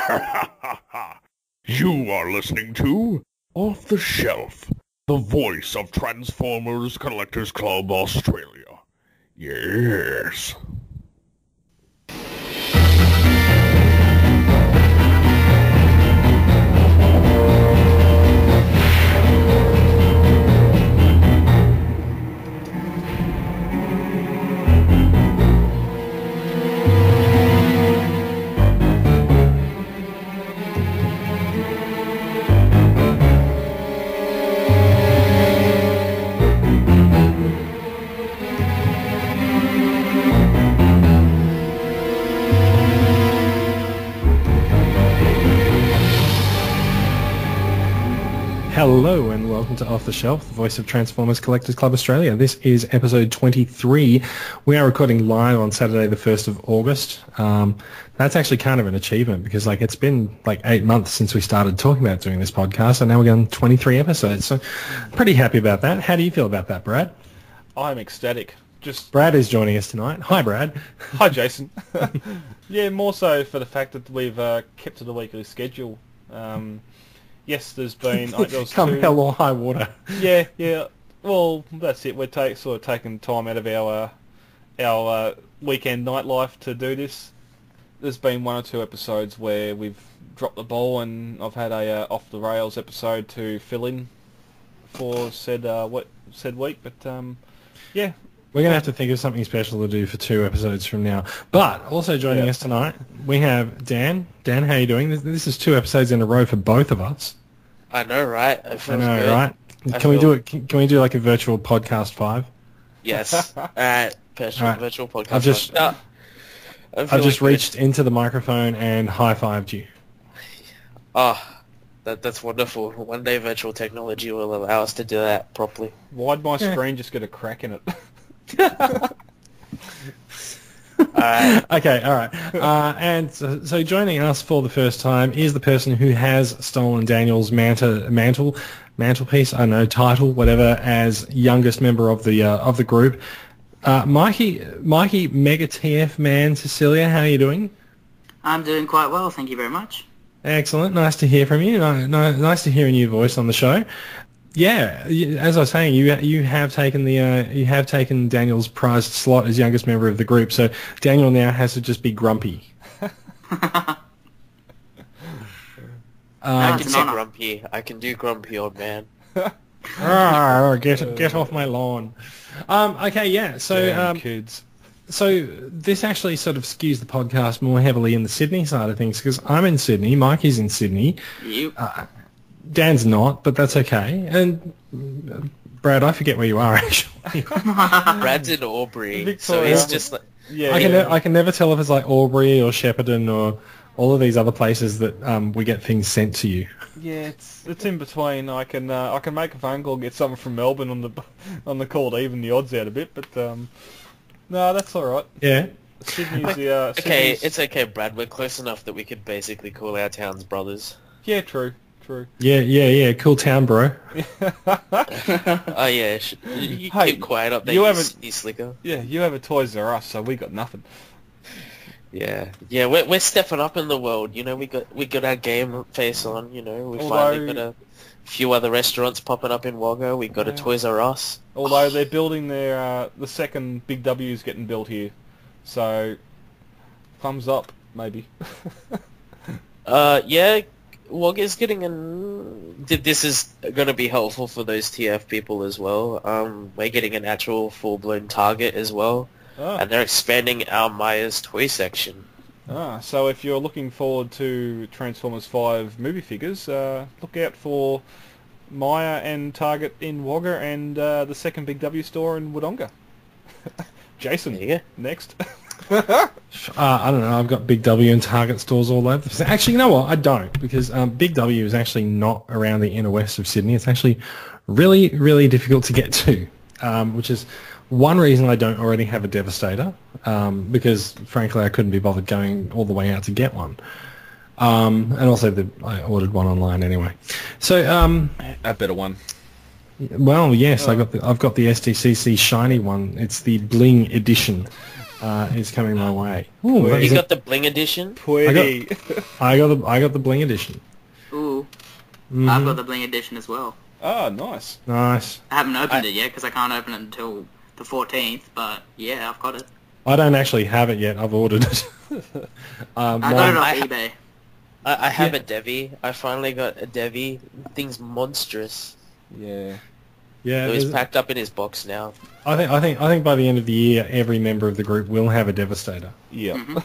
You are listening to Off the Shelf, the voice of Transformers Collectors Club Australia. Yes. Hello and welcome to Off the Shelf, the voice of Transformers Collectors Club Australia. This is episode 23. We are recording live on Saturday the 1st of August. That's actually kind of an achievement because it's been 8 months since we started talking about doing this podcast, and now we're going 23 episodes. So pretty happy about that. How do you feel about that, Brad? I'm ecstatic. Brad is joining us tonight. Hi, Brad. Hi, Jason. Yeah, more so for the fact that we've kept to the weekly schedule. Yes, there's been... Come hell or high water. Yeah. Well, that's it. We're sort of taking time out of our weekend nightlife to do this. There's been one or two episodes where we've dropped the ball, and I've had a off the rails episode to fill in for said week. But yeah, we're going to have to think of something special to do for 2 episodes from now. But also joining us tonight, we have Dan. Dan, how are you doing? This is 2 episodes in a row for both of us. I know, right? I know, good. Right? Can we do it? Can we do like a virtual podcast 5? Yes. Virtual podcast. I've just reached into the microphone and high-fived you. Oh, that's wonderful. One day virtual technology will allow us to do that properly. Why'd my screen just get a crack in it? Okay, all right. And so joining us for the first time is the person who has stolen Daniel's mantelpiece, I don't know, title, whatever, as youngest member of the group. Mikey, Mega TF Man, Cecilia, how are you doing? I'm doing quite well, thank you very much. Excellent, nice to hear from you. Nice to hear a new voice on the show. Yeah, as I was saying, you have taken Daniel's prized slot as youngest member of the group. So Daniel now has to just be grumpy. I can say grumpy. I can do grumpy, old man. Get off my lawn. Okay, yeah. So kids. So this actually sort of skews the podcast more heavily in the Sydney side of things because I'm in Sydney, Mikey's in Sydney. You. Dan's not, but that's okay. And Brad, I forget where you are actually. Brad's in Albury, Victoria. So he's just like... Yeah, I can never tell if it's like Albury or Shepparton or all of these other places that we get things sent to you. Yeah, it's in between. I can make a phone call and get something from Melbourne on the call to even the odds out a bit, but no, that's all right. Yeah. Sydney's okay, Sydney's... it's okay, Brad. We're close enough that we could basically call our towns brothers. Yeah, true. Yeah. Cool town, bro. Oh yeah, you keep quiet up there. You slicker. Yeah, you have a Toys R Us, so we got nothing. Yeah. We're stepping up in the world. You know, we got our game face on. You know, we finally got a few other restaurants popping up in Wagga. We got a Toys R Us. Although they're building their the second Big W's getting built here, so thumbs up maybe. Yeah. Wagga's getting this is going to be helpful for those TF people as well. We're getting an actual full-blown Target as well. And they're expanding our Myers toy section. So if you're looking forward to Transformers 5 movie figures, look out for Myer and Target in Wagga and the second Big W store in Wodonga. Jason, next. I don't know. I've got Big W and Target stores all over. Actually, you know what? I don't because Big W is actually not around the inner west of Sydney. It's actually really, really difficult to get to, which is one reason I don't already have a Devastator because, frankly, I couldn't be bothered going all the way out to get one. And also, I ordered one online anyway. So a better one. Well, yes, I've got the SDCC shiny one. It's the Bling edition. is coming my way. Ooh, You got the bling edition? Pretty. I got the bling edition. Ooh. Mm-hmm. I've got the bling edition as well. Oh, nice. Nice. I haven't opened it yet because I can't open it until the 14th, but yeah, I've got it. I don't actually have it yet. I've ordered it. I got it off I- eBay. I have a Devi. I finally got a Devi. Thing's monstrous. Yeah. Yeah, So he's there's- packed up in his box now. I think by the end of the year, every member of the group will have a Devastator. Yeah. Mhm.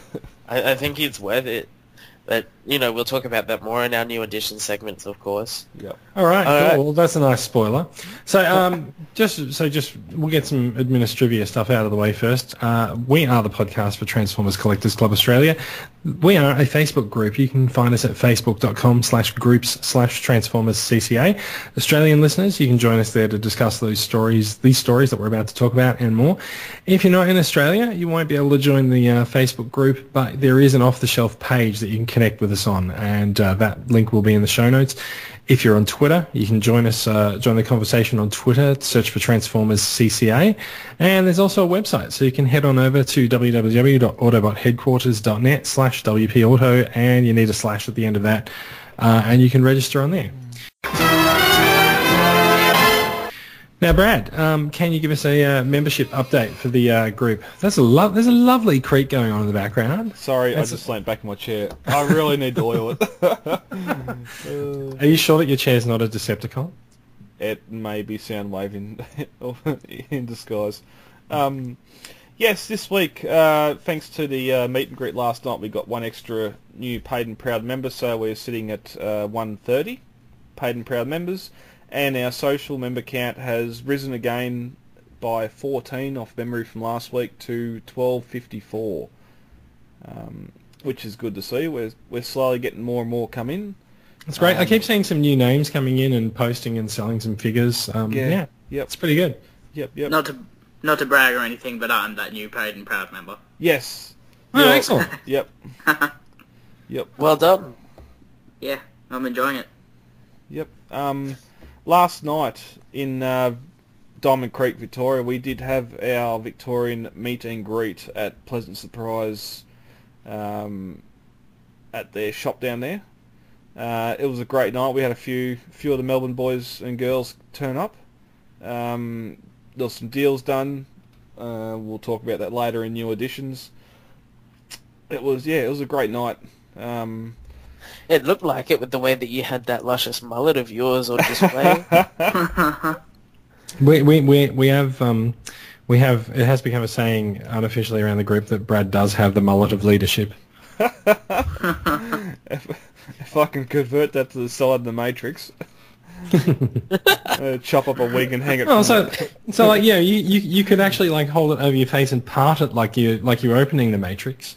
I think it's worth it. But, you know, we'll talk about that more in our new edition segments, of course. Yep. All right, All cool. right. Well, that's a nice spoiler. So, just we'll get some administrivia stuff out of the way first. We are the podcast for Transformers Collectors Club Australia. We are a Facebook group. You can find us at facebook.com/groups/TransformersCCA. Australian listeners, you can join us there to discuss these stories that we're about to talk about and more. If you're not in Australia, you won't be able to join the Facebook group, but there is an off-the-shelf page that you can connect with us on, and that link will be in the show notes. If you're on Twitter, you can join us, join the conversation on Twitter, search for Transformers CCA, and there's also a website, so you can head on over to www.autobotheadquarters.net/WPAuto, and you need a slash at the end of that, and you can register on there. Now, Brad, can you give us a membership update for the group? There's a lovely creak going on in the background. Sorry, I just leant back in my chair. I really need to oil it. Are you sure that your chair's not a Decepticon? It may be Soundwave in disguise. Yes, this week, thanks to the meet and greet last night, we got one extra new paid and proud member, so we're sitting at 130 paid and proud members, and our social member count has risen again by 14 off memory from last week to 1254, which is good to see. We're slowly getting more and more come in. That's great. I keep seeing some new names coming in and posting and selling some figures. Yeah, Yep. it's pretty good. Yep. Not to brag or anything, but I'm that new paid and proud member. Yes. Oh, excellent. Yep. Yep. Well done. Yeah, I'm enjoying it. Yep. Last night in Diamond Creek, Victoria, we did have our Victorian meet and greet at Pleasant Surprise at their shop down there. It was a great night. We had a few of the Melbourne boys and girls turn up. There was some deals done. We'll talk about that later in new editions. It was a great night. It looked like it with the way that you had that luscious mullet of yours on display. We have it has become a saying unofficially around the group that Brad does have the mullet of leadership. If I can convert that to the side of the Matrix, chop up a wig and hang it. Oh, so like you could actually like hold it over your face and part it like you're opening the Matrix.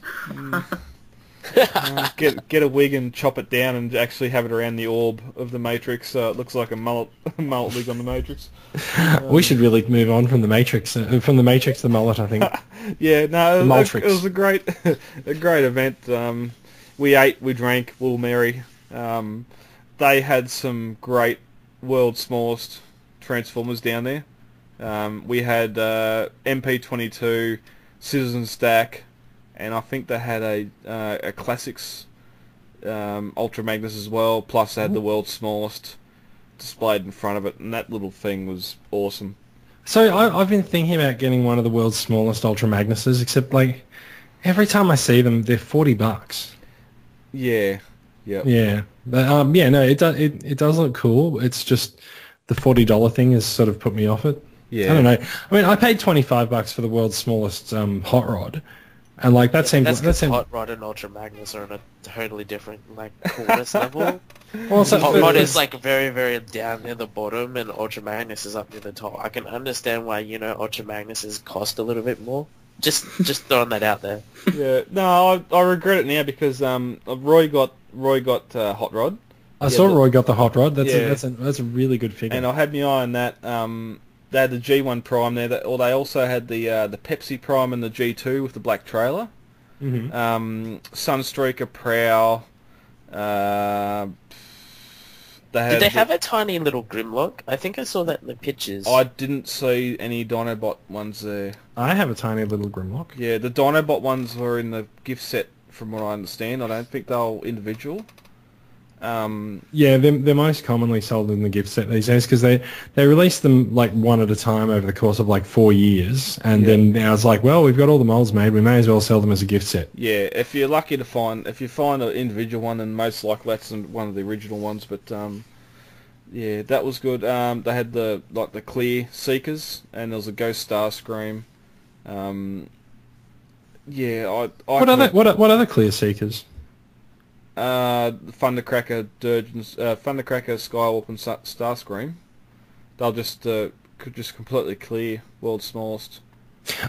Get a wig and chop it down and actually have it around the orb of the Matrix, so it looks like a mullet wig on the Matrix. We should really move on from the Matrix to the mullet, I think. Yeah, no, it Matrix. was a great event. We ate, we drank, we were merry. They had some great world's smallest Transformers down there. We had MP22, Citizen Stack, and I think they had a Classics Ultra Magnus as well, plus they had the world's smallest displayed in front of it, and that little thing was awesome. So I've been thinking about getting one of the world's smallest Ultra Magnuses, except like every time I see them, they're $40. Yeah. Yep. Yeah, but no, it does look cool. It's just the $40 thing has sort of put me off it. Yeah. I don't know. I mean, I paid $25 for the world's smallest hot rod, and like that seemed. Hot Rod and Ultra Magnus are on a totally different like coolness level. Also, Hot Rod is like very, very down near the bottom, and Ultra Magnus is up near the top. I can understand why Ultra Magnuses cost a little bit more. Just throwing that out there. Yeah. No, I regret it now because Roy got Hot Rod. I saw Roy got the hot rod. That's a really good figure. And I had my eye on that. They had the G1 Prime there, or they also had the Pepsi Prime and the G2 with the black trailer. Mm-hmm. Sunstreaker, Prowl. Did they have a tiny little Grimlock? I think I saw that in the pictures. I didn't see any Dinobot ones there. I have a tiny little Grimlock. Yeah, the Dinobot ones were in the gift set, from what I understand. I don't think they're individual. Yeah, they're most commonly sold in the gift set these days because they release them like one at a time over the course of like 4 years, and then now it's like, well, we've got all the molds made, we may as well sell them as a gift set. Yeah, if you're lucky to find, if you find an individual one, and most likely that's one of the original ones, but yeah, that was good. They had the clear Seekers, and there was a Ghost Starscream. Yeah, what other clear Seekers? Thundercracker, Thundercracker, Skywarp, and Starscream. They'll just could just completely clear World's Smallest.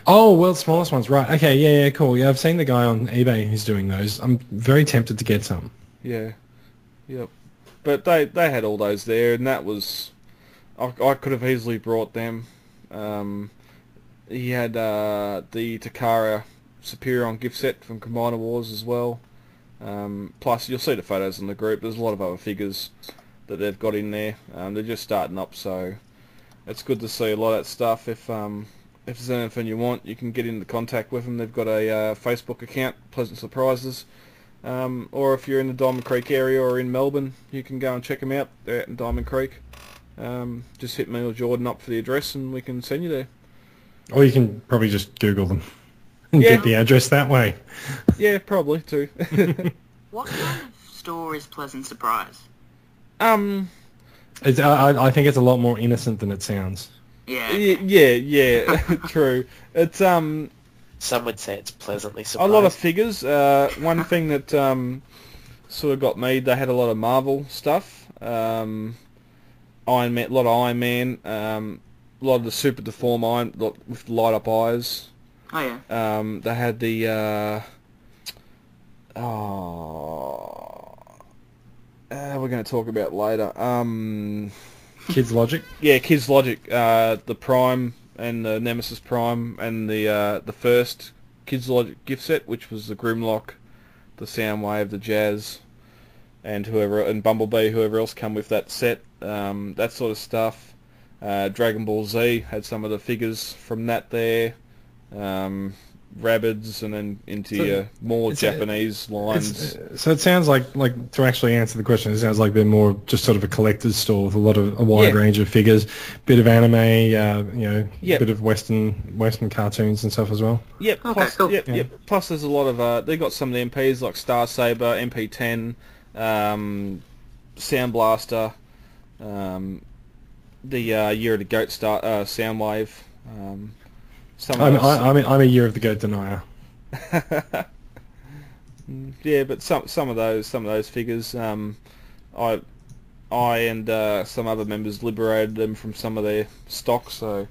Oh, World's Smallest ones, right? Okay, yeah, cool. Yeah, I've seen the guy on eBay who's doing those. I'm very tempted to get some. Yeah, yep. But they had all those there, and that was I could have easily brought them. He had the Tcca Superior gift set from Combiner Wars as well. Plus, you'll see the photos in the group. There's a lot of other figures that they've got in there. They're just starting up, so it's good to see a lot of that stuff. If there's anything you want, you can get into contact with them. They've got a Facebook account, Pleasant Surprises. Or if you're in the Diamond Creek area or in Melbourne, you can go and check them out. They're out in Diamond Creek. Just hit me or Jordan up for the address, and we can send you there. Or you can probably just Google them and get the address that way. Yeah, probably too. What kind of store is Pleasant Surprise? I think it's a lot more innocent than it sounds. Yeah. Yeah, true. It's Some would say it's pleasantly surprised. a lot of figures. One thing that sort of got me, they had a lot of Marvel stuff. Iron Man, a lot of Iron Man, a lot of the super deformed Iron with light up eyes. Oh yeah. They had the we're going to talk about later. Kids Logic. Yeah, Kids Logic. The Prime and the Nemesis Prime and the first Kids Logic gift set, which was the Grimlock, the Soundwave, the Jazz, and Bumblebee, whoever else come with that set. That sort of stuff. Dragon Ball Z had some of the figures from that there. Rabbids, and then into your more Japanese lines. So it sounds like to actually answer the question, it sounds like they're more just sort of a collector's store with a wide range of figures, bit of anime, bit of Western cartoons and stuff as well. Yep. Okay, Plus, cool. Yep. Plus, there's a lot of they got some of the MPs like Star Saber, MP10, Sound Blaster, the Year of the Goat Soundwave. I'm a Year of the Goat denier. Yeah, but some of those figures, I and some other members liberated them from some of their stock, so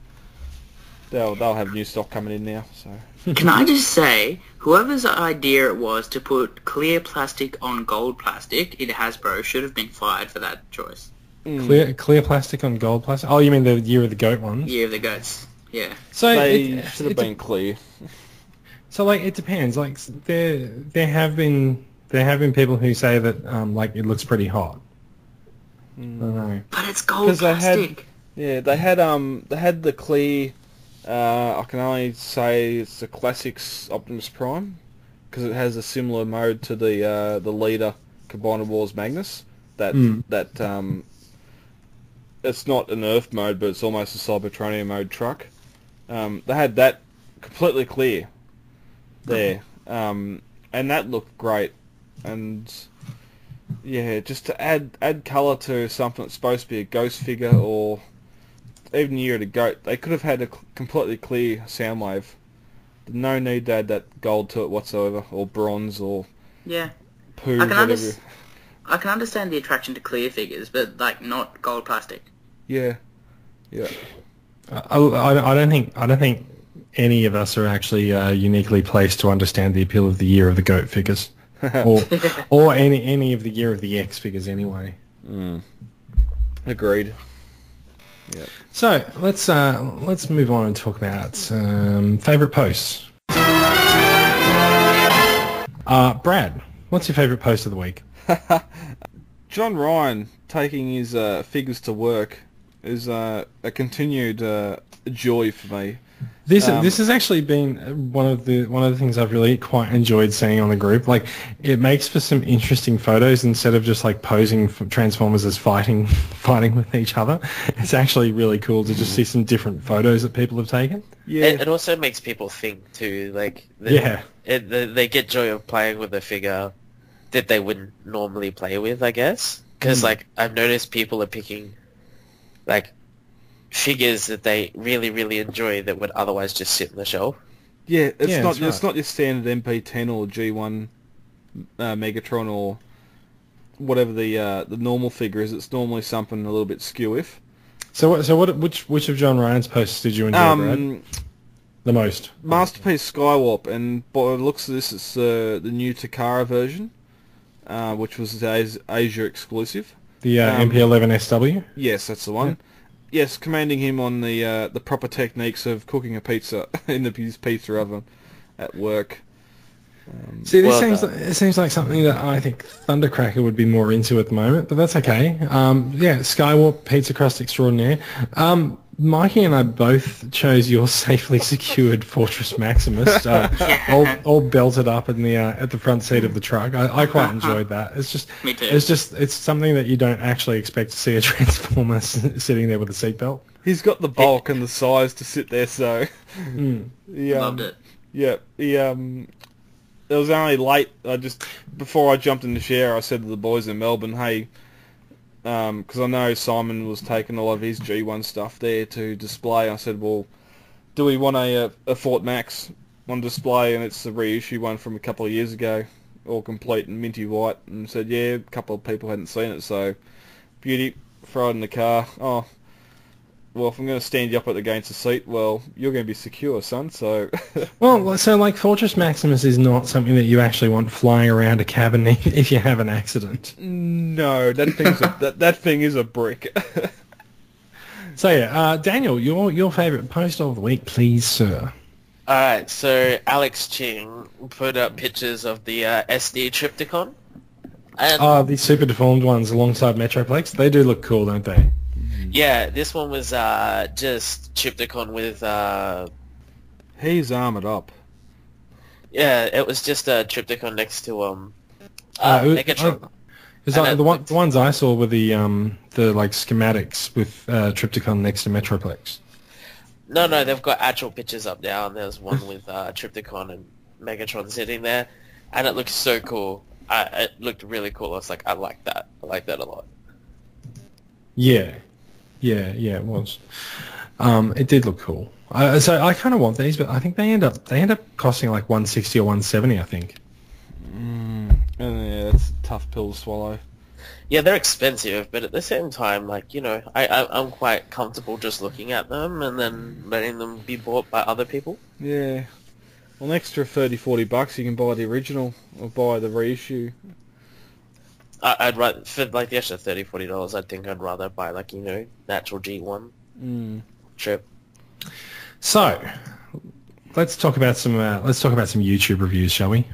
they'll have new stock coming in now. So Can I just say, whoever's idea it was to put clear plastic on gold plastic in Hasbro should have been fired for that choice. Clear plastic on gold plastic. Oh, you mean the Year of the Goat ones? Year of the Goats. Yeah. So they should have been clear. So like it depends. Like there have been people who say that it looks pretty hot. I don't know. But it's gold plastic. They had the clear. I can only say it's the Classics Optimus Prime because it has a similar mode to the leader Combiner Wars Magnus. It's not an Earth mode, but it's almost a Cybertronian mode truck. They had that completely clear there, and that looked great. And yeah, just to add colour to something that's supposed to be a ghost figure or even Year of the Goat, they could have had a completely clear Soundwave. No need to add that gold to it whatsoever, or bronze, or poo, whatever. I can understand the attraction to clear figures, but not gold plastic. Yeah. I don't think any of us are actually uniquely placed to understand the appeal of the Year of the Goat figures, or any of the Year of the X figures anyway. Agreed. Yeah. So let's move on and talk about favourite posts. Brad, what's your favourite post of the week? John Ryan taking his figures to work is a continued joy for me. This has actually been one of the things I've really quite enjoyed seeing on the group. Like, it makes for some interesting photos instead of just like posing for Transformers as fighting with each other. It's actually really cool to just see some different photos that people have taken. Yeah, it also makes people think too. Like, they get joy of playing with a figure that they wouldn't normally play with, I guess. Because like I've noticed people are picking like figures that they really, really enjoy that would otherwise just sit on the shelf. Yeah, it's not your standard MP10 or G1 Megatron or whatever the normal figure is. It's normally something a little bit skew-if. Which of John Ryan's posts did you enjoy, Brad? The most? Masterpiece Skywarp, and by the looks of this, it's the new Tcca version, which was Asia exclusive. The MP11SW? Yes, that's the one. Yeah. Yes, commanding him on the proper techniques of cooking a pizza in his pizza oven at work. See, it seems like something that I think Thundercracker would be more into at the moment, but that's okay. Skywarp Pizza Crust Extraordinaire. Mikey and I both chose your safely secured Fortress Maximus, all belted up in the at the front seat of the truck. I quite enjoyed that. It's just, Me too. It's something that you don't actually expect to see a Transformer sitting there with a seatbelt. He's got the bulk and the size to sit there, so Loved it. Yeah, it was only late. Before I jumped in the shower, I said to the boys in Melbourne, hey. Because I know Simon was taking a lot of his G1 stuff there to display. I said, well, do we want a Fort Max on display? And it's the reissue one from a couple of years ago, all complete and minty white. And said, yeah, a couple of people hadn't seen it, so beauty, throw it in the car. Oh, well, if I'm going to stand you up against the seat, well, you're going to be secure, son, so... Well, so, like, Fortress Maximus is not something that you actually want flying around a cabin if you have an accident. No, that thing is a brick. So, yeah, Daniel, your favourite post of the week, please, sir. Alright, so Alex Ching put up pictures of the SD Triptychon. And the super deformed ones alongside Metroplex. They do look cool, don't they? Yeah, this one was just Triptychon with... He's armoured up. Yeah, it was just a Triptychon next to Megatron. The ones I saw were the like schematics with Triptychon next to Metroplex. No, they've got actual pictures up now, and there's one with Triptychon and Megatron sitting there, and it looks so cool. It looked really cool. I was like, I like that. I like that a lot. Yeah, it was. It did look cool. So I kind of want these, but I think they end up costing like $160 or $170. I think. Yeah, that's a tough pill to swallow. Yeah, they're expensive, but at the same time, like, you know, I'm quite comfortable just looking at them and then letting them be bought by other people. Yeah. Well, an extra $30-40 you can buy the original or buy the reissue. I'd rather, for like the extra $30-40, I think I'd rather buy, like, you know, natural G1 trip. So, let's talk about some YouTube reviews, shall we?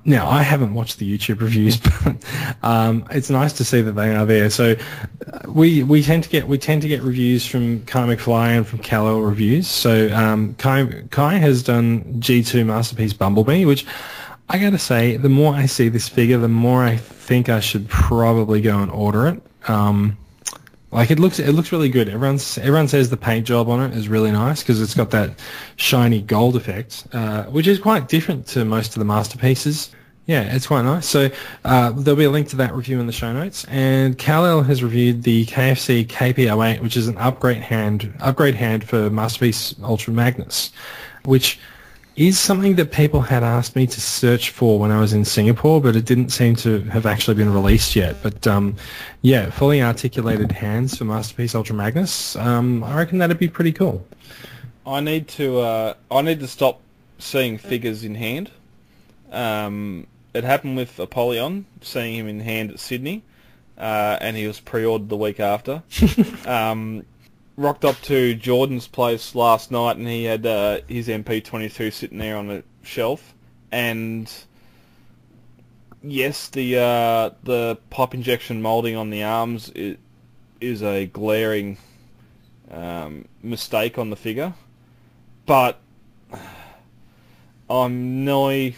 Now, I haven't watched the YouTube reviews, but it's nice to see that they are there. So, we tend to get reviews from Kai McFly and from Kal-El Reviews. So, Kai has done G2 Masterpiece Bumblebee, which I gotta say, the more I see this figure, the more I think I should probably go and order it. Like, it looks really good. Everyone says the paint job on it is really nice because it's got that shiny gold effect, which is quite different to most of the masterpieces. Yeah, it's quite nice. So there'll be a link to that review in the show notes. And Kal-El has reviewed the KFC KP08, which is an upgrade hand for Masterpiece Ultra Magnus, which is something that people had asked me to search for when I was in Singapore, but it didn't seem to have actually been released yet. But yeah, fully articulated hands for Masterpiece Ultra Magnus. I reckon that'd be pretty cool. I need to stop seeing figures in hand. It happened with Apollyon, seeing him in hand at Sydney, and he was pre-ordered the week after. Rocked up to Jordan's place last night, and he had his MP22 sitting there on the shelf, and yes, the pipe injection molding on the arms is a glaring mistake on the figure, but I'm nearly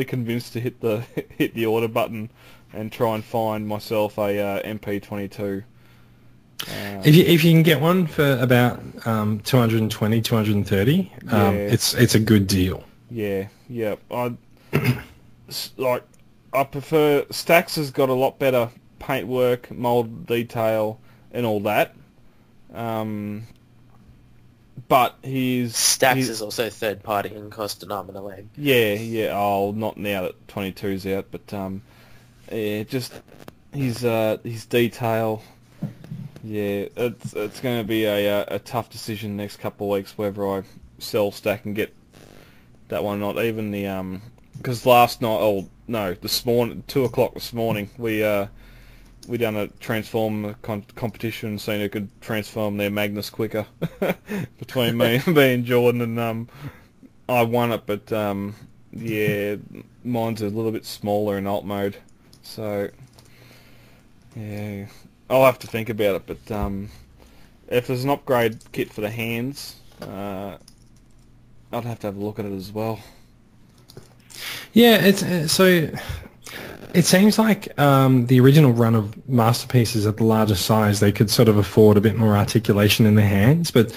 convinced to hit the order button and try and find myself a MP22. If you can get one for about 220, 230, it's a good deal. Yeah. I prefer Stax has got a lot better paintwork, mold detail, and all that. But Stax is also third party and cost an arm and a leg. Yeah. Oh, not now that 22's out, but just his detail. Yeah, it's going to be a tough decision next couple of weeks whether I sell Stack and get that one or not. Even the because last night, this morning, 2:00 this morning, we done a transform competition, seeing who could transform their Magnus quicker between me and Jordan, and I won it. But yeah, mine's a little bit smaller in alt mode, so yeah. I'll have to think about it, but if there's an upgrade kit for the hands, I'd have to have a look at it as well. Yeah, it seems like the original run of Masterpieces at the larger size, they could sort of afford a bit more articulation in their hands, but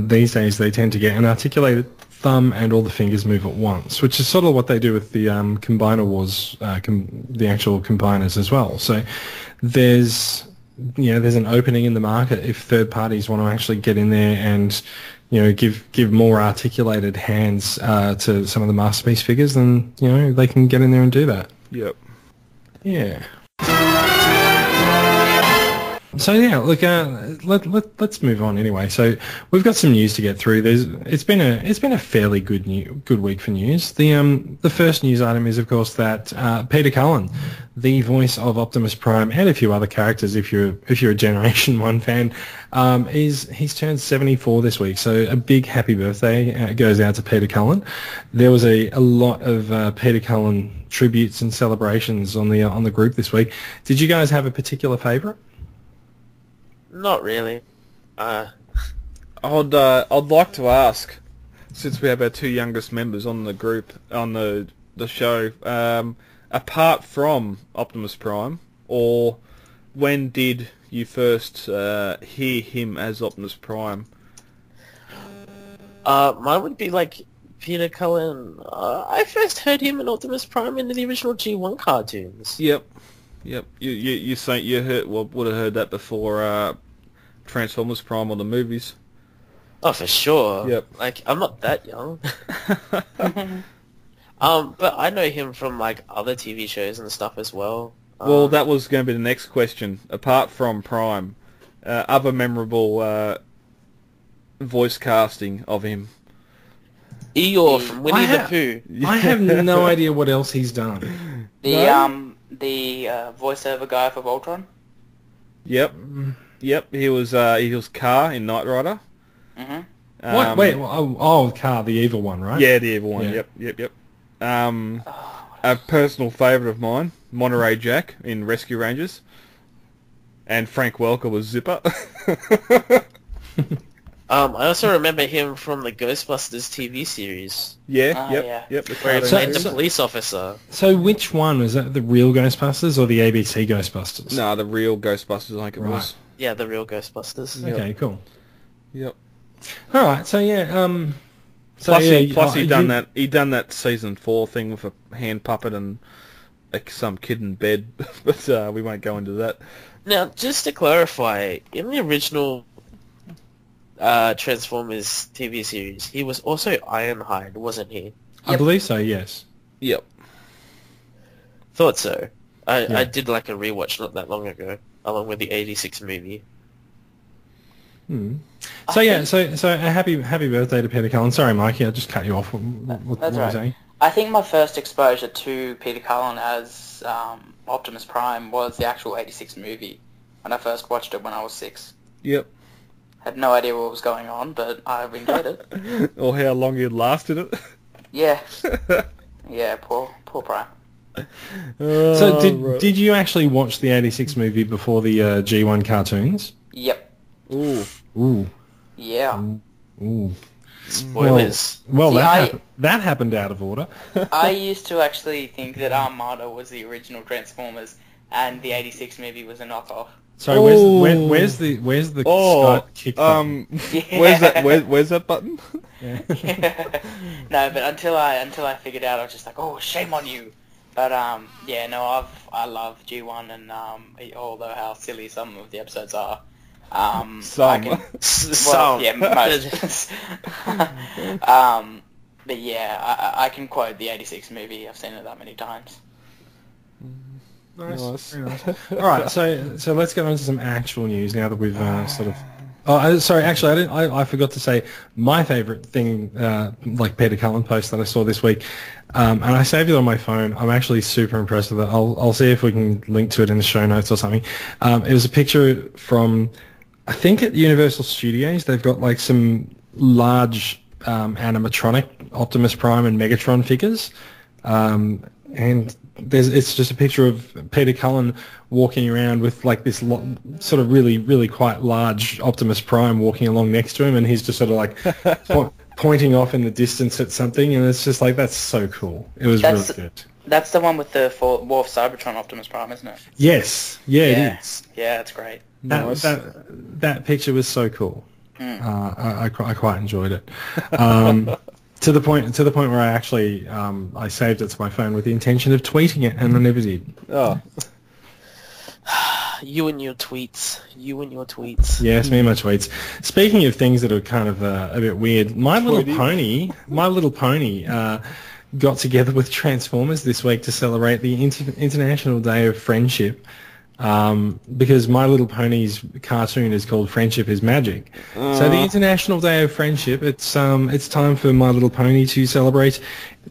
these days they tend to get an articulated thumb and all the fingers move at once, which is sort of what they do with the Combiner Wars, the actual combiners as well. So there's an opening in the market if third parties want to actually get in there and give more articulated hands to some of the Masterpiece figures, then they can get in there and do that. Yep. Yeah. So yeah, look, let's move on anyway. So we've got some news to get through. It's been a fairly good week for news. The first news item is, of course, that Peter Cullen, the voice of Optimus Prime and a few other characters, if you're a Generation 1 fan, he's turned 74 this week. So a big happy birthday goes out to Peter Cullen. There was a lot of Peter Cullen tributes and celebrations on the group this week. Did you guys have a particular favourite? Not really. I'd like to ask, since we have our two youngest members on the group on the show, apart from Optimus Prime, or when did you first hear him as Optimus Prime? Mine would be like Peter Cullen. I first heard him in Optimus Prime in the original G1 cartoons. Yep. You say would have heard that before Transformers Prime or the movies. Oh, for sure. Yep. Like, I'm not that young. But I know him from like other TV shows and stuff as well. Well, that was going to be the next question. Apart from Prime, other memorable voice casting of him. Eeyore from Winnie the Pooh. I have no idea what else he's done. The voiceover guy for Voltron. Yep. He was Car in Knight Rider. Mm-hmm. What? Wait. Car, the evil one, right? Yeah, the evil one. Yeah. Yep. A personal favourite of mine, Monterey Jack in Rescue Rangers, and Frank Welker was Zipper. I also remember him from the Ghostbusters TV series. Yep. Where he played the police officer. So which one? Was that the real Ghostbusters or the ABC Ghostbusters? No, the real Ghostbusters, I think it was. Yeah, the real Ghostbusters. Okay, cool. Yep. All right, so yeah. Plus, he done that season 4 thing with a hand puppet and some kid in bed, but we won't go into that. Now, just to clarify, in the original Transformers TV series, he was also Ironhide, wasn't he? I believe so, yes. Yep. Thought so. I did like a rewatch not that long ago, along with the 86 movie. So a happy birthday to Peter Cullen. Sorry, Mikey, I just cut you off. What That's were you right. saying? I think my first exposure to Peter Cullen as Optimus Prime was the actual 86 movie, when I first watched it when I was 6. Yep. Had no idea what was going on, but I've enjoyed it. Or how long you'd lasted it. Yeah. Yeah, poor Prime. So did you actually watch the 86 movie before the G1 cartoons? Yep. Ooh. Yeah. Ooh. Spoilers. Well, See, that happened out of order. I used to actually think that Armada was the original Transformers, and the '86 movie was a knockoff. Sorry, where's the Skype kick button? Where's that button? No, but until I figured out, I was just like, oh, shame on you. But yeah, no, I love G1, and although how silly some of the episodes are, Some. yeah, most. But yeah, I can quote the '86 movie. I've seen it that many times. Nice. Very nice. All right, so let's get on to some actual news now that we've sort of. Oh, sorry. Actually, I forgot to say my favourite thing, like Peter Cullen post that I saw this week, and I saved it on my phone. I'm actually super impressed with it. I'll see if we can link to it in the show notes or something. It was a picture from, I think at Universal Studios. They've got like some large animatronic Optimus Prime and Megatron figures, and it's just a picture of Peter Cullen walking around with like this sort of really quite large Optimus Prime walking along next to him, and he's just sort of like pointing off in the distance at something, and it's just like, that's so cool. It was really good. That's the one with the War of Cybertron Optimus Prime, isn't it? Yes, it is. Yeah, it's great. That picture was so cool. I quite enjoyed it. To the point where I actually I saved it to my phone with the intention of tweeting it, and I never did. Oh. You and your tweets. Yes, me and my tweets. Speaking of things that are kind of a bit weird, My Little Pony got together with Transformers this week to celebrate the International Day of Friendship. Because My Little Pony's cartoon is called Friendship is Magic. So the International Day of Friendship, it's time for My Little Pony to celebrate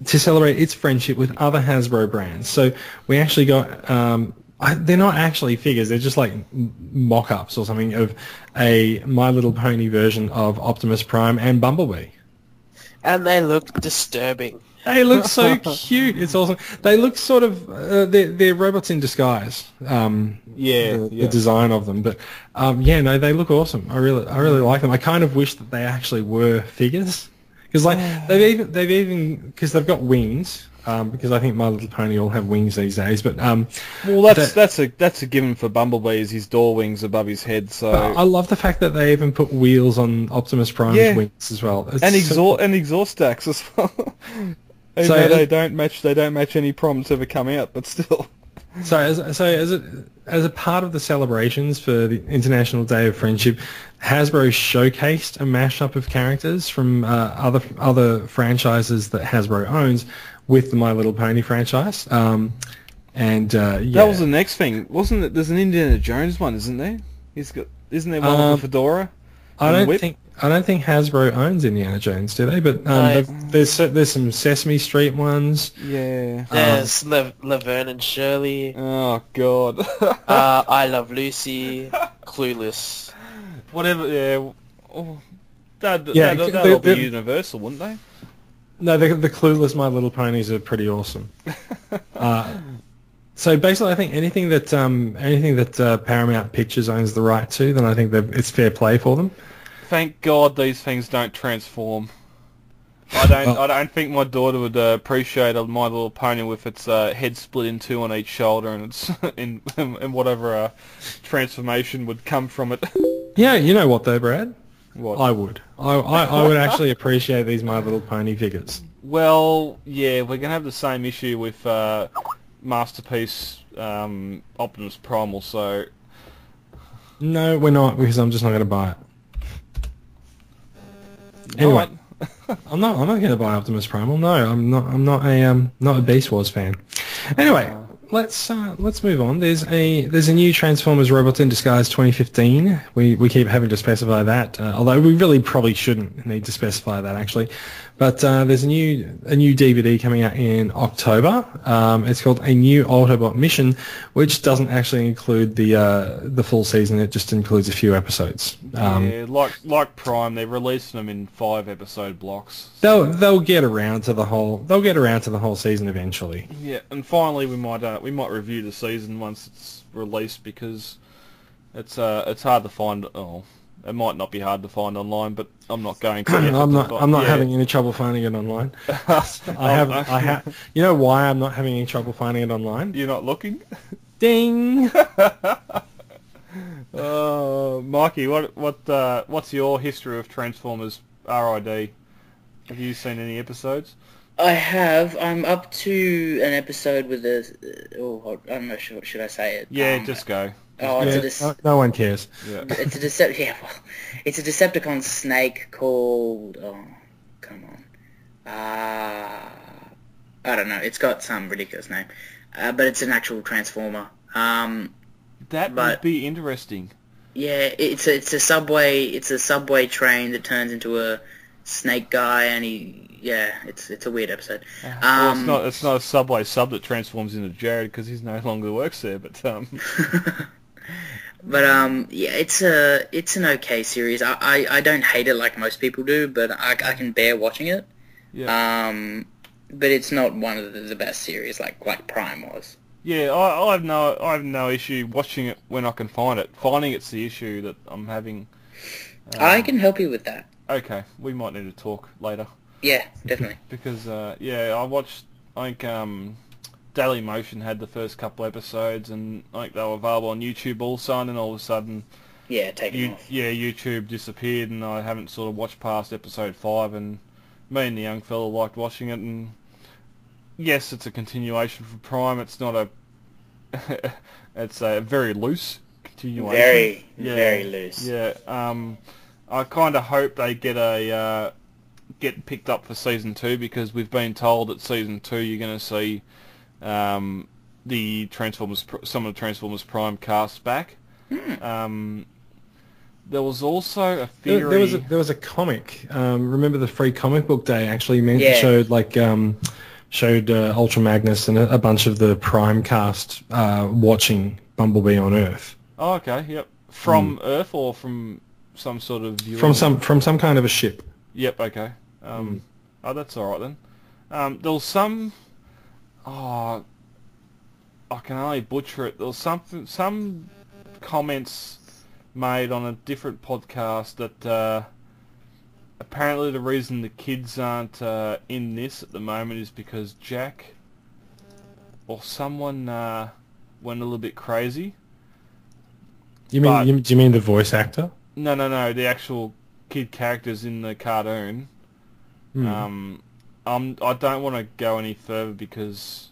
its friendship with other Hasbro brands. So we actually got they're not actually figures, they're just like mock-ups or something of a My Little Pony version of Optimus Prime and Bumblebee. And they look disturbing. They look so cute. It's awesome. They look sort of they're robots in disguise. The design of them, but they look awesome. I really like them. I kind of wish that they actually were figures, because like they've even because they've got wings. Because I think My Little Pony all have wings these days, but well, that's a given for Bumblebee, is his door wings above his head. So I love the fact that they even put wheels on Optimus Prime's wings as well, and exhaust stacks as well. Even though they don't match any Proms ever come out, but still. So as a part of the celebrations for the International Day of Friendship, Hasbro showcased a mashup of characters from other franchises that Hasbro owns with the My Little Pony franchise. That was the next thing, wasn't it? There's an Indiana Jones one, isn't there? Isn't there one with a fedora? I don't think Hasbro owns Indiana Jones, do they? But there's some Sesame Street ones. Yeah. There's Laverne and Shirley. Oh God. I Love Lucy. Clueless. Whatever. Yeah. Oh, that'll be Universal, wouldn't they? No, the Clueless My Little Ponies are pretty awesome. So basically, I think anything that Paramount Pictures owns the right to, then I think it's fair play for them. Thank God these things don't transform. I don't think my daughter would appreciate a My Little Pony with its head split in two on each shoulder and its and whatever transformation would come from it. Yeah, you know what though, Brad? What? I would. I would actually appreciate these My Little Pony figures. Well, yeah, we're gonna have the same issue with Masterpiece Optimus Primal. So no, we're not, because I'm just not going to buy it. Anyway, I'm not going to buy Optimus Primal. No, I'm not a Beast Wars fan. Anyway, let's move on. There's a new Transformers Robots in Disguise 2015. We keep having to specify that, although we really probably shouldn't need to specify that actually. But there's a new DVD coming out in October. It's called A New Autobot Mission, which doesn't actually include the full season. It just includes a few episodes. Yeah, like Prime, they're releasing them in 5-episode blocks. They'll get around to the whole season eventually. Yeah, and finally we might review the season once it's released, because it's hard to find. Oh, it might not be hard to find online, but I'm not going to. I'm not having any trouble finding it online. You know why I'm not having any trouble finding it online? You're not looking? Ding. Mikey, what's your history of Transformers RID? Have you seen any episodes? I have. I'm up to an episode with I'm not sure. Should I say it? Yeah, just go. No one cares. Yeah. It's a Decepticon snake called. Oh, come on. I don't know. It's got some ridiculous name, but it's an actual Transformer. That would be interesting. Yeah, it's a subway train that turns into a snake guy, and it's a weird episode. Well, it's not a subway sub that transforms into Jared, because he no longer works there. But it's an okay series. I don't hate it like most people do, but I can bear watching it. Yeah. But it's not one of the best series like Prime was. Yeah, I have no issue watching it when I can find it. Finding it's the issue that I'm having. I can help you with that. Okay, we might need to talk later. Yeah, definitely. Because I watched. I think Daily Motion had the first couple episodes, and like they were available on YouTube also, and then all of a sudden, taken off. Yeah, YouTube disappeared, and I haven't sort of watched past episode 5. And me and the young fella liked watching it, and yes, it's a continuation from Prime. It's not a. It's a very loose continuation. Very loose. Yeah. I kind of hope they get picked up for season 2, because we've been told that season 2 you're going to see some of the Transformers Prime cast back. There was also a theory. There was a comic. Remember the free comic book day actually showed Ultra Magnus and a bunch of the Prime cast watching Bumblebee on Earth. Oh, okay. Yep. From Earth or from some sort of viewer? From some kind of a ship. Yep. Okay. Oh, that's all right then. There was some. Oh, I can only butcher it. There was some comments made on a different podcast that apparently the reason the kids aren't in this at the moment is because Jack or someone went a little bit crazy. Do you mean the voice actor? No, the actual kid characters in the cartoon. I don't want to go any further because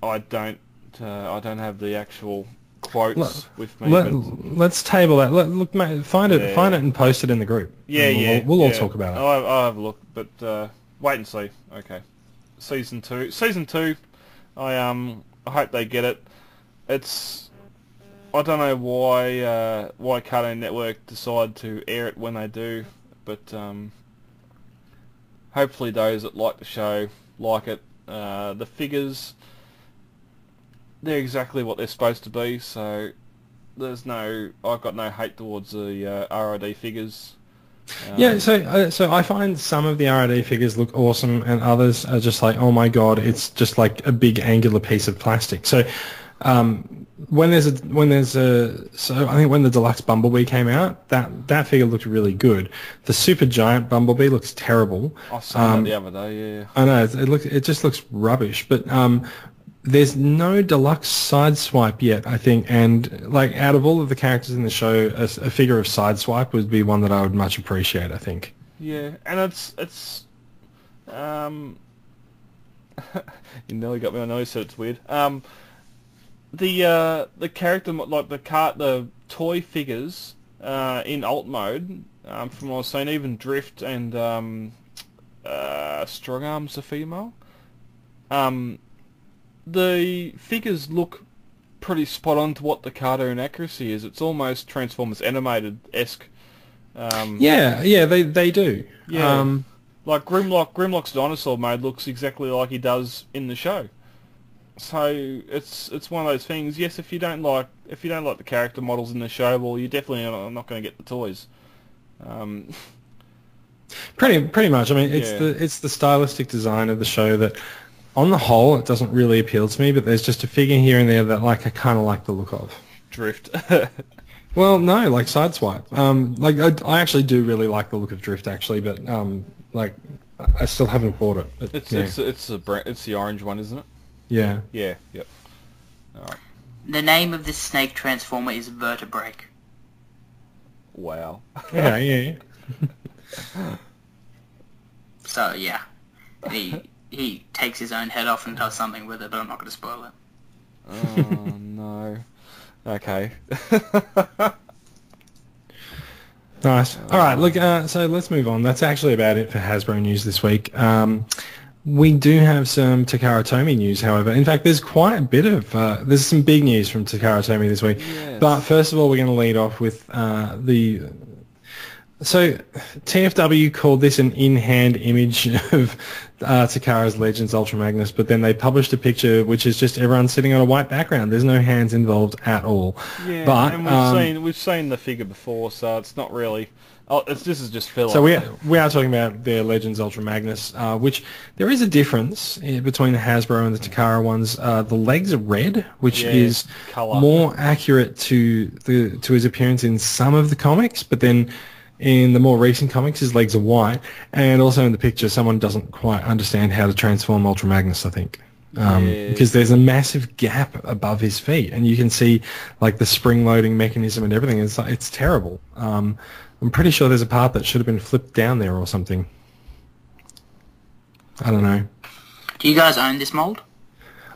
I don't have the actual quotes with me. Let's table that. Look, mate, find it and post it in the group. Yeah, we'll all talk about it. I'll have a look, but wait and see. Okay, season 2. I hope they get it. I don't know why Cartoon Network decide to air it when they do, but hopefully those that like the show like it. The figures, they're exactly what they're supposed to be, so I've got no hate towards the RID figures. So I find some of the RID figures look awesome, and others are just like, oh my god, it's just like a big angular piece of plastic. So when I think when the deluxe Bumblebee came out, that figure looked really good. The super giant Bumblebee looks terrible. I saw that the other day. Yeah, I know it just looks rubbish, but there's no deluxe Sideswipe yet, I think, and like out of all of the characters in the show, a figure of Sideswipe would be one that I would much appreciate, I think. Yeah, and it's you nearly got me. I know you said it's weird. The character, like the toy figures in alt mode, from what I was saying, even Drift and Strong Arm's a female. the figures look pretty spot on to what the cartoon accuracy is. It's almost Transformers animated-esque. Yeah, they do. Yeah. Like Grimlock's dinosaur mode looks exactly like he does in the show. So it's one of those things. Yes, if you don't like the character models in the show, well, you definitely are not going to get the toys. Pretty much. I mean, it's the stylistic design of the show that, on the whole, it doesn't really appeal to me. But there's just a figure here and there that I kind of like the look of. Drift. Well, no, like Sideswipe. I actually do really like the look of Drift, actually, but I still haven't bought it. But, it's the orange one, isn't it? Yeah. Yeah. Yep. All right. The name of this snake transformer is Vertebrake. Wow. Yeah. So yeah, he takes his own head off and does something with it, but I'm not going to spoil it. Oh no. Okay. Nice. All right, look, so let's move on. That's actually about it for Hasbro news this week. We do have some Tcca Tomy news, however. In fact, there's quite a bit of... there's some big news from Tcca Tomy this week. Yes. But first of all, we're going to lead off with So, TFW called this an in-hand image of Takara's Legends Ultra Magnus, but then they published a picture which is just everyone sitting on a white background. There's no hands involved at all. Yeah, but, and we've seen the figure before, so it's not really... this is just filler. So we are talking about their Legends Ultra Magnus, which there is a difference between the Hasbro and the Takara ones. The legs are red, which is colour. more accurate to his appearance in some of the comics, but then in the more recent comics, his legs are white, and also in the picture, someone doesn't quite understand how to transform Ultra Magnus, I think. Because there's a massive gap above his feet, and you can see like the spring-loading mechanism and everything. It's terrible. I'm pretty sure there's a part that should have been flipped down there or something. I don't know. Do you guys own this mold?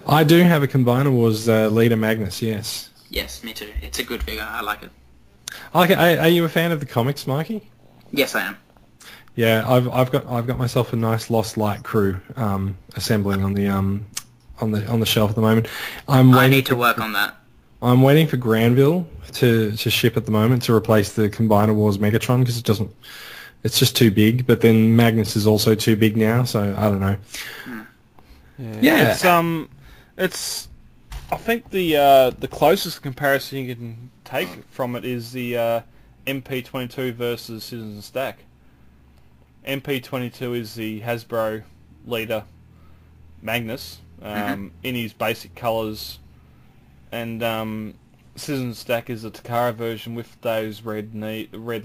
I do have a Combiner Wars Leader Magnus, yes. Yes, me too. It's a good figure. I like it. Okay, are you a fan of the comics, Mikey? Yes, I am. Yeah, I've got myself a nice Lost Light crew assembling on the shelf at the moment. I need to work on that. I'm waiting for Granville to ship at the moment to replace the Combiner Wars Megatron because it's just too big. But then Magnus is also too big now, so I don't know. Yeah. It's I think the closest comparison you can take from it is the MP22 versus Citizen Stack. MP22 is the Hasbro leader Magnus in his basic colours, and Citizen Stack is the Takara version with those red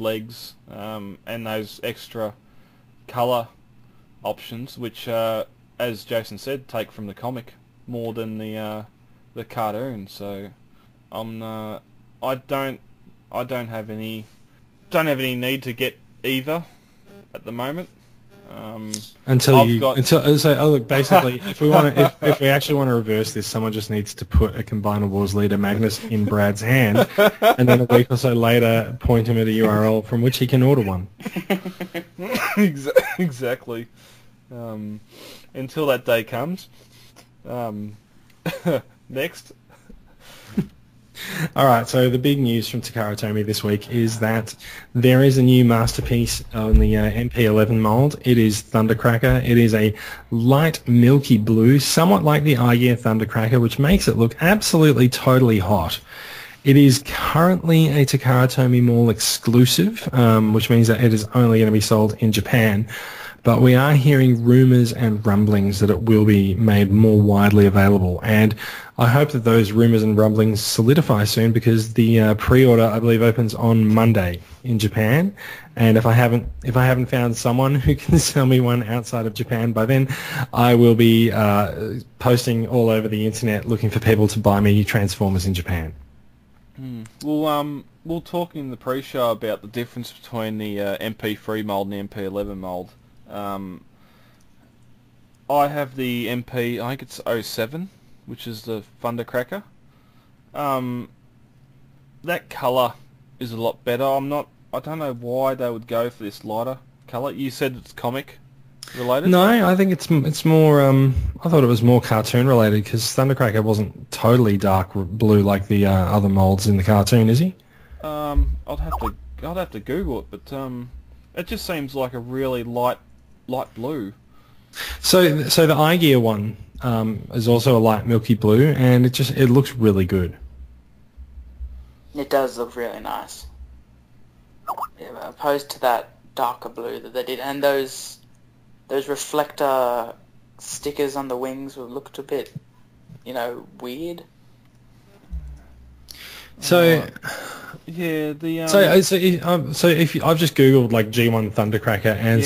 legs and those extra colour options, which, as Jason said, take from the comic more than the cartoon. So I don't have any need to get either at the moment. Look, basically, if we actually want to reverse this, someone just needs to put a Combiner Wars Leader Magnus in Brad's hand, and then a week or so later, point him at a URL from which he can order one. Exactly. Until that day comes. Next. Alright, so the big news from Tcca Tomy this week is that there is a new masterpiece on the MP11 mold. It is Thundercracker. It is a light milky blue, somewhat like the Year Thundercracker, which makes it look absolutely totally hot. It is currently a Tcca Tomy Mall exclusive, which means that it is only going to be sold in Japan. But we are hearing rumours and rumblings that it will be made more widely available, and I hope that those rumours and rumblings solidify soon, because the pre-order, I believe, opens on Monday in Japan, and if I haven't found someone who can sell me one outside of Japan by then, I will be posting all over the internet looking for people to buy me Transformers in Japan. We'll talk in the pre-show about the difference between the MP3 mold and the MP11 mold. I have the MP, I think it's 07, which is the Thundercracker. That colour is a lot better. I don't know why they would go for this lighter colour. You said it's comic. related? No, I think it's more. I thought it was more cartoon related because Thundercracker wasn't totally dark blue like the other molds in the cartoon, is he? I'd have to Google it, but it just seems like a really light blue. So the iGear one is also a light milky blue, and it looks really good. It does look really nice. Yeah, opposed to that darker blue that they did, and those reflector stickers on the wings looked a bit, weird. So yeah, the so if I've just googled like G1 Thundercracker, and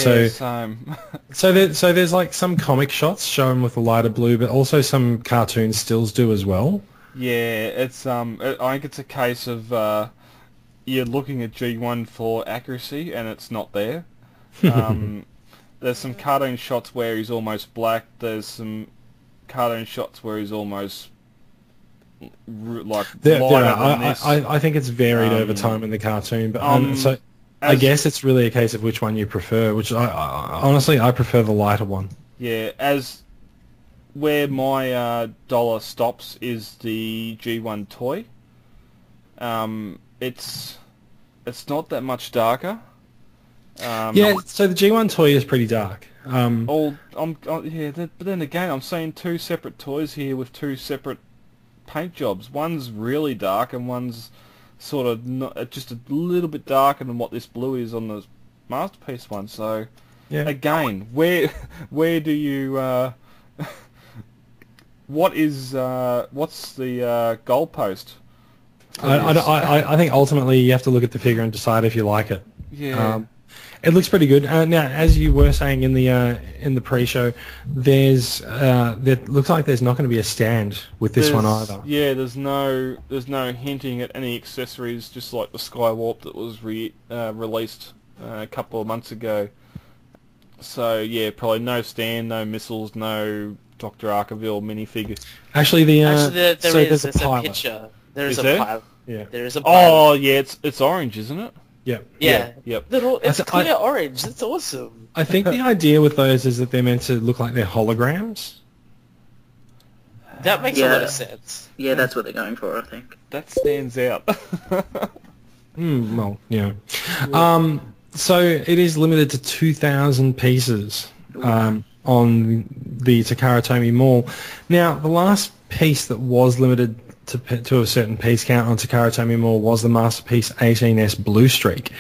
so there's like some comic shots shown with a lighter blue, but also some cartoon stills do as well. Yeah, it's I think it's a case of you're looking at G1 for accuracy, and it's not there. There's some cartoon shots where he's almost black. There's some cartoon shots where he's almost like lighter than this. I think it's varied over time in the cartoon, but so I guess it's really a case of which one you prefer. Which I honestly prefer the lighter one. Yeah, as where my dollar stops is the G1 toy. It's not that much darker. Yeah, so the G1 toy is pretty dark. But then again, I'm seeing two separate toys here with two separate paint jobs. One's really dark, and one's sort of just a little bit darker than what this blue is on the Masterpiece one. So, yeah. Again, where do you? What's the goalpost? I think ultimately you have to look at the figure and decide if you like it. Yeah. It looks pretty good. Now, as you were saying in the pre-show, there looks like there's not going to be a stand with this one either. Yeah, there's no hinting at any accessories, just like the Skywarp that was released a couple of months ago. So yeah, probably no stand, no missiles, no Dr. Arkaville minifigure. Actually, there's a pilot. picture. There's Is a there? pilot. Yeah. There is a pilot. Oh yeah, it's orange, isn't it? Yep. Yeah. Yep. It's clear orange. That's awesome. I think the idea with those is that they're meant to look like they're holograms. That makes a lot of sense. Yeah, that's what they're going for, I think. That stands out. Well, yeah. So it is limited to 2,000 pieces on the Takara Tomy Mall. Now, the last piece that was limited to a certain piece count on Tcca Vic Meet was the Masterpiece 18S Blue Streak,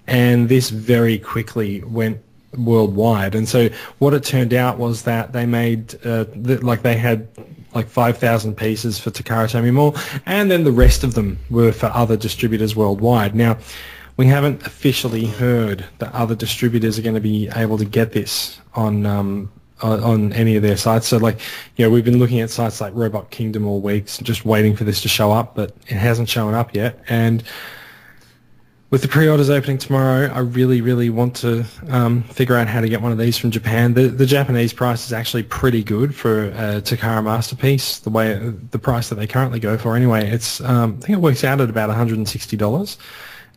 and this very quickly went worldwide. And so what it turned out was that they made they had like 5,000 pieces for Tcca Vic Meet, and then the rest of them were for other distributors worldwide. Now, we haven't officially heard that other distributors are going to be able to get this on any of their sites. So we've been looking at sites like Robot Kingdom all week, just waiting for this to show up, but it hasn't shown up yet. And with the pre-orders opening tomorrow, I really, really want to figure out how to get one of these from Japan. The Japanese price is actually pretty good for a Takara Masterpiece, the price that they currently go for anyway. It's I think it works out at about $160.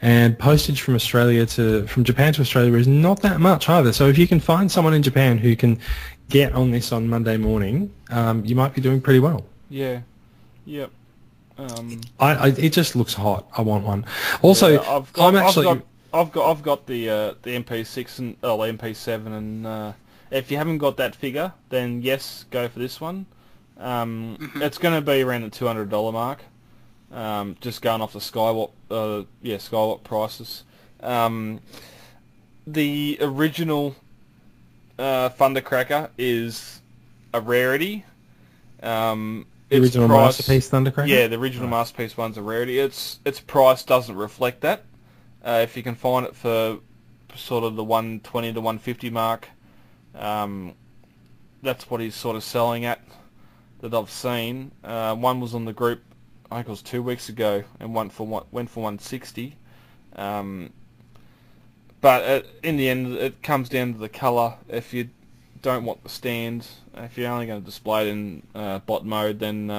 And postage from Japan to Australia is not that much either. So if you can find someone in Japan who can get on this on Monday morning, you might be doing pretty well. Yeah. Yep. It just looks hot. I want one. Also, yeah, I've got the MP6 and MP7, and if you haven't got that figure, then yes, go for this one. It's going to be around the $200 mark. Just going off the Skywalk prices. The original Thundercracker is a rarity. The original Masterpiece Thundercracker? Yeah, the original Masterpiece one's a rarity. Its price doesn't reflect that. If you can find it for sort of the 120 to 150 mark, that's what he's sort of selling at that I've seen. One was on the group, I think it was 2 weeks ago, and went for 160. But in the end, it comes down to the colour. If you don't want the stand, if you're only going to display it in bot mode, then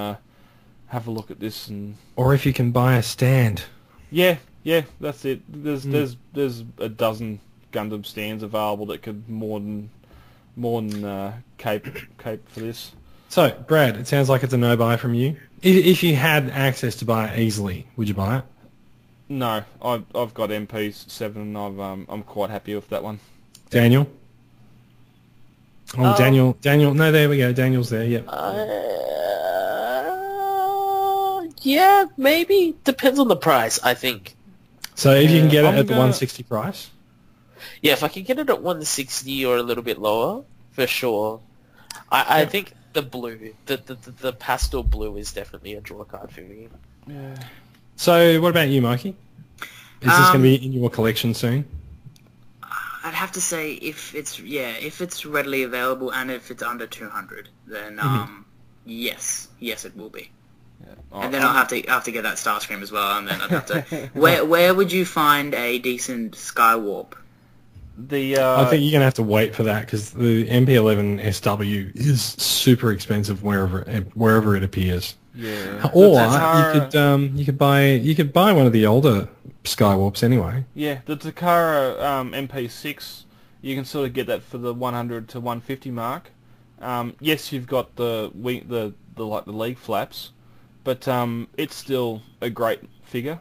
have a look at this. Or if you can buy a stand. Yeah, that's it. There's a dozen Gundam stands available that could more than more than cape for this. So, Brad, it sounds like it's a no-buy from you. If you had access to buy it easily, would you buy it? No, I've got MP7 and I'm quite happy with that one. Daniel? Oh, Daniel. No, there we go. Daniel's there, yep. Yeah, maybe. Depends on the price, I think. So if you can get it at the 160 price? Yeah, if I can get it at 160 or a little bit lower, for sure. I think the blue, the pastel blue is definitely a draw card for me. Yeah. So what about you, Mikey? Is this going to be in your collection soon? I'd have to say if it's readily available and if it's under 200, then yes, it will be. Yeah. And then I'll have to get that Starscream as well, and then I'd have to. Where would you find a decent Skywarp? I think you're going to have to wait for that because the MP11 SW is super expensive wherever it appears. Yeah. Or you could buy one of the older Skywarps anyway. Yeah, the Tcca MP6, you can sort of get that for the 100 to 150 mark. Yes, you've got the leg flaps, but it's still a great figure.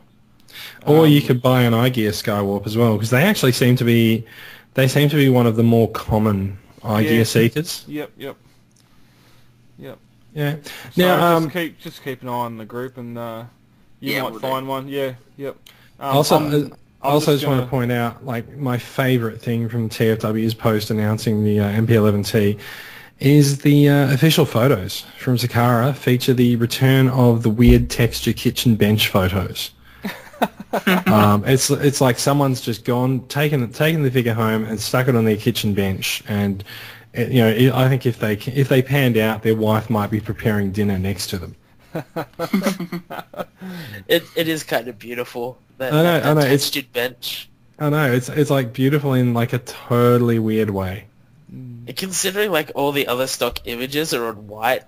Or you could buy an iGear Skywarp as well, because they actually seem to be one of the more common iGear seekers. Yep. Yeah. So Now, just keep an eye on the group, and you might find one. Yeah. Yep. I just want to point out, like, my favourite thing from TFW's post announcing the MP11T is the official photos from Tcca feature the return of the weird texture kitchen bench photos. It's like someone's just taken the figure home and stuck it on their kitchen bench, and I think if they panned out, their wife might be preparing dinner next to them. It is kind of beautiful. I know. Textured bench. I know. It's like beautiful in like a totally weird way. Considering like all the other stock images are on white.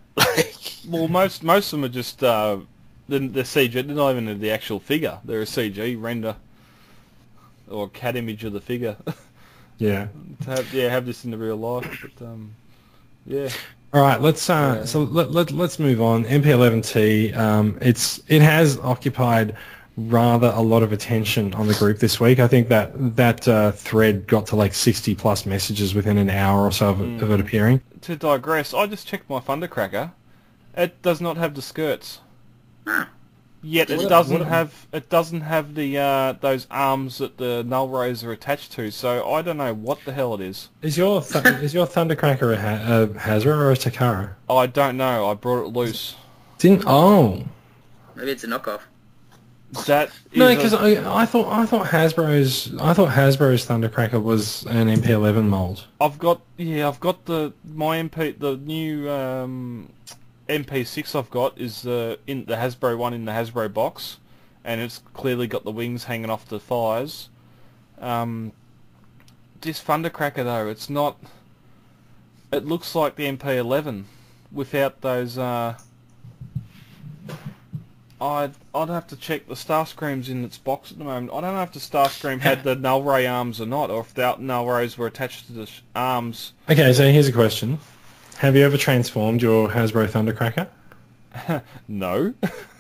Well, most of them are just the CG. They're not even the actual figure. They're a CG render or CAD image of the figure. Yeah. Have this in the real life. But yeah. All right, let's let's move on. MP11T, it has occupied rather a lot of attention on the group this week. I think that thread got to like 60 plus messages within an hour or so of it appearing. To digress, I just checked my Thundercracker. It does not have the skirts. Yet it doesn't have the those arms that the null rays are attached to. So I don't know what the hell it is. Is your Thundercracker a Hasbro or a Tcca? I don't know. I brought it loose. Maybe it's a knockoff. Because I thought Hasbro's Thundercracker was an MP11 mold. I've got the new MP6 I've got is in the Hasbro one in the Hasbro box, and it's clearly got the wings hanging off the thighs. This Thundercracker though, it's not. It looks like the MP11 without those. I'd have to check the Starscream's in its box at the moment. I don't know if the Starscream had the null ray arms or not, or if the null rays were attached to the arms. Okay, so here's a question. Have you ever transformed your Hasbro Thundercracker? No.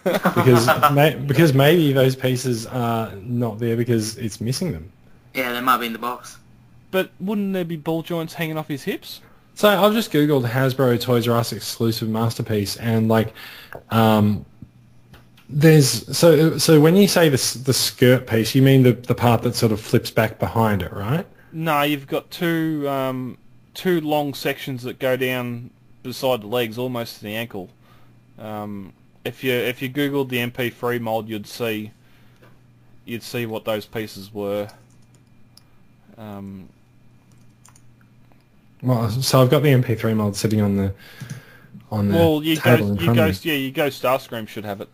because maybe those pieces are not there because it's missing them. Yeah, they might be in the box. But wouldn't there be ball joints hanging off his hips? So I've just googled Hasbro Toys R Us exclusive masterpiece, and like, there's so when you say the skirt piece, you mean the part that sort of flips back behind it, right? No, you've got two long sections that go down beside the legs, almost to the ankle. If you googled the MP3 mold, you'd see what those pieces were. Well, so I've got the MP3 mold sitting on the table in front of me. You go Starscream should have it.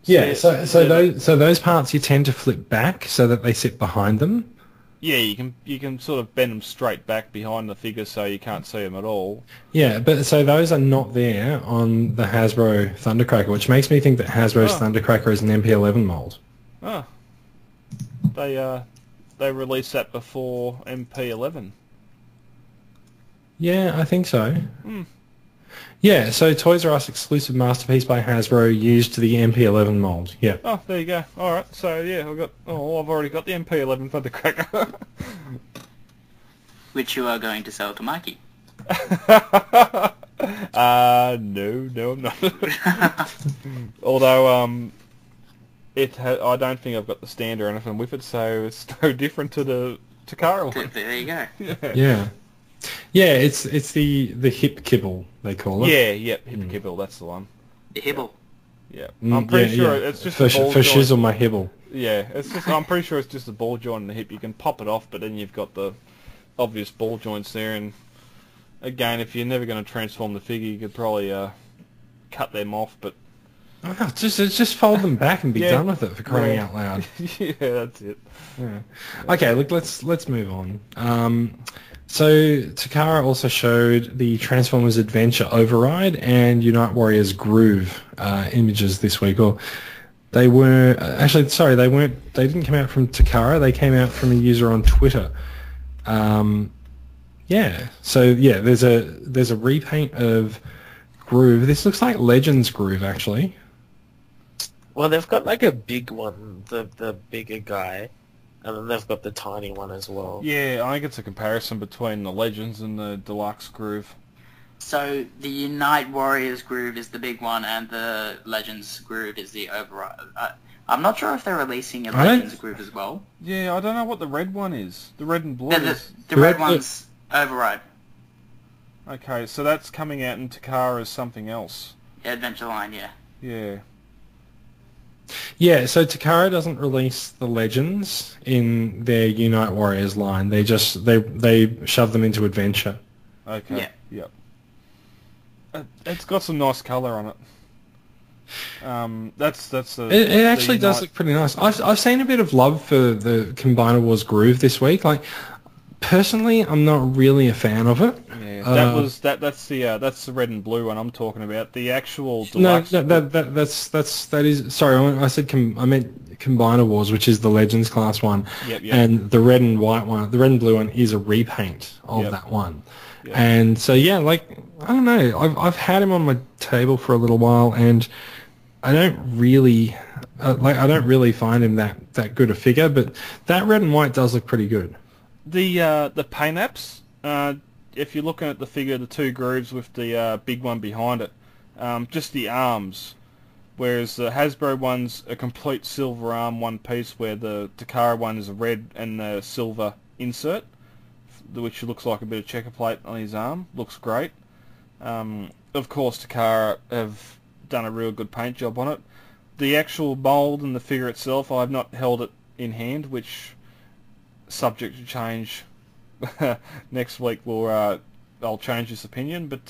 Yeah, so those parts you tend to flip back so that they sit behind them. Yeah, you can sort of bend them straight back behind the figure so you can't see them at all. Yeah, but so those are not there on the Hasbro Thundercracker, which makes me think that Hasbro's Thundercracker is an MP11 mold. Oh. They released that before MP11. Yeah, I think so. Yeah, so Toys R Us exclusive masterpiece by Hasbro used to the MP11 mold. Yeah. Oh, there you go. All right. So yeah, I've already got the MP11 for the cracker. Which you are going to sell to Mikey. No, I'm not. Although, I don't think I've got the stand or anything with it, so it's no different to the Tcca one. There you go. Yeah. Yeah, it's the hip kibble, they call it. Yeah, yep, hip kibble, that's the one. The hibble. Yeah, I'm pretty sure it's just for a ball for joint. shizzle my hibble. Yeah, it's just. I'm pretty sure it's just a ball joint in the hip. You can pop it off, but then you've got the obvious ball joints there. And again, if you're never going to transform the figure, you could probably cut them off. But Oh, just fold them back and be done with it, for crying out loud. yeah, that's it. Yeah. Okay, look, let's move on. So Tcca also showed the Transformers Adventure Override and Unite Warriors Groove images this week. Or they were actually, sorry, they weren't. They didn't come out from Tcca. They came out from a user on Twitter. Yeah. So yeah, there's a repaint of Groove. This looks like Legends Groove, actually. Well, they've got like a big one, the bigger guy, and then they've got the tiny one as well. Yeah, I think it's a comparison between the Legends and the Deluxe Groove. So the Unite Warriors groove is the big one, and the Legends groove is the override. I'm not sure if they're releasing a Legends groove as well. Yeah, I don't know what the red one is. The red and blue is... The red one's override. Okay, so that's coming out in Tcca as something else. Yeah, Adventure Line, yeah. Yeah. Yeah, so Tcca doesn't release the Legends in their Unite Warriors line. They just they shove them into Adventure. Okay. Yeah. Yep. It's got some nice colour on it. It actually does look pretty nice. I've seen a bit of love for the Combiner Wars Groove this week. Like, personally, I'm not really a fan of it. Yeah, that's the red and blue one I'm talking about. The actual deluxe. No, that is. Sorry, I meant Combiner Wars, which is the Legends class one. Yep. And the red and white one, the red and blue one, is a repaint of that one. Yep. And so yeah, like, I don't know. I've had him on my table for a little while, and I don't really find him that good a figure. But that red and white does look pretty good. The paint apps, if you're looking at the figure, the two grooves with the big one behind it, just the arms, whereas the Hasbro one's a complete silver arm one piece, where the Tcca one is a red and a silver insert, which looks like a bit of checker plate on his arm. Looks great. Of course, Tcca have done a real good paint job on it. The actual mould and the figure itself, I have not held it in hand, which... subject to change next week. I'll change this opinion, but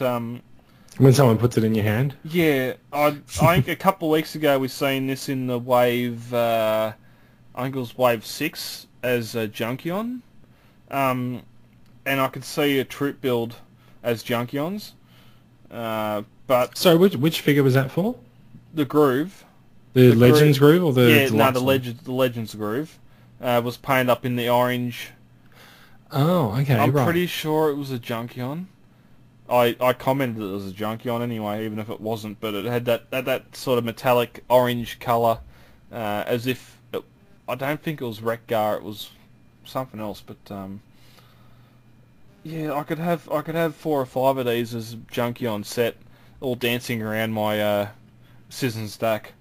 when someone puts it in your hand, yeah, I think a couple of weeks ago we seen this in the wave. I think it was wave 6 as a Junkion, and I could see a troop build as Junkions. But so which figure was that for? The Groove, the Legends Groove, or the the Legends Groove. Was painted up in the orange. Oh, okay, I'm pretty sure it was a Junkion. I commented it was a Junkion anyway, even if it wasn't. But it had that sort of metallic orange colour, as if I don't think it was Wreck-Gar. It was something else. But yeah, I could have 4 or 5 of these as Junkion set, all dancing around my scissors and stack.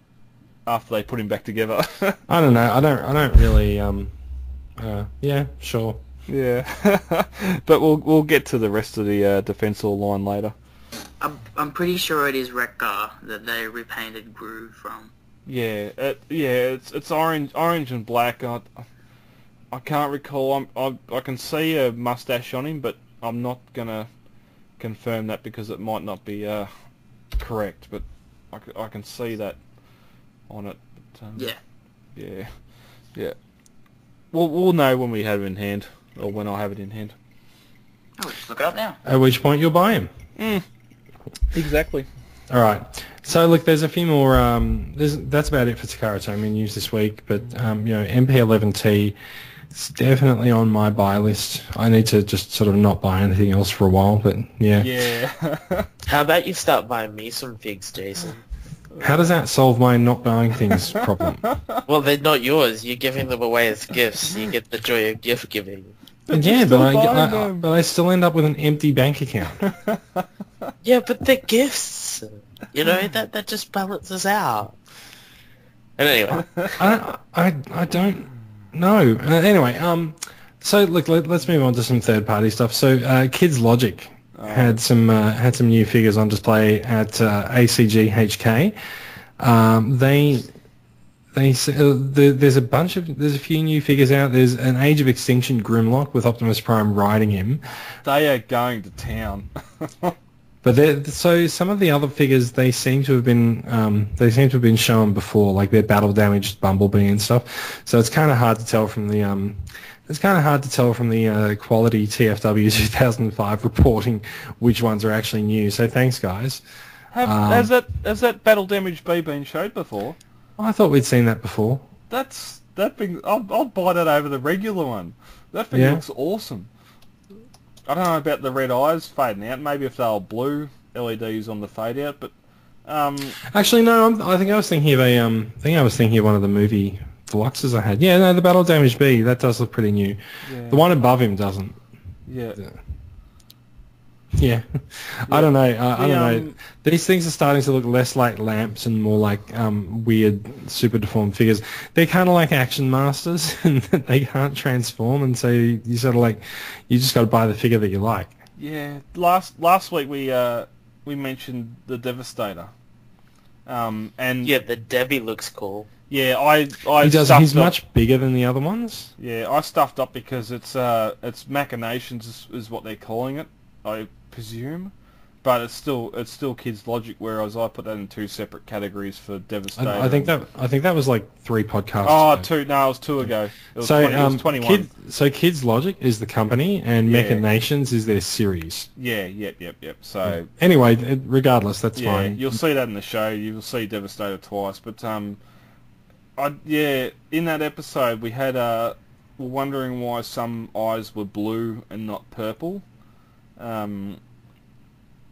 After they put him back together. I don't know. I don't really. Yeah, sure. Yeah, but we'll get to the rest of the defensive line later. I'm pretty sure it is Wreck-Gar that they repainted Groove from. Yeah, it's orange and black. I can't recall. I can see a mustache on him, but I'm not gonna confirm that because it might not be correct. But I can see that on it. But, yeah. We'll know when we have it in hand, or when I have it in hand. Oh, just look it up now. At which point you'll buy him. Exactly. All right. So look, there's a few more. That's about it for Tcca Tomy news this week. But MP11T It's definitely on my buy list. I need to just sort of not buy anything else for a while, but yeah. Yeah. How about you start buying me some figs, Jason? How does that solve my not buying things problem? Well, they're not yours. You're giving them away as gifts. You get the joy of gift giving. Yeah, still buying but them. I still end up with an empty bank account. Yeah, but they're gifts. You know, that just balances out. And anyway. I don't know. Anyway, so look, let's move on to some third party stuff. So Kids Logic had some new figures on display at ACG HK. There's a few new figures out. There's an Age of Extinction Grimlock with Optimus Prime riding him. They are going to town. But so some of the other figures they seem to have been shown before, like their battle damaged Bumblebee and stuff. So it's kind of hard to tell from the quality TFW 2005 reporting which ones are actually new. So thanks, guys. Has that battle damaged bee been showed before? I thought we'd seen that before. That thing. I'll buy that over the regular one. That thing looks awesome. I don't know about the red eyes fading out. Maybe if they were blue LEDs on the fade out, but actually no. I think I was thinking of one of the movie deluxes I had. Yeah, no, the battle damaged bee that does look pretty new. Yeah. The one above him doesn't. Yeah. Yeah. I don't know. I don't know. These things are starting to look less like lamps and more like weird, super deformed figures. They're kind of like Action Masters, and they can't transform, and so you sort of like you just got to buy the figure that you like. Yeah. Last week we mentioned the Devastator, and Yeah, the Debbie looks cool. yeah, I He does. stuffed He's up- much bigger than the other ones. Yeah, I stuffed up because it's Machinations is what they're calling it, I presume, but it's still Kids Logic. Whereas I put that in two separate categories for Devastator. I think that was like 3 podcasts. Oh, ago. two. No, it was 2 ago. It was, So 20, it was 21. Kids Logic is the company, and Yeah. Machinations is their series. Yeah, yep. So Anyway, regardless, that's yeah, fine. you'll see that in the show. You'll see Devastator twice, but in that episode we had we're wondering why some eyes were blue and not purple.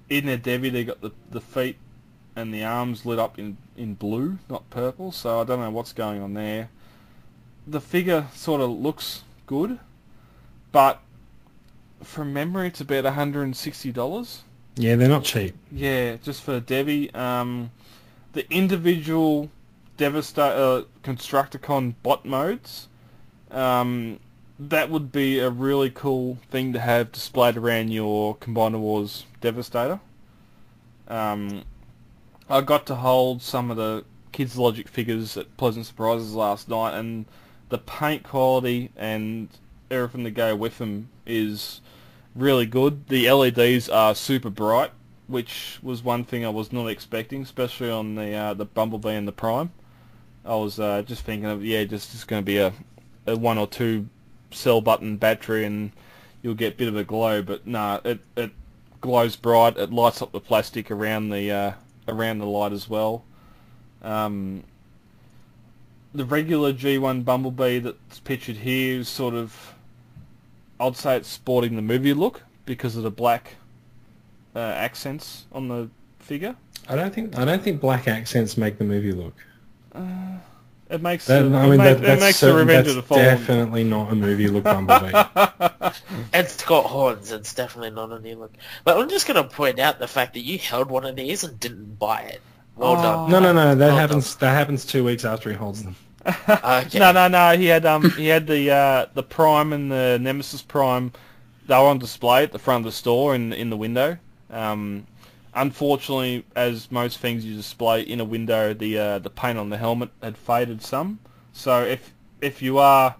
In their Debbie, they got the feet and the arms lit up in blue, not purple. So I don't know what's going on there. The figure sort of looks good, but from memory, it's about $160. Yeah, they're not cheap. Yeah, just for Debbie. The individual Devastator Constructicon bot modes, that would be a really cool thing to have displayed around your Combiner Wars Devastator. I got to hold some of the Kids Logic figures at Pleasant Surprises last night, and the paint quality and everything to go with them is really good. The LEDs are super bright, which was one thing I was not expecting, especially on the Bumblebee and the Prime. I was just thinking of just going to be a 1 or 2 cell button battery and you'll get a bit of a glow, but nah, it glows bright. It lights up the plastic around the light as well. The regular G1 Bumblebee that's pictured here is sort of, I'd say it's sporting the movie look because of the black accents on the figure. I don't think black accents make the movie look. It makes That, it makes the Revenge of the Fallen. Definitely not a movie look Bumblebee. It's got horns. It's definitely not a new look. But I'm just going to point out the fact that you held one of these and didn't buy it. Well done. No. That Well happens. That happens 2 weeks after he holds them. Okay. No. He had the Prime and the Nemesis Prime. They were on display at the front of the store in the window. Unfortunately, as most things you display in a window, the paint on the helmet had faded some. So if you are,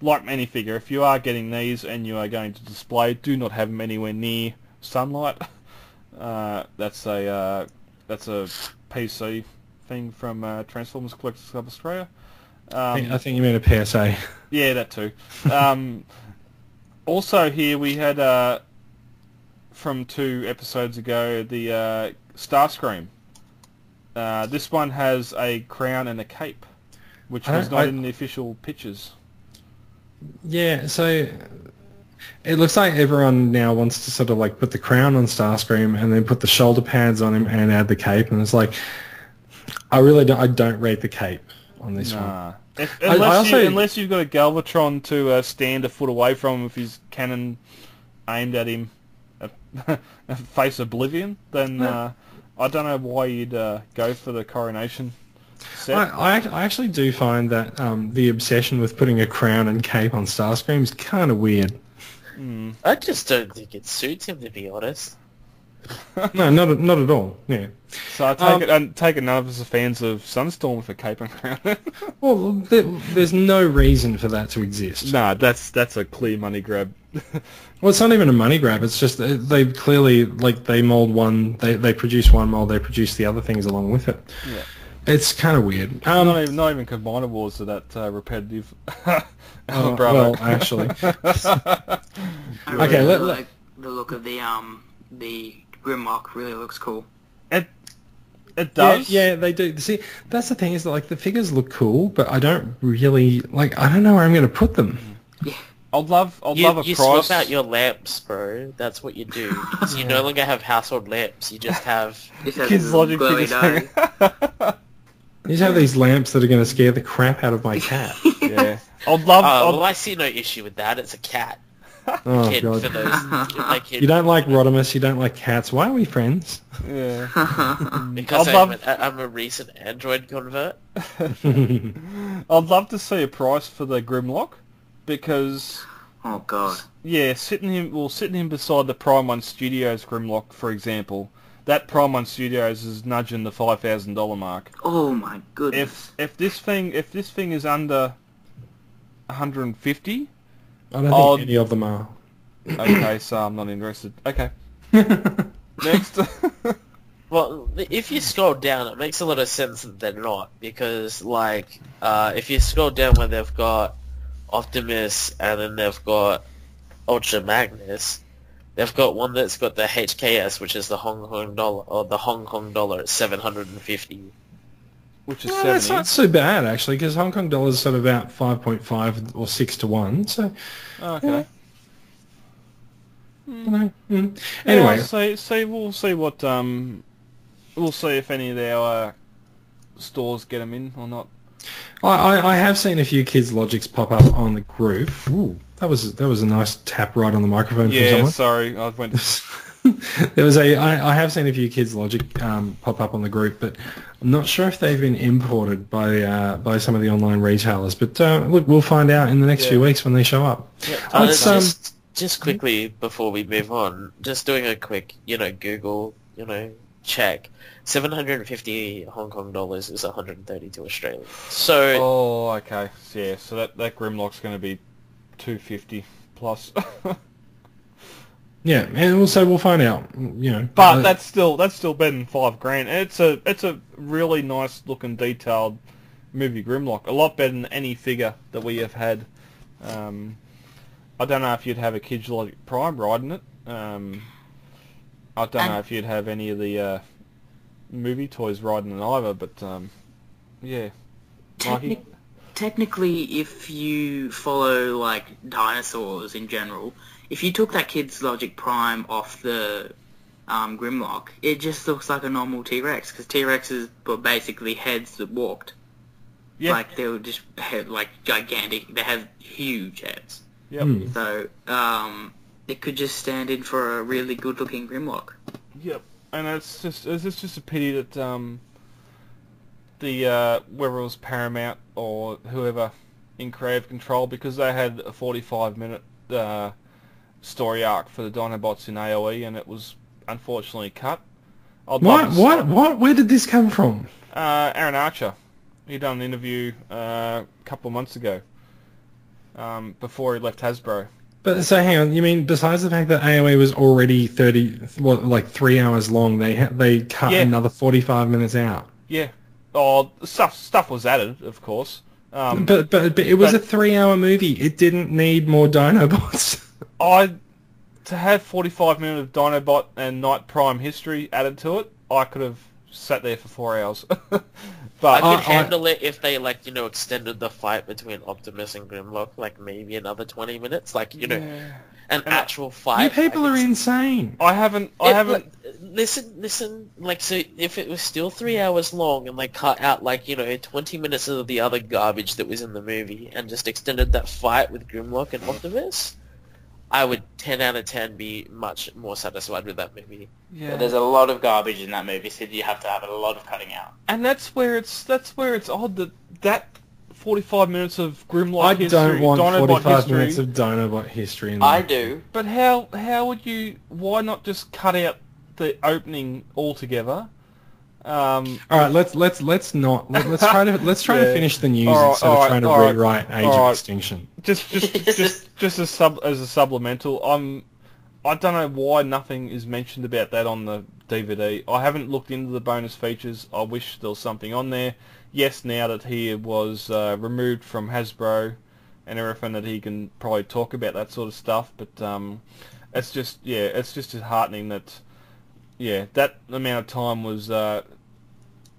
like any figure, if you are getting these and you are going to display, do not have them anywhere near sunlight. That's a PC thing from Transformers Collectors Club Australia. I think you mean a PSA. Yeah, that too. Also here we had from 2 episodes ago the Starscream. This one has a crown and a cape, which was not in the official pictures. Yeah, so it looks like everyone now wants to sort of like put the crown on Starscream and then put the shoulder pads on him and add the cape, and it's like, I don't rate the cape on this one. Unless you've got a Galvatron to stand a foot away from him with his cannon aimed at him, face Oblivion, then I don't know why you'd go for the coronation set. I actually do find that the obsession with putting a crown and cape on Starscream is kind of weird. I just don't think it suits him, to be honest. No, not at all. Yeah. So I take it none of us are fans of Sunstorm with a cape and crown. Well, there's no reason for that to exist. Nah, that's a clear money grab. Well, it's not even a money grab. It's just they clearly, like, they mold one, they produce one mold, they produce the other things along with it. Yeah. It's kind of weird. Not even Combiner Wars are that repetitive. Well, actually. I really like the look of the Grimlock. Really looks cool. It does. Yeah, they do. See, that's the thing, is that, like, the figures look cool, but I don't really, like, I don't know where I'm going to put them. Yeah. I'd love a price. You swap out your lamps, bro. That's what you do. You no longer have household lamps. You just have Kids Logic figures. You just have these lamps that are going to scare the crap out of my cat. Yeah. Well, I see no issue with that. It's a cat. Oh, Kid God. for those, You don't like Rodimus, you don't like cats. Why are we friends? Yeah. Because I'm a recent Android convert. I'd love to see a price for the Grimlock, because... Oh, God. Yeah, sitting him beside the Prime 1 Studios Grimlock, for example, that Prime 1 Studios is nudging the $5,000 mark. Oh, my goodness. If this thing is under 150... I don't think any of them are. Okay, so I'm not interested. Okay. Next. Well, if you scroll down, it makes a lot of sense that they're not, because, like, if you scroll down where they've got Optimus and then they've got Ultra Magnus, they've got one that's got the HKS, which is the Hong Kong dollar at 750. Which is That's not so bad, actually, because Hong Kong dollar is sort of about 5.5 or 6 to 1. So, okay. Anyway, we'll see what we'll see if any of our stores get them in or not. I have seen a few Kids Logics pop up on the group. Ooh, that was a nice tap right on the microphone from someone. Yeah, sorry, I went. I have seen a few Kids Logic pop up on the group, but I'm not sure if they've been imported by some of the online retailers. But look, we'll find out in the next few weeks when they show up. Yeah. Just quickly before we move on, just doing a quick, Google, check. 750 Hong Kong dollars is 132 Australian. So. Oh, okay. Yeah, so that Grimlock's going to be 250 plus. Yeah, and also we'll find out, But that's still better than $5,000. It's a really nice looking detailed movie Grimlock. A lot better than any figure that we have had. I don't know if you'd have a Kids Logic Prime riding it. I don't know if you'd have any of the movie toys riding it either. But yeah, Mikey? Technically, if you follow like dinosaurs in general. If you took that Kids Logic Prime off the Grimlock, it just looks like a normal T-Rex, because T-Rexes were basically heads that walked. Yeah. Like, they were just gigantic. They have huge heads. Yep. So, it could just stand in for a really good-looking Grimlock. Yep. And it's just a pity that whether it was Paramount or whoever in creative control, because they had a 45-minute story arc for the Dinobots in AOE, and it was unfortunately cut. What? Where did this come from? Aaron Archer. He done an interview a couple of months ago, before he left Hasbro. But so hang on, you mean besides the fact that AOE was already 3 hours long, they cut another 45 minutes out? Yeah. Oh, stuff was added, of course. But it was a 3-hour movie. It didn't need more Dinobots. To have 45 minutes of Dinobot and Night Prime history added to it, I could have sat there for 4 hours. I But could handle it if they, like, you know, extended the fight between Optimus and Grimlock, like, maybe another 20 minutes. Like, you know, an actual fight. You people are insane. I haven't. Listen, like, so if it was still 3 hours long and they cut out, like, you know, 20 minutes of the other garbage that was in the movie and just extended that fight with Grimlock and Optimus, I would 10 out of 10 be much more satisfied with that movie. Yeah. But there's a lot of garbage in that movie, so you have to have a lot of cutting out. And that's where it's odd that 45 minutes of Grimlock I history, don't want Dinobot 45 history, minutes of Dinobot history. In I there. do. But how would you? Why not just cut out the opening altogether? All right, let's try to finish the news instead of trying to rewrite Age of Extinction. Just as a supplemental, I don't know why nothing is mentioned about that on the DVD. I haven't looked into the bonus features. I wish there was something on there. Yes, now that he was removed from Hasbro and everything, that he can probably talk about that sort of stuff. But it's just disheartening that that amount of time was.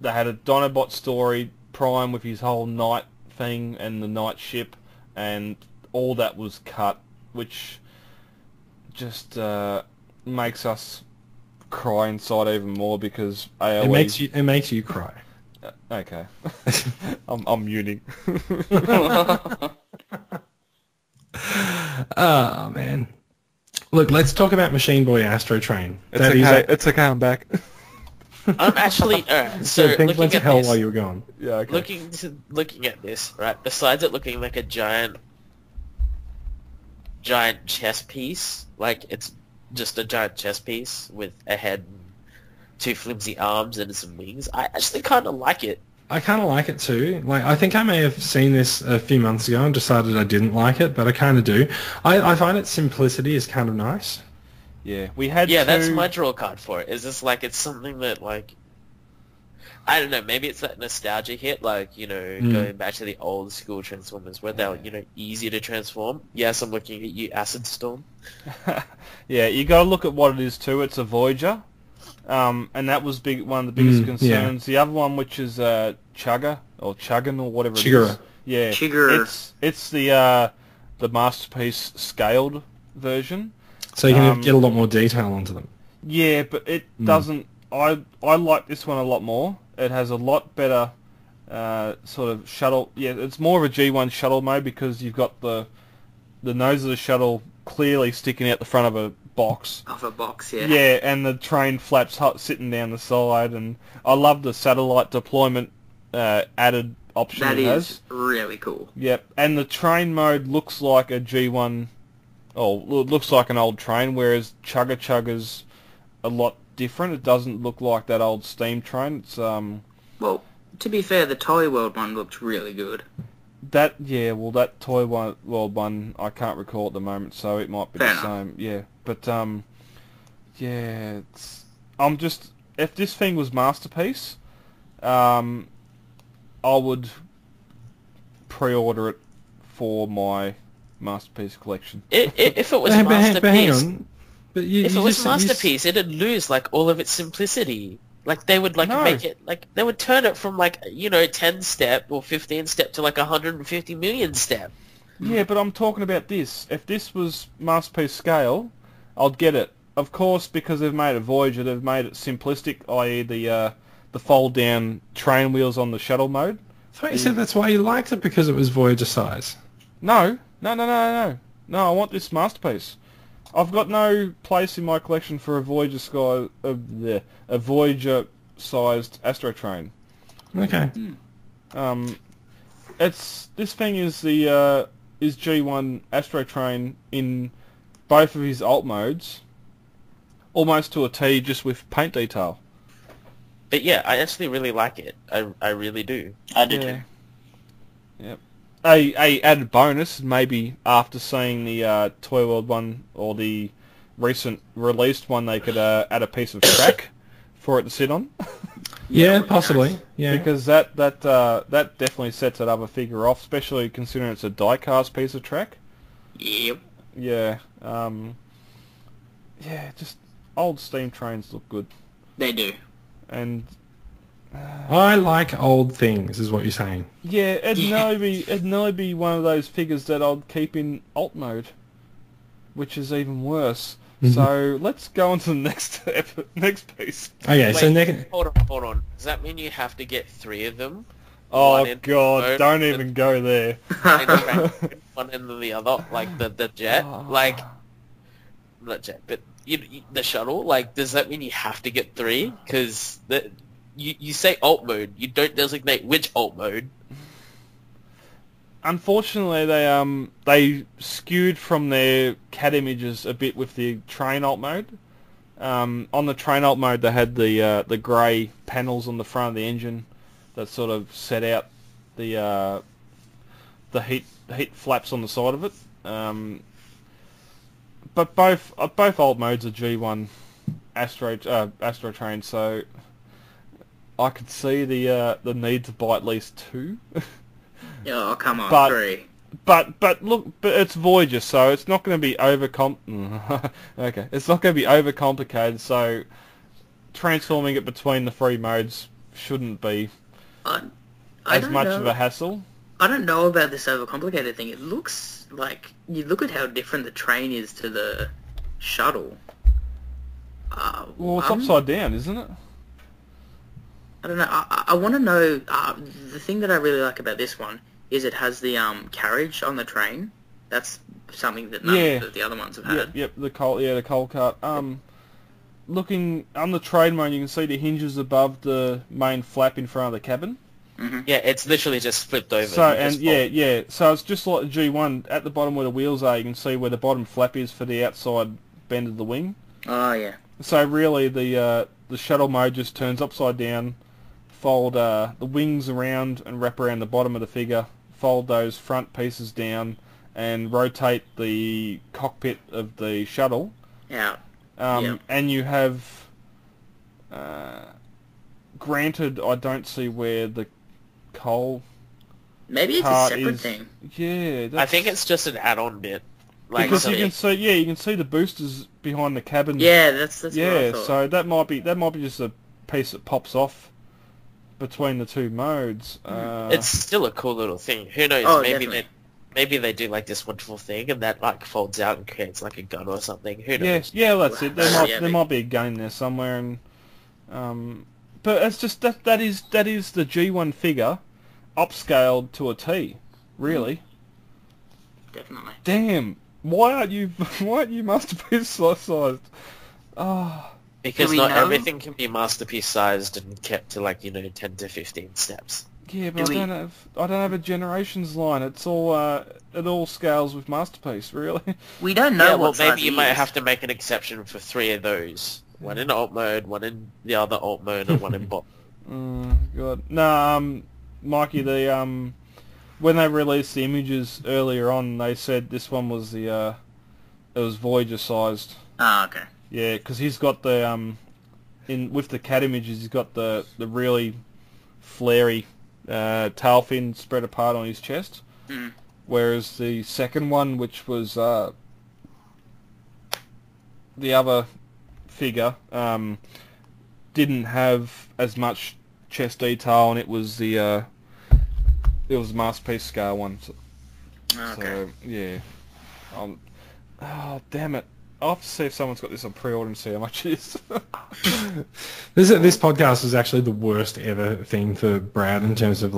They had a Dinobot story, Prime with his whole night thing and the night ship, and all that was cut, which just makes us cry inside even more because AOE... It makes you cry. Okay. I'm muting. Oh, man. Look, let's talk about Machine Boy Astro Train. It's okay, I'm back. I'm actually so things went looking to at hell this, while you were gone. Yeah, okay. looking at this, right? Besides it looking like a giant chess piece, like it's just a giant chess piece with a head, and 2 flimsy arms, and some wings. I actually kind of like it. I kind of like it too. Like, I think I may have seen this a few months ago and decided I didn't like it, but I kind of do. I find its simplicity is kind of nice. Yeah, we had that's my draw card for it. Is this like it's something that, like, I don't know, maybe it's that nostalgia hit, like, you know, going back to the old school Transformers where they're, you know, easier to transform. Yes, I'm looking at you, Acid Storm. Yeah, you got to look at what it is too. It's a Voyager, and that was one of the biggest concerns. The other one, which is Tcca or Chuggin or whatever it is. Yeah, Chigger. It's the Masterpiece scaled version. So you can get a lot more detail onto them. Yeah, but it doesn't... I like this one a lot more. It has a lot better sort of shuttle... Yeah, it's more of a G1 shuttle mode because you've got the nose of the shuttle clearly sticking out the front of a box. Off a box, yeah. Yeah, and the train flaps sitting down the side. And I love the satellite deployment added option That it has. is really cool. Yep, and the train mode looks like a G1... Oh, it looks like an old train, whereas Tcca's a lot different. It doesn't look like that old steam train. It's Well, to be fair, the Toy World one looked really good. that Toy World one I can't recall at the moment, so it might be Fair the enough. same. Yeah, but I'm just, if this thing was Masterpiece, I would pre-order it for my Masterpiece collection. If it was But Masterpiece, hang on. But if it was Masterpiece, it'd lose, like, all of its simplicity. Like, they would, like, make it, like, they would turn it from, like, you know, 10-step or 15-step to, like, 150 million step. Yeah, but I'm talking about this. If this was Masterpiece scale, I'd get it. Of course, because they've made it Voyager, they've made it simplistic, i.e. the fold-down train wheels on the shuttle mode. I thought you said that's why you liked it, because it was Voyager size. No, I want this Masterpiece. I've got no place in my collection for a Voyager a Voyager-sized Astro Train. Okay. This thing is the is G1 Astro Train in both of his alt modes, almost to a T, just with paint detail. But yeah, I actually really like it. I really do. I do too. Yep. A added bonus, maybe after seeing the Toy World one or the recent released one, they could add a piece of track for it to sit on. Yeah, possibly. Yeah. Because that definitely sets that other figure off, especially considering it's a die-cast piece of track. Yep. Yeah. Just old steam trains look good. They do. And I like old things, is what you're saying. Yeah, it'd nearly be one of those figures that I'd keep in alt mode, which is even worse. So let's go on to the next piece. Okay, so next... Hold on. Does that mean you have to get 3 of them? Oh God, don't even go there. One end or the other, like the jet, like not jet, but the shuttle. Like, does that mean you have to get 3? Because you say alt mode, you don't designate which alt mode. Unfortunately, they skewed from their CAD images a bit with the train alt mode. On the train alt mode, they had the grey panels on the front of the engine that sort of set out the heat flaps on the side of it. But both alt modes are G1 Astro Train, so I could see the need to buy at least 2. Oh, come on, 3. But it's Voyager, so it's not going to be okay. It's not going to be overcomplicated. So transforming it between the 3 modes shouldn't be as much of a hassle. I don't know about this overcomplicated thing. It looks like, you look at how different the train is to the shuttle. Well, it's upside down, isn't it? I don't know. I want to know. The thing that I really like about this one is it has the carriage on the train. That's something that none of the other ones have had. Yep. The coal cart. Looking on the train mode, you can see the hinges above the main flap in front of the cabin. Mm-hmm. Yeah, it's literally just flipped over. So so it's just like the G1 at the bottom where the wheels are. You can see where the bottom flap is for the outside bend of the wing. Oh yeah. So really, the shuttle mode just turns upside down. Fold the wings around and wrap around the bottom of the figure. Fold those front pieces down and rotate the cockpit of the shuttle. Yeah. And you have. Granted, I don't see where the coal. Maybe it's a separate thing. Yeah, I think it's just an add-on bit. Like, because you can see the boosters behind the cabin. Yeah, that's what I thought. So that might be just a piece that pops off between the 2 modes. It's still a cool little thing. Who knows? Oh, maybe they do like this wonderful thing and that like folds out and creates like a gun or something. Who knows? Yeah, that's it. There might be a gun in there somewhere, and but it's just that is the G1 figure upscaled to a T, really. Definitely. Damn. Why aren't you masterpiece sized? Because not everything can be masterpiece sized and kept to 10 to 15 steps. Yeah, but I don't have a generations line. It's all it all scales with masterpiece, really. We don't know what size maybe you might have to make an exception for 3 of those. One in alt mode, one in the other alt mode, and one in bot. God. No, Mikey, when they released the images earlier on, they said this one was it was Voyager sized. Oh, okay. Yeah, because he's got the with the CAD images, he's got the really flary tail fin spread apart on his chest. Whereas the second one, which was the other figure, didn't have as much chest detail, and it was the masterpiece scale one. So, okay. So yeah. Oh damn it! I'll have to see if someone's got this on pre-order and see how much it is. This podcast is actually the worst ever thing for Brad in terms of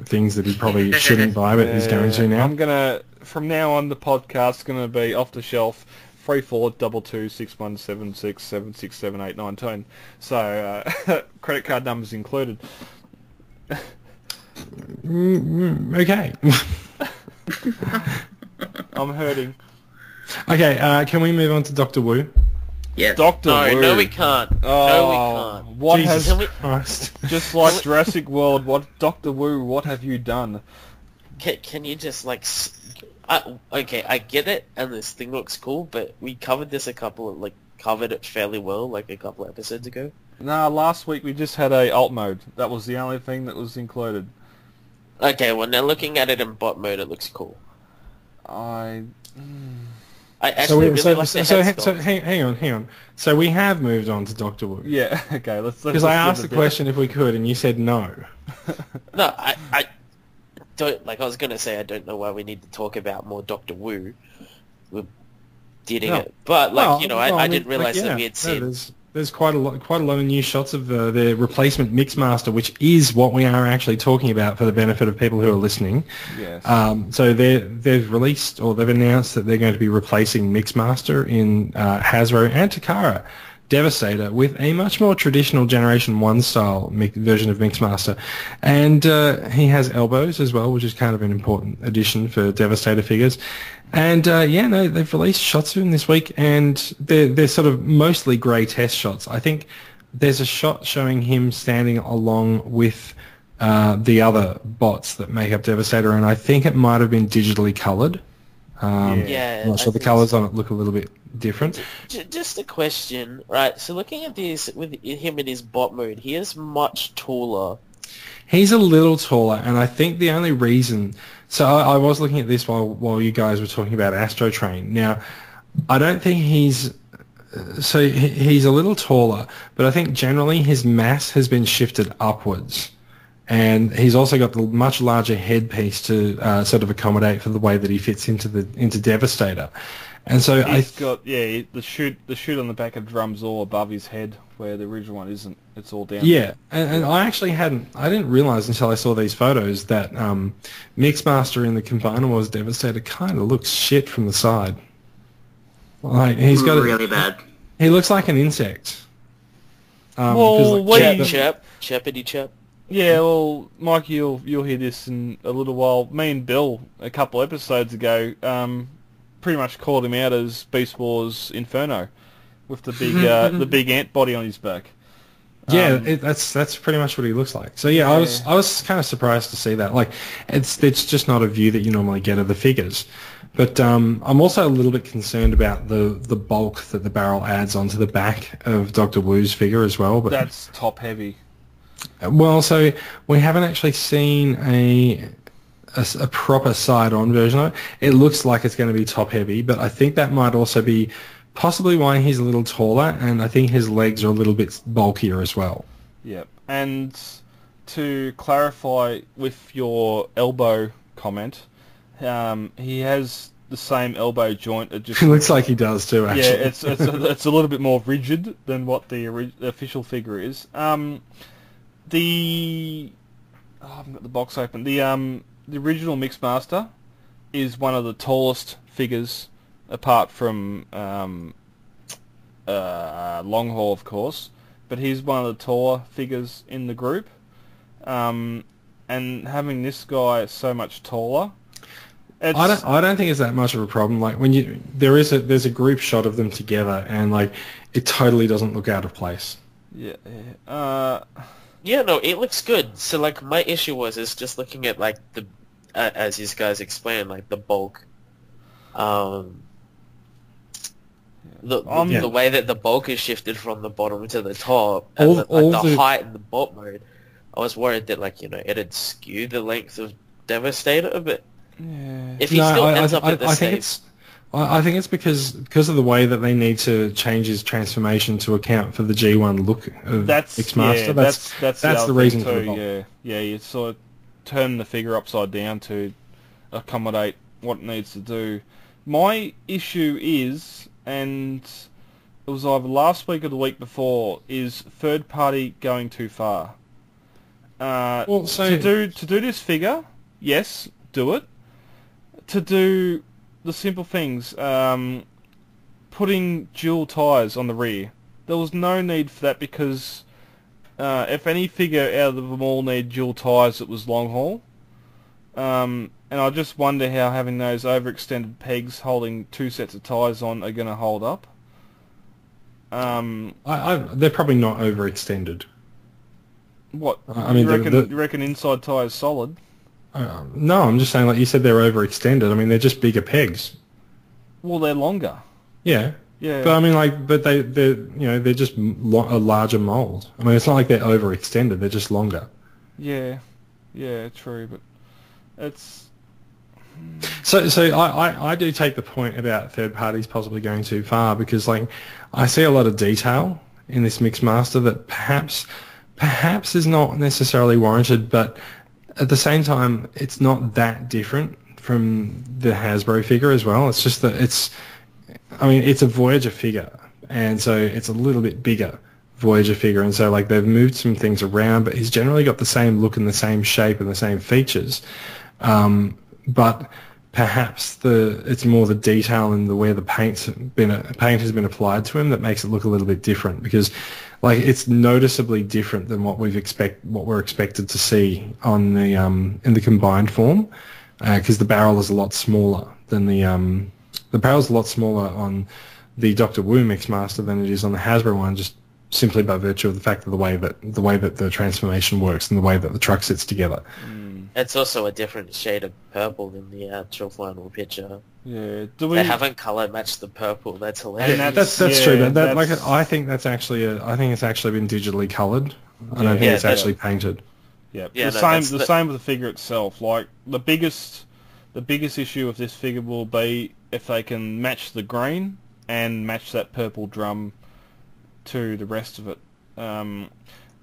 things that he probably shouldn't buy, but he's going to now. From now on, the podcast's gonna be off the shelf. 34226176767819. So credit card numbers included. Okay. I'm hurting. Okay, can we move on to Dr. Wu? Yeah. Dr. Wu. No, we can't. No, we can't. What Jesus Christ. Just like Jurassic World, Dr. Wu, what have you done? Can you just okay, I get it, and this thing looks cool, but we covered this covered it fairly well, a couple of episodes ago. Nah, last week we just had a alt mode. That was the only thing that was included. Okay, well now looking at it in bot mode, it looks cool. I actually really like the head sculpt. So hang on. So we have moved on to Doctor Wu. Yeah. Okay. Let's. Because I asked the question if we could, and you said no. No, I don't. Like I was gonna say, I don't know why we need to talk about more Doctor Wu. We're getting it, but like I didn't realize that we had seen. There's quite a lot of new shots of the replacement Mixmaster, which is what we are actually talking about for the benefit of people who are listening. Yes. So they've released, or they've announced that they're going to be replacing Mixmaster in Hasbro and Tcca Devastator with a much more traditional Generation 1 style version of Mixmaster. And he has elbows as well, which is kind of an important addition for Devastator figures. And they've released shots of him this week, and they're sort of mostly grey test shots. I think there's a shot showing him standing along with the other bots that make up Devastator, and I think it might have been digitally coloured. I'm not sure the colours on it look a little bit different. Just a question, right? So looking at this with him in his bot mode, he is much taller. He's a little taller, and I think the only reason... So I was looking at this while you guys were talking about Astro Train. Now, I don't think he's... So he's a little taller, but I think generally his mass has been shifted upwards. And he's also got the much larger headpiece to sort of accommodate for the way that he fits into Devastator. And so he's got the chute on the back of the drum's all above his head, where the original one isn't. It's all down. Yeah, and I actually didn't realise until I saw these photos that Mixmaster in the Combiner Wars Devastator kind of looks shit from the side. Like he's got really bad. He looks like an insect. Chappity chap. Yeah, well, Mikey, you'll hear this in a little while. Me and Bill, a couple episodes ago, pretty much called him out as Beast Wars Inferno, with the big the big ant body on his back. Yeah, that's pretty much what he looks like. So yeah, I was kind of surprised to see that. Like, it's just not a view that you normally get of the figures. But I'm also a little bit concerned about the bulk that the barrel adds onto the back of Dr. Wu's figure as well. But that's top heavy. Well, so we haven't actually seen a proper side-on version of it. It looks like it's going to be top-heavy, but I think that might also be possibly why he's a little taller, and I think his legs are a little bit bulkier as well. Yep. And to clarify with your elbow comment, he has the same elbow joint. It just looks like he does too, actually. Yeah, it's a little bit more rigid than what the official figure is. I haven't got the box open. The original Mixmaster is one of the tallest figures, apart from Long Haul, of course. But he's one of the taller figures in the group. And having this guy so much taller, I don't think it's that much of a problem. Like when there's a group shot of them together, and like it totally doesn't look out of place. Yeah. Yeah, no, it looks good. So, like, my issue is just looking at, like, the, as these guys explained, like, the bulk. The way that the bulk is shifted from the bottom to the top, and the height in the bot mode, I was worried that, like, it'd skew the length of Devastator, but if he still ends up at the same... I think it's because of the way that they need to change his transformation to account for the G1 look of Mixmaster. Yeah, that's the reason for the bulk. Yeah, you sort of turn the figure upside down to accommodate what it needs to do. My issue is, and it was either last week or the week before, is third party going too far. To do this figure, yes, do it. To do the simple things, putting dual tyres on the rear. There was no need for that because if any figure out of them all need dual tyres, it was long haul. And I just wonder how having those overextended pegs holding two sets of tyres on are going to hold up. They're probably not overextended. What? I mean, you reckon inside tyre is solid? No, I'm just saying, like you said, they're overextended. I mean, they're just bigger pegs. Well, they're longer. Yeah. But I mean, like, they're just a larger mold. I mean, it's not like they're overextended. They're just longer. Yeah, true. But it's, So I do take the point about third parties possibly going too far, because like I see a lot of detail in this Mixmaster that perhaps is not necessarily warranted, but at the same time it's not that different from the Hasbro figure as well. It's just that it's a Voyager figure, and so it's a little bit bigger Voyager figure, and so like they've moved some things around, but he's generally got the same look and the same shape and the same features. But perhaps it's more the detail and the way the paint has been applied to him that makes it look a little bit different, because like it's noticeably different than what we're expected to see on the in the combined form, because the barrel is a lot smaller than the barrel's a lot smaller on the Doctor Wu Mixmaster than it is on the Hasbro one, just simply by virtue of the fact of the way that the transformation works and the way that the truck sits together. It's also a different shade of purple than the actual final picture. Yeah, they haven't color matched the purple. That's hilarious. That's true. But I think it's actually been digitally colored. I don't think it's actually painted. Yeah, the same with the figure itself. Like the biggest issue with this figure will be if they can match the green and match that purple drum to the rest of it.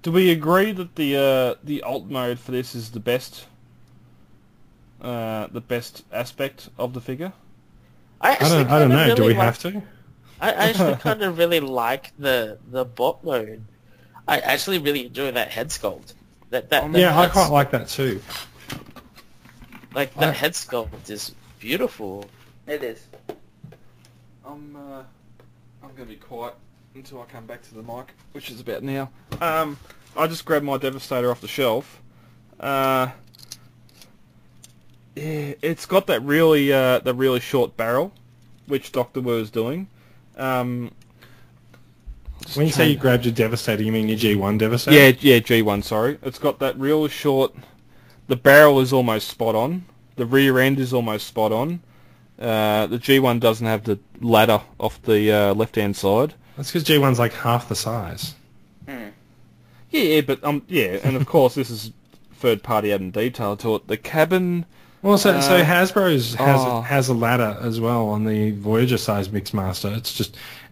Do we agree that the alt mode for this is the best aspect of the figure? I don't know. Do we have to? I actually kind of really like the bot mode. I actually really enjoy that head sculpt. I quite like that too. Like that head sculpt is beautiful. It is. I'm gonna be quiet until I come back to the mic, which is about now. I just grabbed my Devastator off the shelf. Yeah, it's got that really short barrel, which Doctor Wu is doing. When you say you grabbed your Devastator, you mean your G1 Devastator? Yeah, G1. Sorry, it's got that real short. The barrel is almost spot on. The rear end is almost spot on. The G1 doesn't have the ladder off the left-hand side. That's because G1's like half the size. Yeah, but and of course this is third party adding detail to it. The cabin. Well, so Hasbro's has a ladder as well on the Voyager size Mixmaster.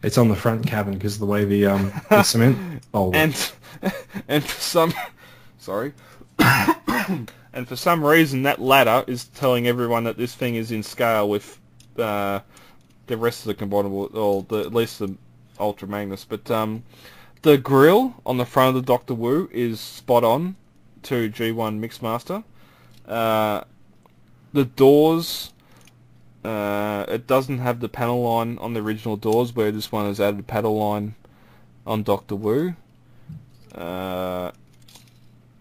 It's on the front cabin because of the way the cement bowl. And for some, sorry. And for some reason, that ladder is telling everyone that this thing is in scale with the rest of the convertible, or at least the Ultra Magnus. But the grill on the front of the Doctor Wu is spot on to G1 Mixmaster. The doors, it doesn't have the panel line on the original doors, where this one has added a panel line on Doctor Wu.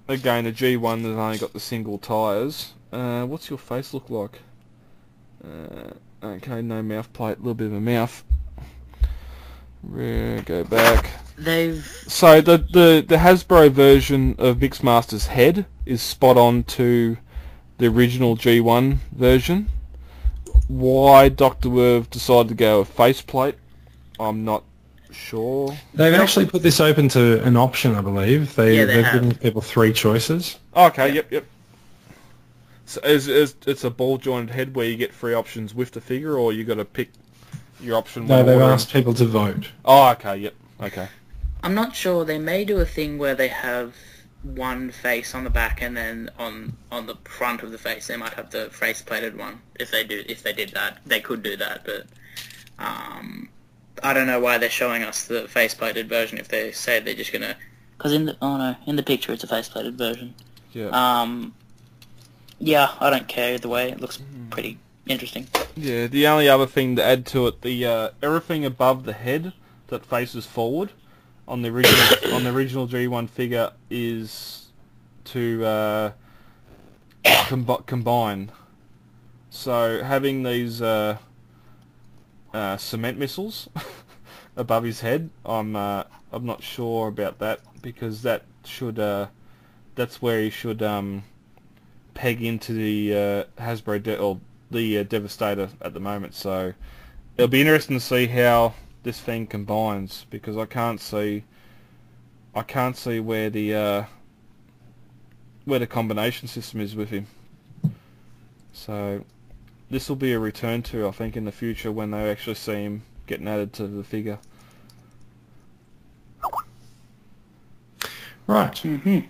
Again, the G1 has only got the single tyres. What's your face look like? Okay, no mouth plate, a little bit of a mouth. Go back. So the Hasbro version of Mixmaster's head is spot on to the original G1 version. Why Doctor Wu decided to go with faceplate, I'm not sure. They've actually put this open to an option, I believe. They've given people 3 choices. Okay, yep. So it's a ball jointed head where you get 3 options with the figure, or you got to pick your option. No, they've asked people to vote. Oh, okay, yep, okay. I'm not sure. They may do a thing where they have one face on the back, and then on the front of the face they might have the face plated one. If they did that, they could do that. But I don't know why they're showing us the face plated version if they say they're just gonna. Because in the picture it's a face plated version. Yeah. Yeah, I don't care either way. It looks pretty interesting. Yeah. The only other thing to add to it, the everything above the head that faces forward on the original G1 figure is to combine. So having these cement missiles above his head, I'm not sure about that, because that should that's where he should peg into the Hasbro or the Devastator at the moment. So it'll be interesting to see how this thing combines, because I can't see where the combination system is with him. So this will be a return to, I think, in the future when they actually see him getting added to the figure. Right. Mm-hmm.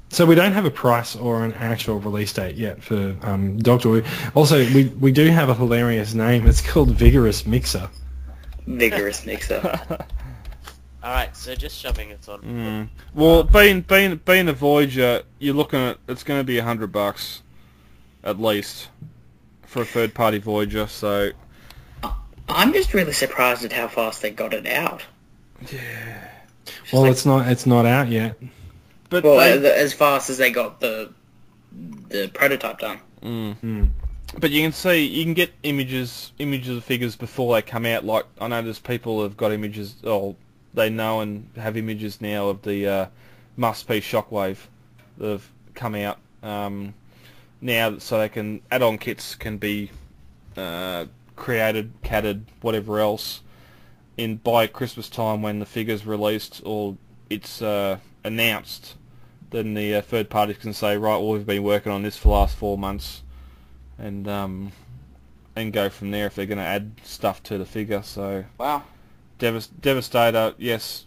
So we don't have a price or an actual release date yet for Doctor. Also, we do have a hilarious name. It's called Vigorous Mixer. Vigorous Mixer. Alright, so just shoving it on. Well, being a Voyager, you're looking at, it's going to be $100 at least for a third-party Voyager. So I'm just really surprised at how fast they got it out. yeah. Well, it's not out yet. But Well, as fast as they got the prototype done. But you can see, you can get images of figures before they come out. Like, I know there's people who have got images, or they know and have images now of the Must-Be Shockwave that have come out now, so they can, add-on kits can be created, catted, whatever else, by Christmas time when the figure's released or it's announced. Then the third parties can say, right, well, we've been working on this for the last 4 months, and go from there if they're going to add stuff to the figure. So Wow. Devastator, yes,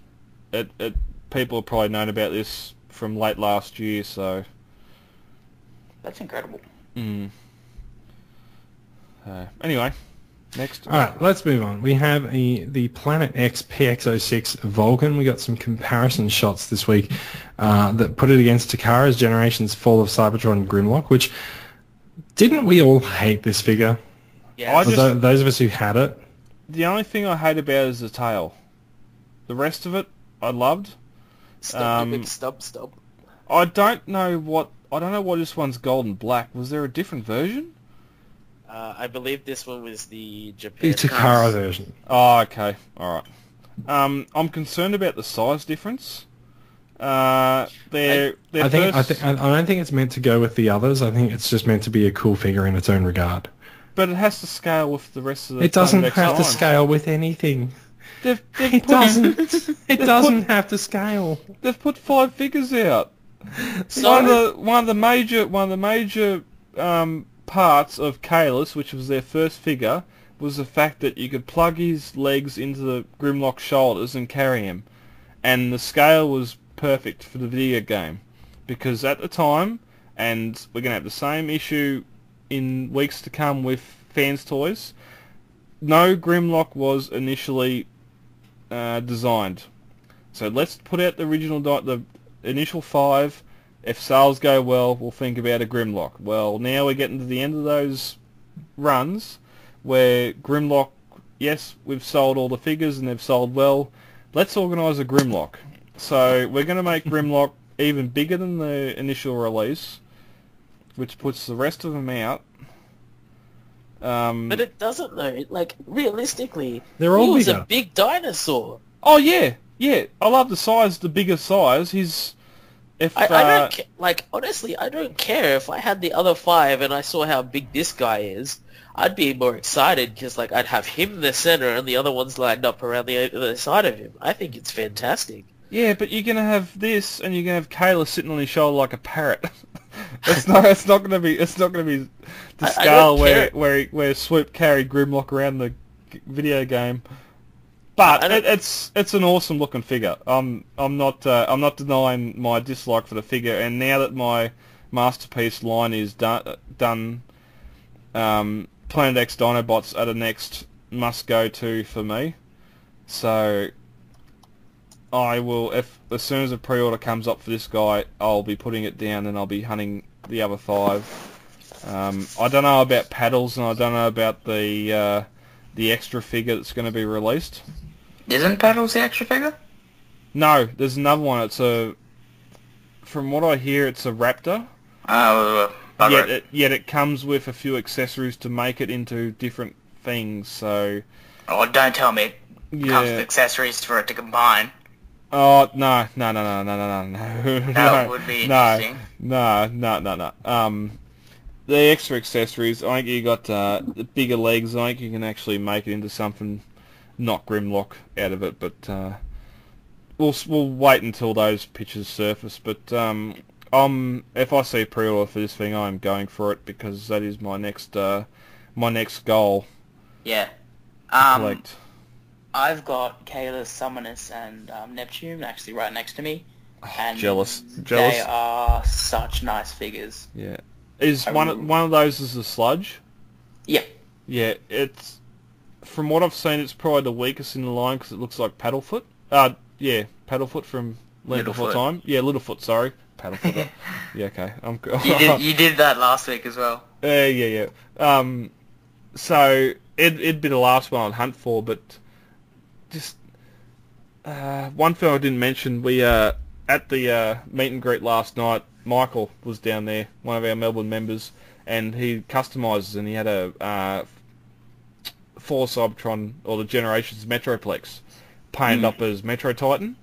people have probably known about this from late last year, so That's incredible. anyway, next. All right, let's move on. We have the Planet X PX06 Vulcan. We got some comparison shots this week that put it against Takara's Generations Fall of Cybertron and Grimlock, which, didn't we all hate this figure? Yeah. Those of us who had it. The only thing I hate about it is the tail. The rest of it, I loved. Big stub. I don't know why this one's gold and black. Was there a different version? I believe this one was the Japan. The Takara version. Oh, okay. All right. I'm concerned about the size difference. I I don't think it's meant to go with the others. I think it's just meant to be a cool figure in its own regard. But it has to scale with the rest of the. It doesn't Planet X have to line. scale with anything. It doesn't. It doesn't have to scale. They've put 5 figures out. One of the major parts of Kalis, which was their first figure, was the fact that you could plug his legs into the Grimlock shoulders and carry him, and the scale was perfect for the video game, because at the time, and we're gonna have the same issue in weeks to come with fans' toys, no Grimlock was initially designed. So let's put out the original, the initial 5. If sales go well, we'll think about a Grimlock. Well, now we're getting to the end of those runs where Grimlock, yes, we've sold all the figures and they've sold well. Let's organise a Grimlock. So we're going to make Grimlock even bigger than the initial release, which puts the rest of them out. But it doesn't though. Like, realistically, They're all he was bigger. a big dinosaur. Oh yeah. I love the size, the bigger size. I don't like, honestly, I don't care if I had the other 5 and I saw how big this guy is. I'd be more excited because, like, I'd have him in the center and the other ones lined up around the other side of him. I think it's fantastic. Yeah, but you're gonna have this, and you're gonna have Kayla sitting on his shoulder like a parrot. It's not gonna be the scale where Swoop carried Grimlock around the video game. But it's an awesome looking figure. I'm not denying my dislike for the figure, and now that my masterpiece line is done, Planet X Dinobots are the next must go to for me. So I will, as soon as a pre-order comes up for this guy, I'll be putting it down and I'll be hunting the other 5. I don't know about Paddles, and I don't know about the extra figure that's going to be released. Isn't Paddles the extra figure? No, there's another one. From what I hear, it's a Raptor. Yet it comes with a few accessories to make it into different things. So. Oh, don't tell me it comes with accessories for it to combine. Oh no! That would be interesting. No. The extra accessories. I think you got the bigger legs. I think you can actually make it into something not Grimlock out of it. But we'll wait until those pictures surface. But if I see pre-order for this thing, I'm going for it, because that is my next my next goal Yeah. to collect. I've got Kalis, Summonus, and Neptune actually right next to me. And Jealous. They are such nice figures. Yeah. Is one of those is the sludge? Yeah. Yeah, it's... From what I've seen, it's probably the weakest in the line because it looks like Paddlefoot. Yeah, Paddlefoot from Land Before Time. Yeah, Littlefoot, sorry. Paddlefoot. Yeah, okay. You did that last week as well. Yeah. So, it'd be the last one I'd hunt for, but... Just... one thing I didn't mention, we, at the meet and greet last night, Michael was down there, one of our Melbourne members, and he customises, and he had a... 4 Cybertron, or the Generations Metroplex, painted up as Metro Titan.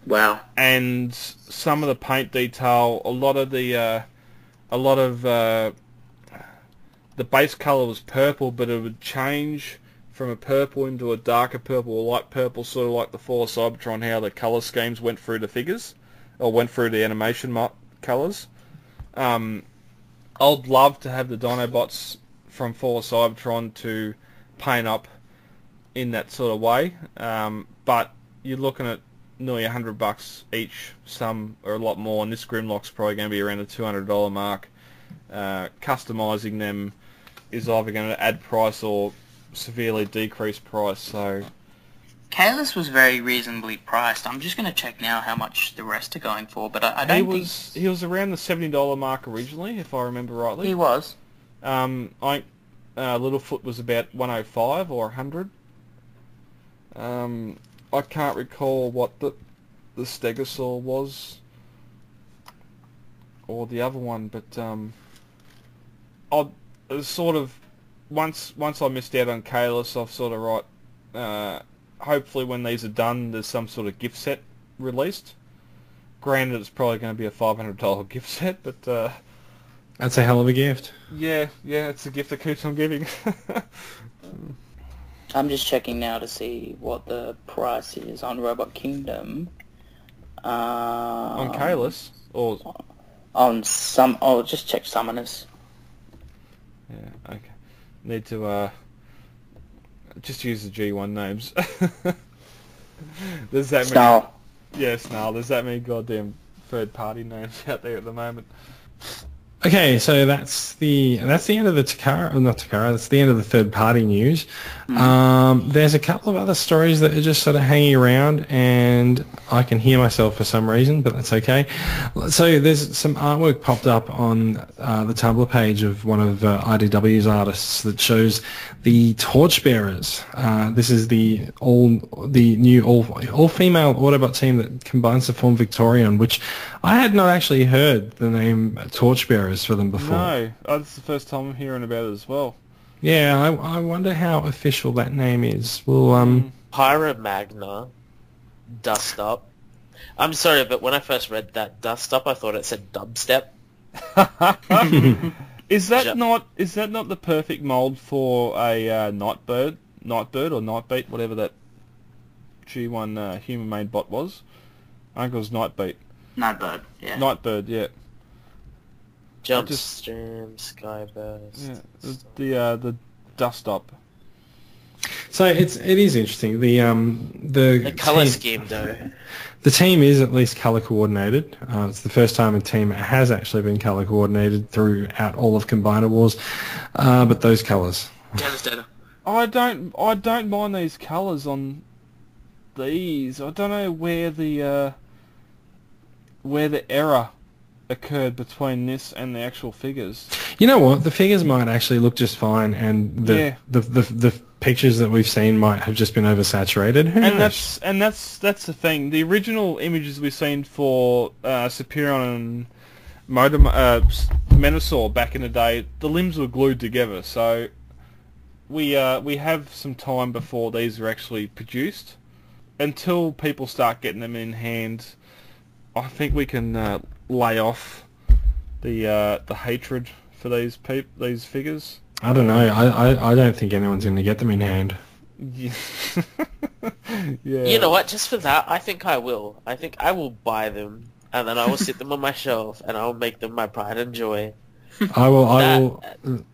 Wow. And some of the paint detail, a lot of the base colour was purple, but it would change from a purple into a darker purple or light purple, sort of like the 4 Cybertron, how the colour schemes went through the figures, or went through the animation colours. I'd love to have the Dinobots from 4 Cybertron to paint up in that sort of way, but you're looking at nearly $100 each. Some are a lot more, and this Grimlock's probably going to be around the $200 mark. Customising them is either going to add price or severely decrease price. So Kalis was very reasonably priced. I'm just going to check now how much the rest are going for, but I don't think... He was around the $70 mark originally, if I remember rightly. He was. Littlefoot was about 105 or 100. I can't recall what the Stegosaur was, or the other one, but I sort of once I missed out on Kalis, I've sort of hopefully when these are done, there's some sort of gift set released. Granted, it's probably going to be a $500 gift set, but. That's a hell of a gift. Yeah, it's a gift that keeps on giving. I'm just checking now to see what the price is on Robot Kingdom. On Kalis? Or... On some... Oh, just check Summoners. Yeah, okay. Need to, just use the G1 names. There's that Snarl. many... Yeah, Snarl. There's that many goddamn third-party names out there at the moment. Okay, so that's the end of the that's the end of the third-party news. There's a couple of other stories that are just sort of hanging around, and I can hear myself for some reason, but that's okay. So there's some artwork popped up on the Tumblr page of one of IDW's artists that shows the Torchbearers. This is the new all-female Autobot team that combines to form Victorion, which I had not actually heard the name Torchbearers for them before. No, that's the first time I'm hearing about it as well. Yeah, I wonder how official that name is. Well, Pyromagna, Dust Up. I'm sorry, but when I first read that Dust Up, I thought it said dubstep. Is that not the perfect mold for a Nightbird or Nightbeat, whatever that G1 human-made bot was? I think it was Nightbeat. Nightbird, yeah. Nightbird, yeah. Jumpstream, Skyburst. Yeah, the Dust Up. so it is interesting. The colour scheme, though. The team is at least color coordinated. It's the first time a team has actually been color coordinated throughout all of Combiner Wars. But those colors. Devastator. I don't mind these colours on these. I don't know where the error occurred between this and the actual figures. You know what? The figures might actually look just fine, and the pictures that we've seen might have just been oversaturated. Who knows? That's the thing. The original images we've seen for Superion and Menosaur back in the day, the limbs were glued together. So we have some time before these are actually produced. Until people start getting them in hand, I think we can lay off the hatred for these figures. I don't know. I don't think anyone's going to get them in hand. Yeah. You know what? Just for that, I think I will. I think I will buy them, and then I will sit them on my shelf, and I will make them my pride and joy. I will.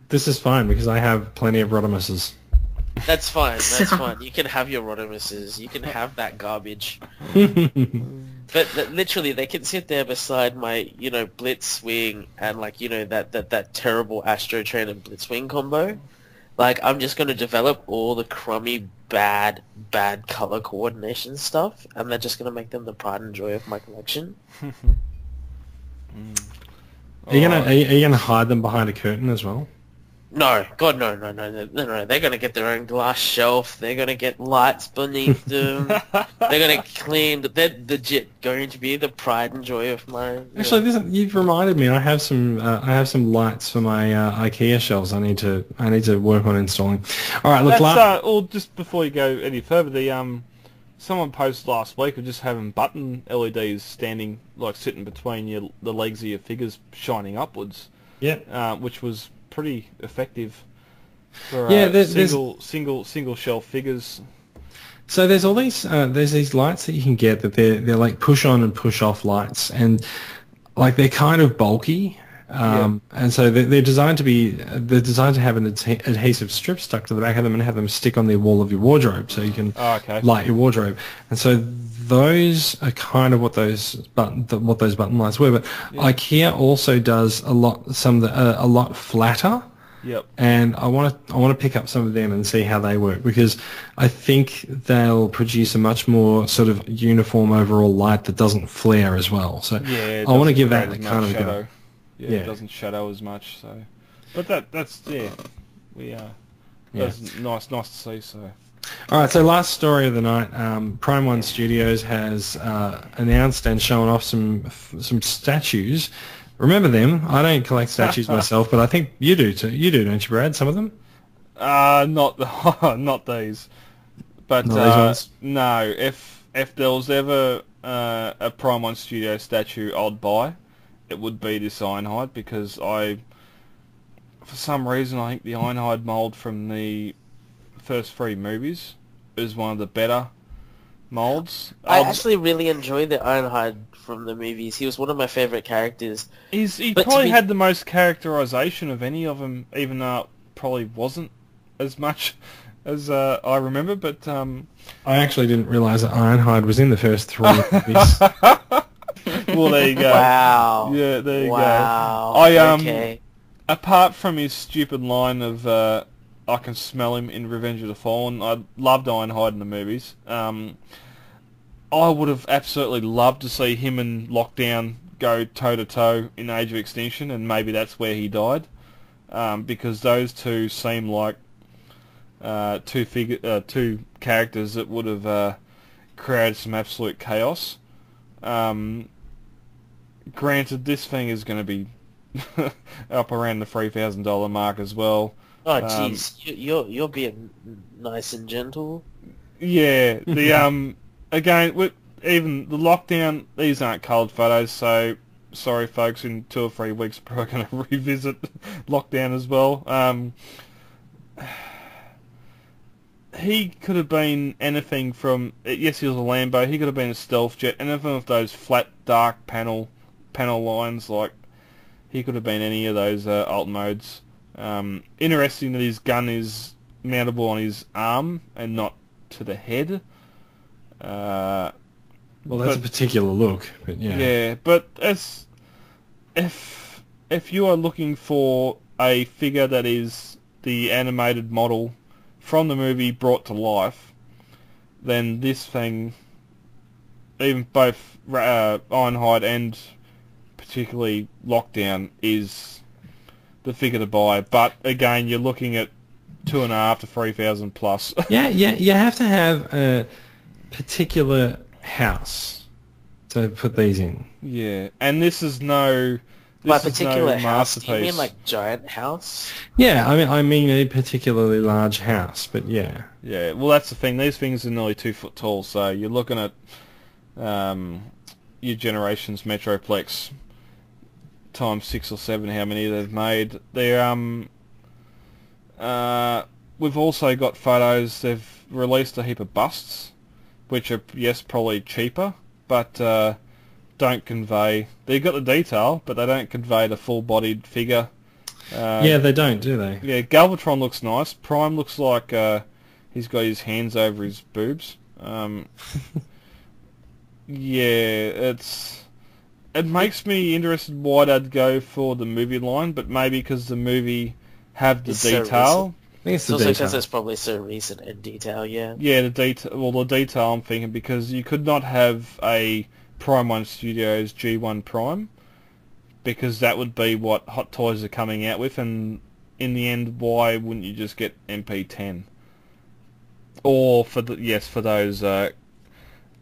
This is fine because I have plenty of Rodimuses. That's fine. That's fine. You can have your Rodimuses. You can have that garbage. But literally, they can sit there beside my, Blitzwing and that terrible Astro Train and Blitzwing combo. Like, I'm just going to develop all the crummy, bad color coordination stuff, and they're just going to make them the pride and joy of my collection. Are you gonna hide them behind a curtain as well? No, God, no. They're going to get their own glass shelf. They're going to get lights beneath them. They're going to clean. They're legit going to be the pride and joy of my... Actually, you've reminded me. I have some lights for my IKEA shelves. I need to work on installing. All right, look. Just before you go any further, someone posted last week of just having button LEDs standing, sitting between the legs of your figures, shining upwards. Yeah. Which was pretty effective for single shelf figures. So there's all these these lights that you can get that they're like push on and push off lights, and they're kind of bulky, and so they're designed to have an adhesive strip stuck to the back of them and have them stick on the wall of your wardrobe so you can light your wardrobe. And so those are kind of what those button lights were. But IKEA also does a lot flatter. Yep. And I want to pick up some of them and see how they work, because I think they'll produce a much more sort of uniform overall light that doesn't flare as well. So I want to give that kind of a go. Yeah, it doesn't shadow as much. So, but that's nice to see. So. All right, so last story of the night, Prime One Studios has announced and shown off some statues. Remember them? I don't collect statues myself, but I think you do too. You do, don't you, Brad? Some of them? Not these. But not these ones? No, if there was ever a Prime One Studio statue I'd buy, it would be this Ironhide, because for some reason, I think the Ironhide mold from the first 3 movies is one of the better molds. I actually really enjoyed the Ironhide from the movies. He was one of my favourite characters. He probably had the most characterisation of any of them, even though it probably wasn't as much as I remember. But I actually didn't realise that Ironhide was in the first 3 movies. Well, there you go. Wow. Yeah, there you go. Wow. Okay. Apart from his stupid line of I can smell him in Revenge of the Fallen, I loved Ironhide in the movies. I would have absolutely loved to see him and Lockdown go toe-to-toe in Age of Extinction, and maybe that's where he died, because those two seem like two characters that would have created some absolute chaos. Granted, this thing is going to be up around the $3,000 mark as well. Oh, jeez, you're being nice and gentle. Yeah, the again, with even the Lockdown, these aren't coloured photos, so sorry, folks. In 2 or 3 weeks, we're probably going to revisit Lockdown as well. He could have been anything from... Yes, he was a Lambo. He could have been a stealth jet. Anything with those flat, dark panel lines, he could have been any of those alt modes. Interesting that his gun is mountable on his arm and not to the head. Well, that's a particular look, but yeah. Yeah, but if you are looking for a figure that is the animated model from the movie brought to life, then this thing, even both Ironhide and particularly Lockdown, is the figure to buy. But again, you're looking at $2,500 to $3,000 plus. Yeah, you have to have a particular house to put these in. Yeah, and this is no... By particular house, masterpiece. do you mean like giant house? Yeah, I mean a particularly large house, but yeah. Yeah, well that's the thing. These things are nearly 2 foot tall, so you're looking at your Generations Metroplex times 6 or 7, how many they've made. They're we've also got photos. They've released a heap of busts, which are probably cheaper, but don't convey... They've got the detail, but they don't convey the full-bodied figure Yeah, they don't, do they? Yeah, Galvatron looks nice. Prime looks like he's got his hands over his boobs. Yeah, it makes me interested why they'd go for the movie line, but maybe because the movie have the It's so detail. I think it's It's the also detail. because it's probably so recent in detail, yeah. Yeah, the detail. Well, the detail I'm thinking, because you could not have a Prime 1 Studios G1 Prime, because that would be what Hot Toys are coming out with, and in the end, why wouldn't you just get MP10? Or for those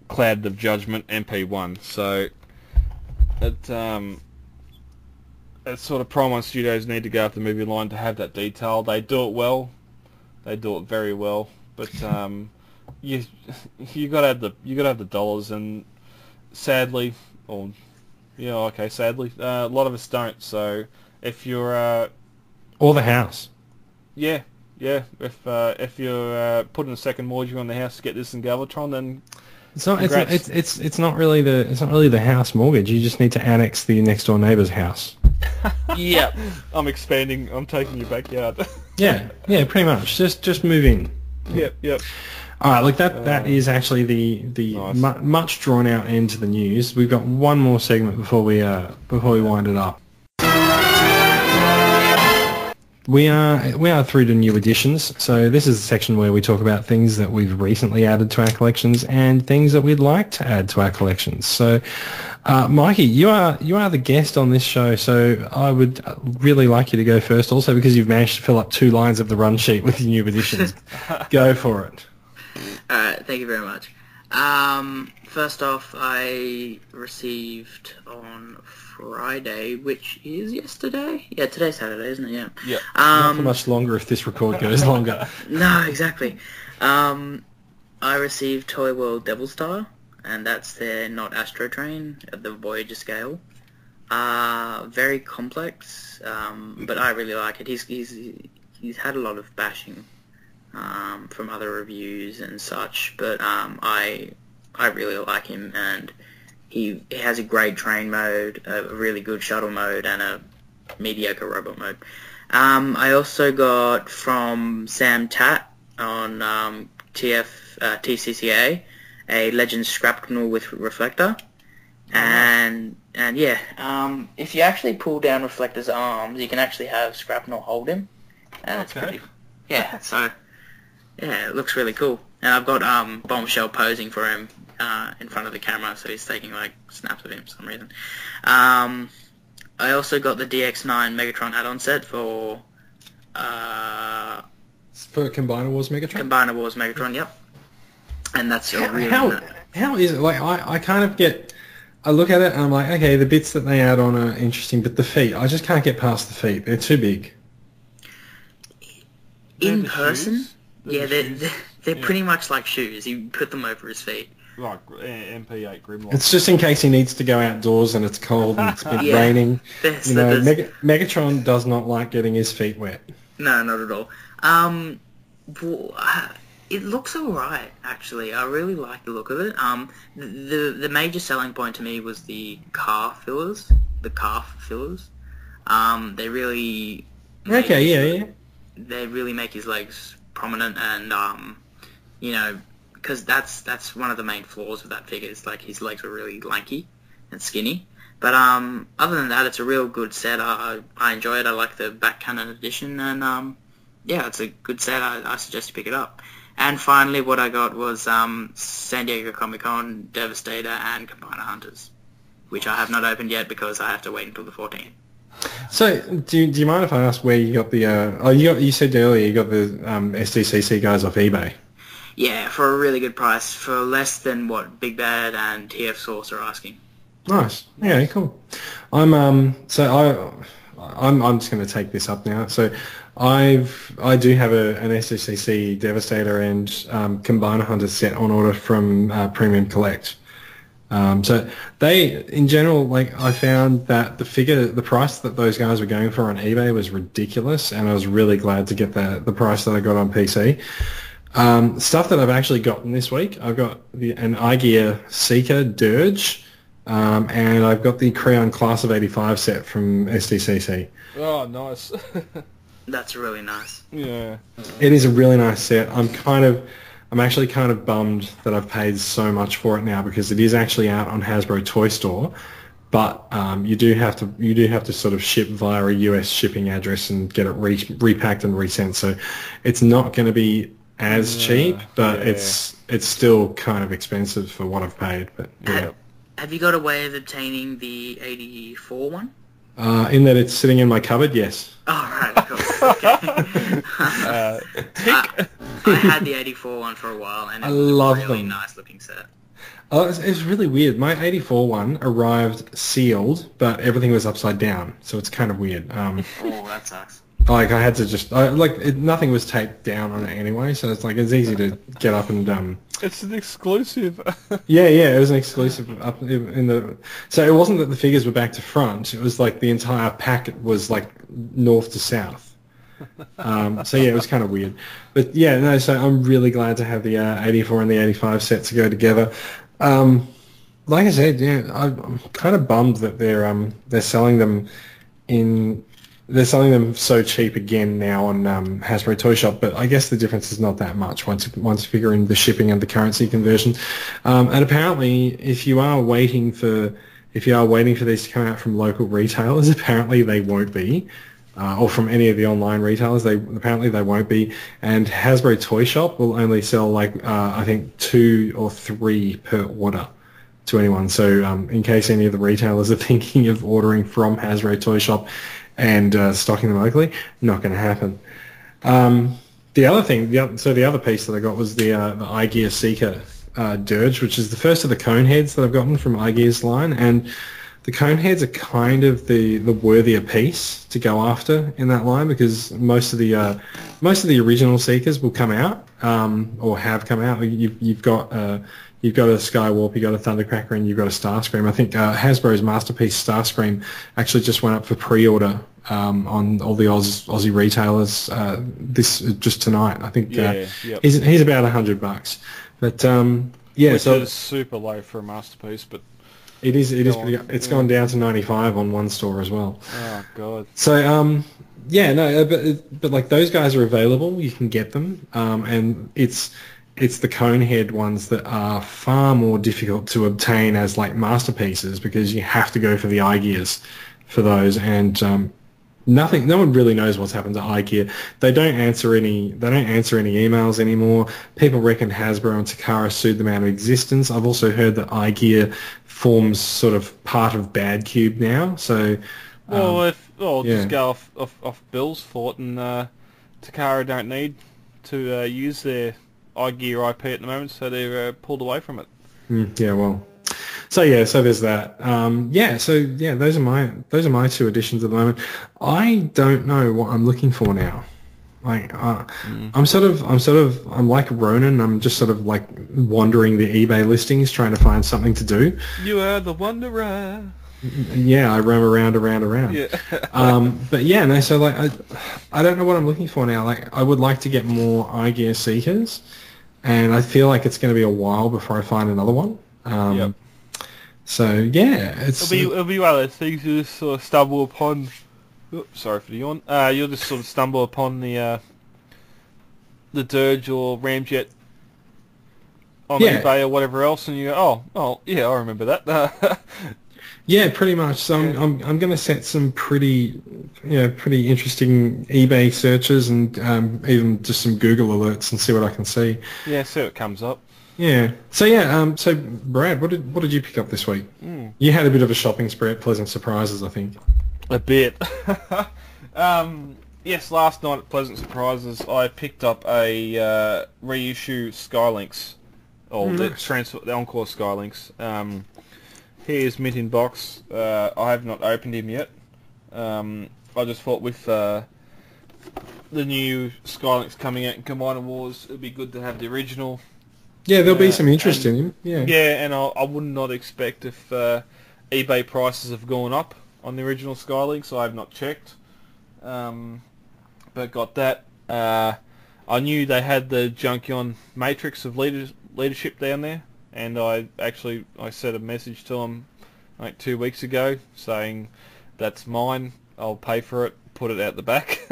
Cloud of Judgment MP1. So it's sort of Prime 1 Studios need to go up the movie line to have that detail. They do it well. They do it very well. But you got to have the dollars, and sadly, sadly, a lot of us don't. So if you're Or the house. yeah, if you're putting a second mortgage on the house to get this in Galvatron, then It's not. Congrats. It's not really the house mortgage. You just need to annex the next door neighbour's house. Yep. I'm expanding. I'm taking your backyard. Yeah, pretty much. Just move in. Yep. All right, look, that is actually the Nice. much drawn out end to the news. We've got one more segment before we wind it up. We are through to new additions, so this is a section where we talk about things that we've recently added to our collections and things that we'd like to add to our collections. So, Mikey, you are the guest on this show, so I would really like you to go first, also because you've managed to fill up 2 lines of the run sheet with your new additions. Go for it. Alright, thank you very much. First off, I received on Friday, which is yesterday? Yeah, today's Saturday, isn't it? Yeah. Yeah. Not for much longer if this record goes longer. No, exactly. I received Toy World Devil Star, and that's their not Astro Train at the Voyager scale. Very complex, but I really like it. He's had a lot of bashing from other reviews and such, but I really like him, and he has a great train mode, a really good shuttle mode, and a mediocre robot mode. I also got from Sam Tat on TCCA a Legends Scrapknell with Reflector, and yeah, if you actually pull down Reflector's arms, you can actually have Scrapknell hold him. That's Okay. pretty. Yeah, so yeah, it looks really cool. And I've got Bombshell posing for him in front of the camera, so he's taking like snaps of him for some reason. I also got the DX9 Megatron add-on set for Combiner Wars Megatron? Combiner Wars Megatron, yep. And that's a really How is it? Like, I kind of get... I look at it and I'm like, okay, the bits that they add on are interesting, but the feet, I just can't get past the feet. They're too big. in the person. shoes? Yeah, The they're shoes? they're Yeah. pretty much like shoes. You put them over his feet. Like MP8 Grimlock. It's just in case he neneeds to go outdoors and it's cold and it's been Yeah. raining. There's- You know, there's- Megatron does not like getting his feet wet. No, not at all. It looks alright, actually. I really like the look of it. The major selling point to me was the calf fillers. The calf fillers. They really... Okay, yeah. They really make his legs prominent, and you know, because that's one of the main flaws of that figure. Is like his legs are really lanky and skinny. But other than that, it's a real good set. I enjoy it. I like the back cannon edition, and yeah, it's a good set. I suggest you pick it up. And finally, what I got was San Diego Comic-Con, Devastator, and Combiner Hunters, which I have not opened yet because I have to wait until the 14th. So, do you mind if I ask where you got the... you said earlier you got the SDCC guys off eBay. Yeah, for a really good price, for less than what Big Bad and TF Source are asking. Nice. Yeah, cool. I'm just going to take this up now. So I do have an SDCC Devastator and Combiner Hunter set on order from Premium Collect. So they, in general, like I found that the price that those guys were going for on eBay was ridiculous, and I was really glad to get the price that I got on PC. Stuff that I've actually gotten this week, I've got an iGear Seeker Dirge and I've got the Creon Class of 85 set from SDCC. Oh, nice. That's really nice. Yeah. It is a really nice set. I'm actually kind of bummed that I've paid so much for it now because it is actually out on Hasbro Toy Store, but you do have to sort of ship via a US shipping address and get it repacked and resent. So it's not going to be as cheap, but it's still kind of expensive for what I've paid. But yeah. Have you got a way of obtaining the 84 one? In that it's sitting in my cupboard, yes. Oh, right, cool. Okay. I had the 84 one for a while, and it was a really nice looking set. Oh, it's really weird. My 84 one arrived sealed, but everything was upside down, so it's kind of weird. Oh, that sucks. Like I had to just nothing was taped down on it anyway, so it's easy to get up and It's an exclusive. Yeah, it was an exclusive up in the. So it wasn't that the figures were back to front; it was like the entire packet was like north to south. So yeah, it was kind of weird, but yeah, no. So I'm really glad to have the 84 and the 85 set to go together. Like I said, yeah, I'm kind of bummed that they're selling them in. They're selling them so cheap again now on Hasbro Toy Shop, but I guess the difference is not that much once you figure in the shipping and the currency conversion. And apparently, if you are waiting for these to come out from local retailers, apparently they won't be, or from any of the online retailers, they won't be. And Hasbro Toy Shop will only sell I think 2 or 3 per order to anyone. So in case any of the retailers are thinking of ordering from Hasbro Toy Shop and stocking them locally, not going to happen. The other thing, the other piece that I got was the iGear Tcca Dirge, which is the first of the cone heads that I've gotten from iGear's line, and the cone heads are kind of the worthier piece to go after in that line because most of the original Tccas will come out or have come out. You've got a Skywarp, you've got a Thundercracker, and you've got a Starscream. I think Hasbro's Masterpiece Starscream actually just went up for pre-order on all the Aussie retailers this just tonight. I think he's about $100, but which so is super low for a Masterpiece, but it is it's gone down to 95 on one store as well. Oh god. So but like those guys are available. You can get them, and it's the conehead ones that are far more difficult to obtain as like masterpieces because you have to go for the iGears for those, and no one really knows what's happened to iGear. They don't answer any emails anymore. People reckon Hasbro and Tcca sued them out of existence. I've also heard that iGear forms sort of part of Bad Cube now. So just go off Bill's fort, and Tcca don't need to use their iGear IP at the moment, so they're pulled away from it. So there's that. Those are my 2 additions at the moment. I don't know what I'm looking for now. Like I'm like Ronan. I'm just sort of like wandering the eBay listings trying to find something to do. You are the wanderer. Yeah, I roam around. Yeah. But yeah, no. So like, I don't know what I'm looking for now. Like, I would like to get more iGear Seekers, and I feel like it's going to be a while before I find another one. So yeah, it'll be one of those things you just sort of stumble upon. Oops, sorry for the yawn. You'll just sort of stumble upon the Dirge or Ramjet on eBay or whatever else, and you go, oh yeah, I remember that. Yeah, pretty much. So I'm going to set some pretty interesting eBay searches and even just some Google alerts and see what I can see. Yeah, see what comes up. Yeah. So so Brad, what did you pick up this week? You had a bit of a shopping spree at Pleasant Surprises, I think. A bit. Yes, last night at Pleasant Surprises, I picked up a reissue Skylinks, or the Encore Skylinks. Here's mint in box. I have not opened him yet. I just thought with the new Skylinks coming out in Commander Wars, it'd be good to have the original. Yeah, there'll be some interest in him. Yeah. Yeah, and I would not expect if eBay prices have gone up on the original Skylinks. I have not checked, but got that. I knew they had the Junkion Matrix of leadership down there, and I sent a message to them like 2 weeks ago, saying that's mine. I'll pay for it. Put it out the back.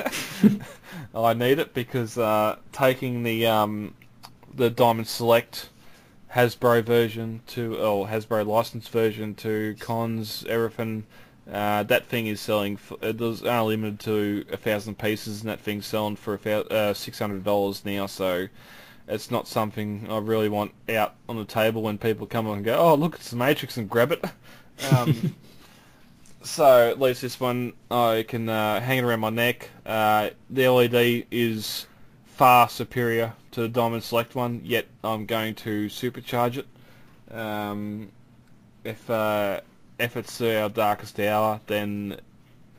I need it because taking the Diamond Select Hasbro version or Hasbro licensed version to cons, everything. That thing is selling. It was only limited to 1,000 pieces, and that thing's selling for $600 now. So it's not something I really want out on the table when people come on and go, "Oh, look, it's the Matrix," and grab it. So at least this one I can hang it around my neck. The LED is far superior to the Diamond Select one, yet I'm going to supercharge it. If it's our darkest hour, then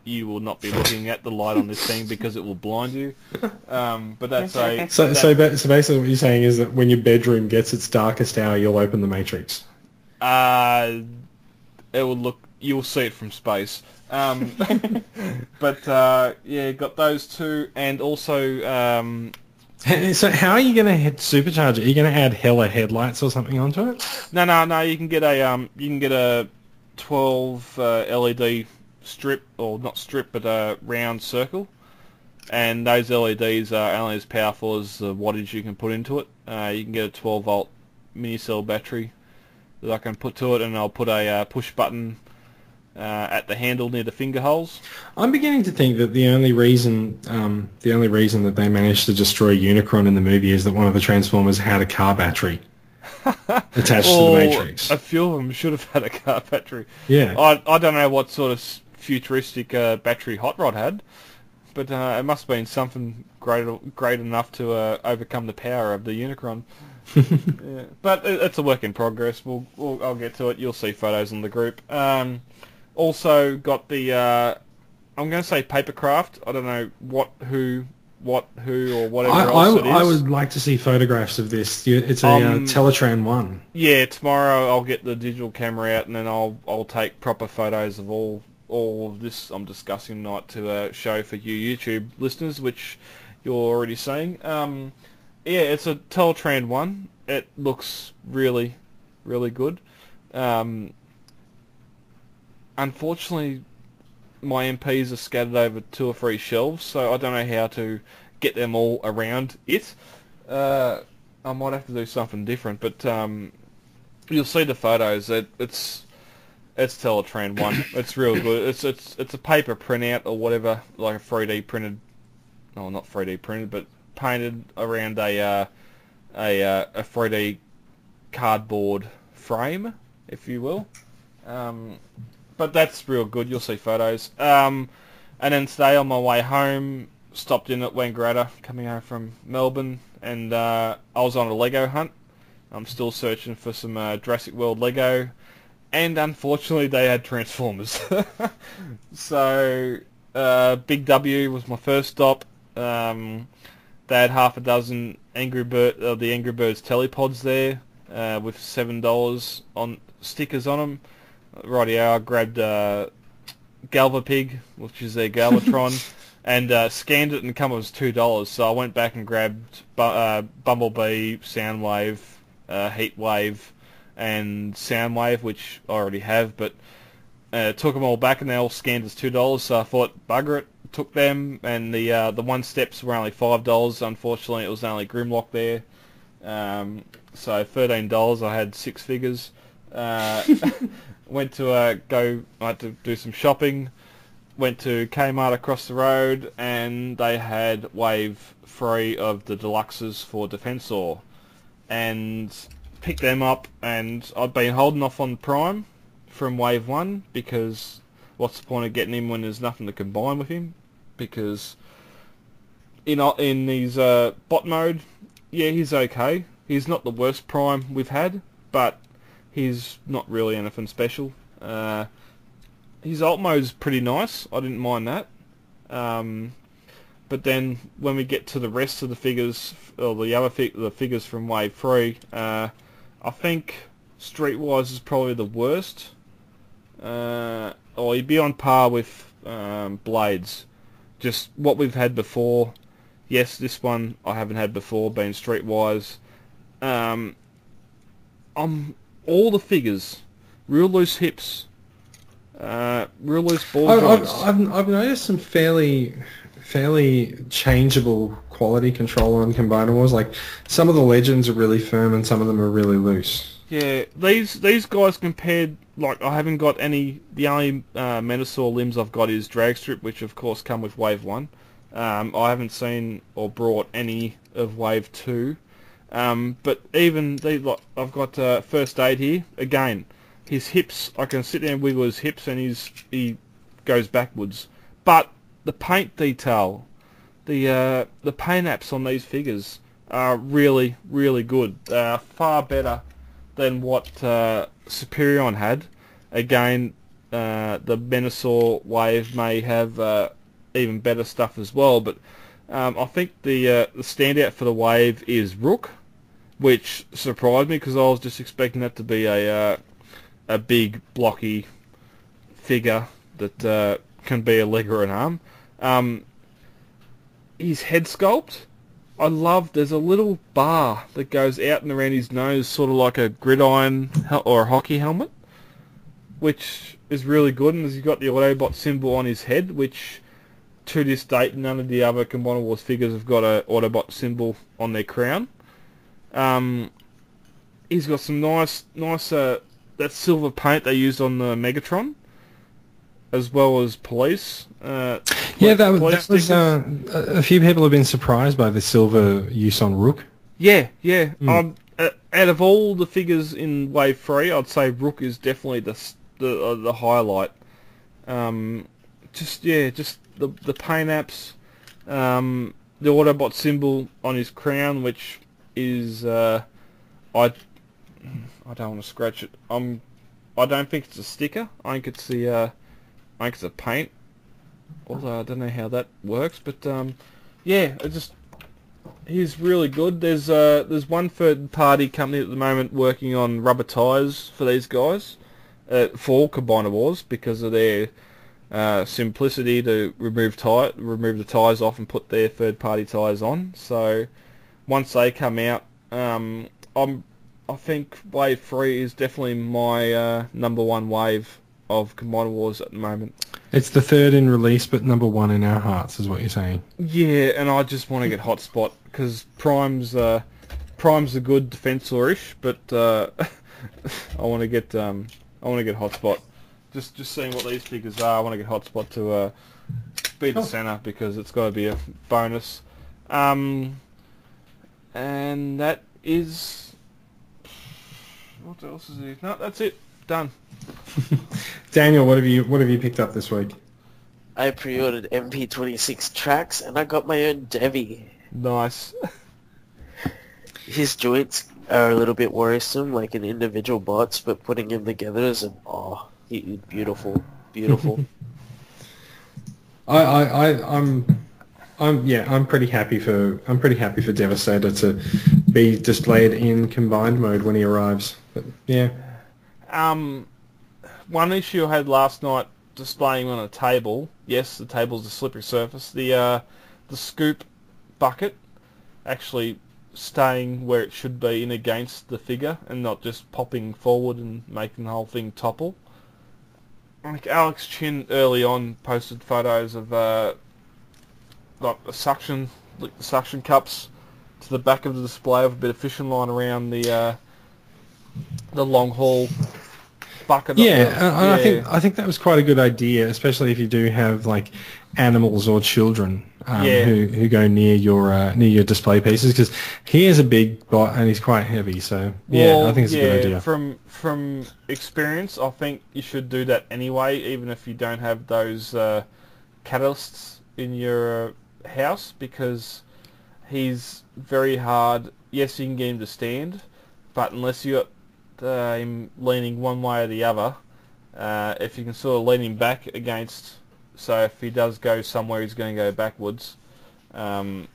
you will not be looking at the light on this thing because it will blind you. But that's So basically what you're saying is that when your bedroom gets its darkest hour, you'll open the Matrix. It will look. You'll see it from space. But yeah, got those two, and also. So how are you going to supercharge it? Are you going to add hella headlights or something onto it? No. You can get a 12 LED strip, or not strip, but a round circle, and those LEDs are only as powerful as the wattage you can put into it. You can get a 12 volt mini cell battery that I can put to it, and I'll put a push button at the handle near the finger holes. I'm beginning to think that the only reason that they managed to destroy Unicron in the movie is that one of the Transformers had a car battery attached to the Matrix. A few of them should have had a car battery. Yeah. I don't know what sort of futuristic battery Hot Rod had, but it must have been something great enough to overcome the power of the Unicron. Yeah. But it's a work in progress. I'll get to it. You'll see photos in the group. Also got the I'm going to say Papercraft. I don't know who or whatever else it is. I would like to see photographs of this. It's a Teletran 1. Yeah, tomorrow I'll get the digital camera out, and then I'll take proper photos of all of this I'm discussing tonight to show for you YouTube listeners, which you're already seeing. Yeah, it's a Teletran 1. It looks really, really good. Unfortunately, my MPs are scattered over 2 or 3 shelves, so I don't know how to get them all around it. I might have to do something different, but you'll see the photos. It's Teletran 1. It's real good. It's a paper printout or whatever, like a 3D printed. No, not 3D printed, but painted around a 3D cardboard frame, if you will. But that's real good. You'll see photos. And then today on my way home, stopped in at Wangaratta, coming home from Melbourne, and I was on a Lego hunt. I'm still searching for some Jurassic World Lego, and unfortunately they had Transformers. So Big W was my first stop. They had half a dozen the Angry Birds telepods there with $7 on stickers on them. Rightio, I grabbed Galvapig, which is their Galvatron, and scanned it and come up as $2. So I went back and grabbed Bumblebee, Soundwave, Heatwave, and Soundwave, which I already have, but took them all back and they all scanned as $2. So I thought, bugger it, took them, and the one steps were only $5. Unfortunately, it was only Grimlock there. So $13, I had 6 figures. Went to I had to do some shopping. Went to Kmart across the road, and they had wave 3 of the deluxes for Defensor, and picked them up. And I'd been holding off on Prime from wave 1 because what's the point of getting him when there's nothing to combine with him? Because in his bot mode, yeah, he's okay. He's not the worst Prime we've had, but he's not really anything special. His alt mode's pretty nice. I didn't mind that. But then when we get to the rest of the figures, or the figures from Wave 3, I think Streetwise is probably the worst. Or he'd be on par with Blades. Just what we've had before. Yes, this one I haven't had before, being Streetwise. All the figures, real loose hips, Real loose ball joints. I've noticed some fairly changeable quality control on Combiner Wars. Like some of the Legends are really firm and some of them are really loose. Yeah, these guys compared, like I haven't got any. The only Menasor limbs I've got is Drag Strip, which of course come with Wave 1. I haven't seen or brought any of Wave 2. But even like I've got First Aid here. Again, his hips, I can sit there and wiggle his hips and he goes backwards. But the paint detail, the paint apps on these figures are really, really good. Far better than what Superion had. Again, the Menasor Wave may have even better stuff as well, but I think the standout for the Wave is Rook, which surprised me because I was just expecting that to be a big blocky figure that can be a leg or an arm. His head sculpt, I love. There's a little bar that goes out and around his nose, sort of like a gridiron or a hockey helmet, which is really good. And he's got the Autobot symbol on his head, which to this date none of the other Combiner Wars figures have got an Autobot symbol on their crown. He's got some nice that silver paint they used on the Megatron, as well as police. That was a few people have been surprised by the silver use on Rook. Yeah. Out of all the figures in Wave 3, I'd say Rook is definitely the highlight. Just the paint apps, the Autobot symbol on his crown, which is I don't want to scratch it. I don't think it's a sticker. I think it's a paint. Although I don't know how that works, but he's really good. There's one third party company at the moment working on rubber tyres for these guys, for Combiner Wars, because of their simplicity to remove the tyres off and put their third party tyres on. So once they come out, I think Wave 3 is definitely my number one wave of Combiner Wars at the moment. It's the third in release, but number one in our hearts, is what you're saying. Yeah, and I just want to get Hotspot because Prime's a good defensor-ish, but I want to get Hotspot. Just seeing what these figures are, I want to get Hotspot to be the center because it's got to be a bonus. And that is, what else is there? No, that's it. Done. Daniel, what have you picked up this week? I pre-ordered MP26 tracks and I got my own Devi. Nice. His joints are a little bit worrisome, like in individual bots, but putting him together is beautiful. I'm pretty happy for Devastator to be displayed in combined mode when he arrives. But yeah. One issue I had last night displaying on a table. Yes, the table's a slippery surface. The scoop bucket actually staying where it should be in against the figure and not just popping forward and making the whole thing topple. Like Alex Chin early on posted photos of like the suction cups to the back of the display with a bit of fishing line around the long haul bucket. I think that was quite a good idea, especially if you do have like animals or children who go near your display pieces, because he is a big bot and he's quite heavy. So I think it's a good idea. From experience, I think you should do that anyway, even if you don't have those catalysts in your house, because he's very hard. Yes, you can get him to stand, but unless you got him leaning one way or the other, if you can sort of lean him back against, so if he does go somewhere he's going to go backwards, I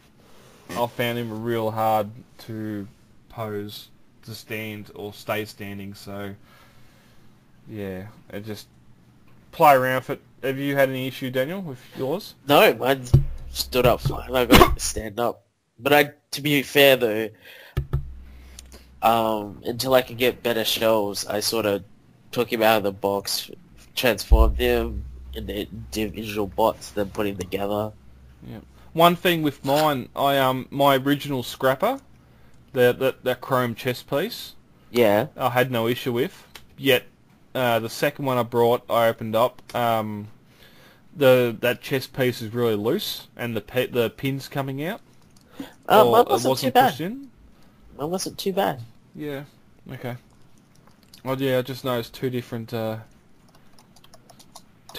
found him real hard to pose to stand or stay standing. So yeah, just play around with it. Have you had any issue, Daniel, with yours? No, mine stood up fine. I got to stand up. But to be fair though, until I could get better shelves, I sort of took him out of the box transform them into individual bots, then putting together. Yeah. One thing with mine, my original scrapper, that chrome chest piece, Yeah. I had no issue with. Yet the second one I brought, I opened up. That chest piece is really loose, and the pins coming out. Mine wasn't too bad. pushed in. Mine wasn't too bad. Yeah. Okay. Well, yeah, I just noticed two different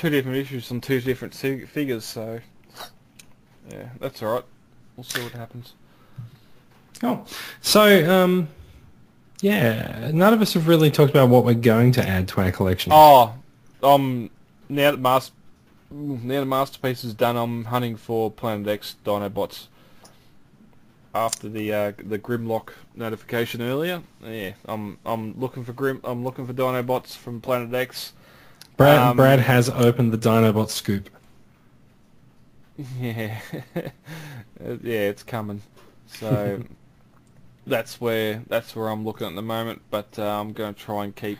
issues on two different figures. So yeah, that's all right. We'll see what happens. Oh, so yeah, none of us have really talked about what we're going to add to our collection. Oh, now that the masterpiece is done, I'm hunting for Planet X Dinobots. After the Grimlock notification earlier, yeah, I'm looking for Dinobots from Planet X. Brad has opened the Dinobot scoop. Yeah, yeah, it's coming. So that's where I'm looking at the moment. But I'm going to try and keep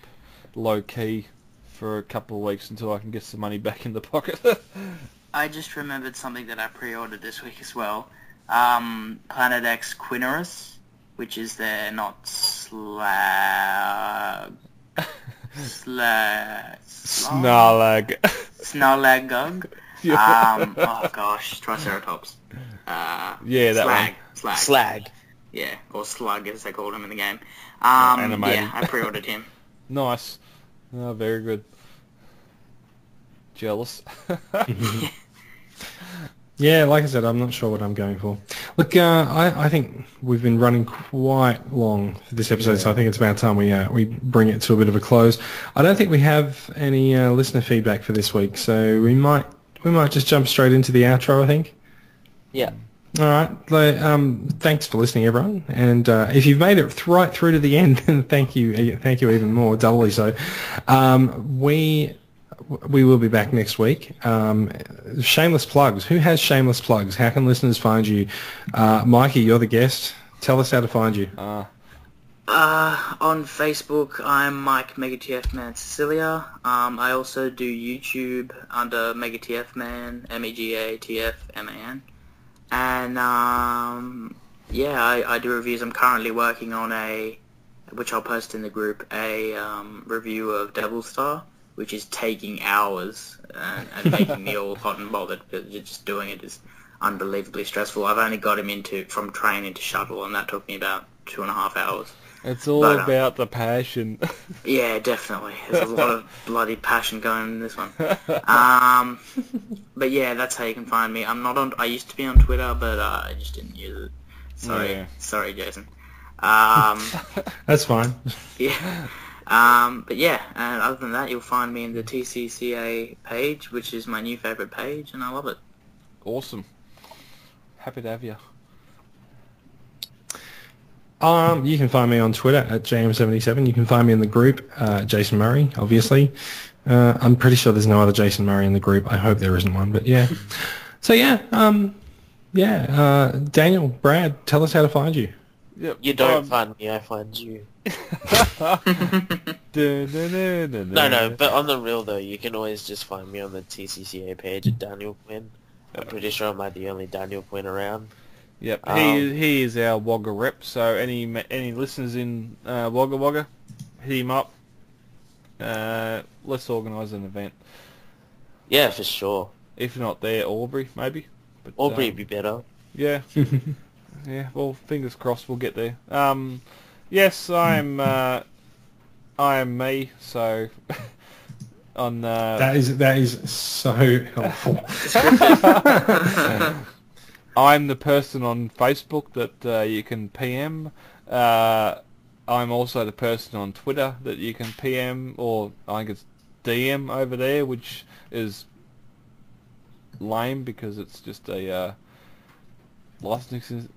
low key for a couple of weeks until I can get some money back in the pocket. I just remembered something that I pre-ordered this week as well. Planet X Quinnerus, which is their not Snarlagug. Oh gosh, Triceratops. Yeah, that one. Slag. Yeah, or Slug as they called him in the game. Animated. Yeah, I pre-ordered him. Nice. Oh, very good. Jealous. Yeah, like I said, I'm not sure what I'm going for. Look, I think we've been running quite long for this episode, so I think it's about time we bring it to a bit of a close. I don't think we have any listener feedback for this week, so we might just jump straight into the outro, I think. Yeah. All right. Thanks for listening, everyone. And if you've made it right through to the end, then thank you even more, doubly so. We will be back next week. Shameless plugs. Who has shameless plugs? How can listeners find you? Mikey, you're the guest. Tell us how to find you. On Facebook, I'm Mike MegaTFMan Cecilia. I also do YouTube under MegaTFman, MEGATFMAN. And yeah, I do reviews. I'm currently working on which I'll post in the group, a review of Devil Star, which is taking hours and making me all hot and bothered because just doing it is unbelievably stressful. I've only got him from train into shuttle, and that took me about 2.5 hours. It's all about the passion. Yeah, definitely. There's a lot of bloody passion going in this one. But yeah, that's how you can find me. I'm not on. I used to be on Twitter, but I just didn't use it. Sorry, Jason. That's fine. Yeah. But yeah, and other than that, you'll find me in the Tcca page, which is my new favourite page, and I love it. Awesome. Happy to have you. You can find me on Twitter at JM77. You can find me in the group, Jason Murray, obviously. I'm pretty sure there's no other Jason Murray in the group. I hope there isn't one, but yeah. So yeah, Daniel, Brad, tell us how to find you. Yep. You don't find me, I find you. No, but on the real though, you can always just find me on the TCCA page at Daniel Quinn. I'm pretty sure I might be the only Daniel Quinn around. Yep, he is our Wagga rep, so any listeners in Wagga Wagga, hit him up. Let's organise an event. Yeah, for sure. If not there, Albury, maybe. But, Albury would be better. Yeah. Yeah, well, fingers crossed we'll get there. Yes, I am me, so... on That is so helpful. I'm the person on Facebook that you can PM. I'm also the person on Twitter that you can PM, or I think it's DM over there, which is lame because it's just a licensing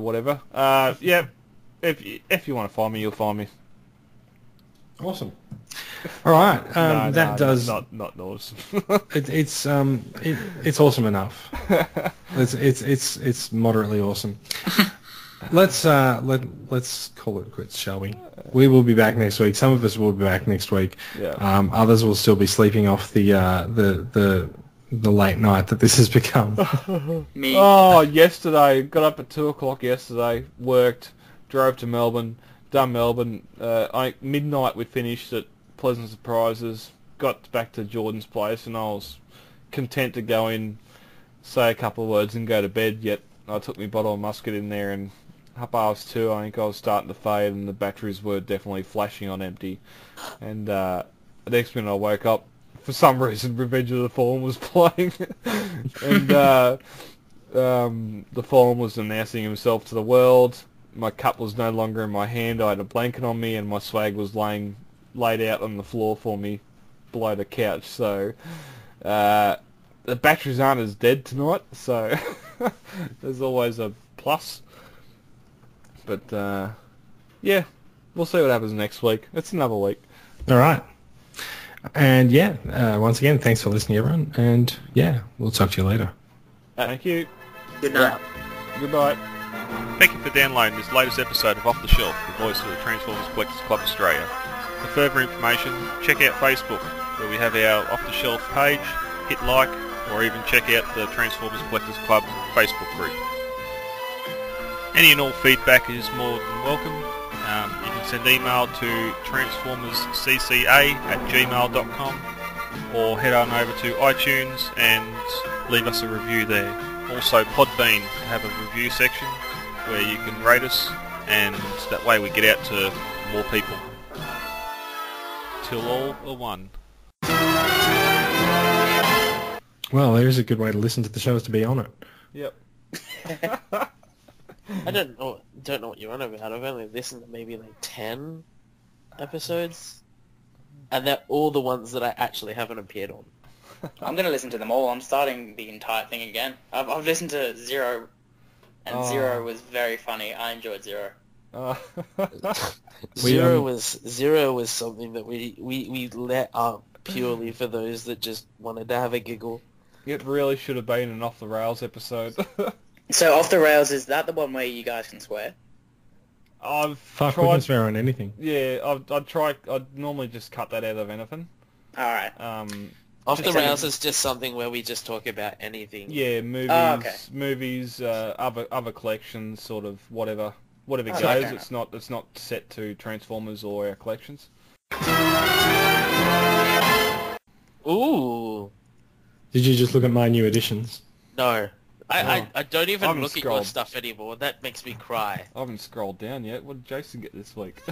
whatever. Yeah, if you want to find me, you'll find me. Awesome. All right, does not awesome. it's awesome enough. It's moderately awesome. let's call it quits, shall we? We will be back next week. Some of us will be back next week. Yeah. Others will still be sleeping off the late night that this has become. Me. Oh, yesterday, got up at 2 o'clock yesterday, worked, drove to Melbourne, done Melbourne. Midnight we finished at Pleasant Surprises, got back to Jordan's place, and I was content to go in, say a couple of words and go to bed, yet I took my bottle of musket in there, and 2:30, I think I was starting to fade, and the batteries were definitely flashing on empty. And the next minute I woke up, for some reason Revenge of the Fallen was playing, and the Fallen was announcing himself to the world. My cup was no longer in my hand, I had a blanket on me, and my swag was laid out on the floor for me below the couch. So the batteries aren't as dead tonight, so there's always a plus. But yeah, we'll see what happens next week. It's another week. All right. And yeah, once again, thanks for listening, everyone. And yeah, we'll talk to you later. Thank you. Good night. Goodbye. Thank you for downloading this latest episode of Off the Shelf, the voice of the Transformers Collectors Club Australia. For further information, check out Facebook, where we have our Off the Shelf page, hit like, or even check out the Transformers Collectors Club Facebook group. Any and all feedback is more than welcome. You can send email to transformerscca@gmail.com or head on over to iTunes and leave us a review there. Also Podbean have a review section where you can rate us, and that way we get out to more people. Till all are one. Well, there's a good way to listen to the show is to be on it. Yep. I don't know what you're on about. I've only listened to maybe like 10 episodes, and they're all the ones that I actually haven't appeared on. I'm going to listen to them all. I'm starting the entire thing again. I've listened to Zero, and Zero was very funny. I enjoyed Zero. Zero was something that we let up purely for those that just wanted to have a giggle. It really should have been an Off the Rails episode. So Off the Rails, is that the one where you guys can swear? I've Fuck, we can swear on anything. Yeah, I'd normally just cut that out of anything. Alright. Off the Rails is just something where we just talk about anything. Yeah, movies, okay. Other collections, sort of whatever goes. Okay. It's not set to Transformers or our collections. Ooh. Did you just look at my new editions? No. I don't even haven't look at your stuff anymore. That makes me cry. I haven't scrolled down yet. What did Jason get this week?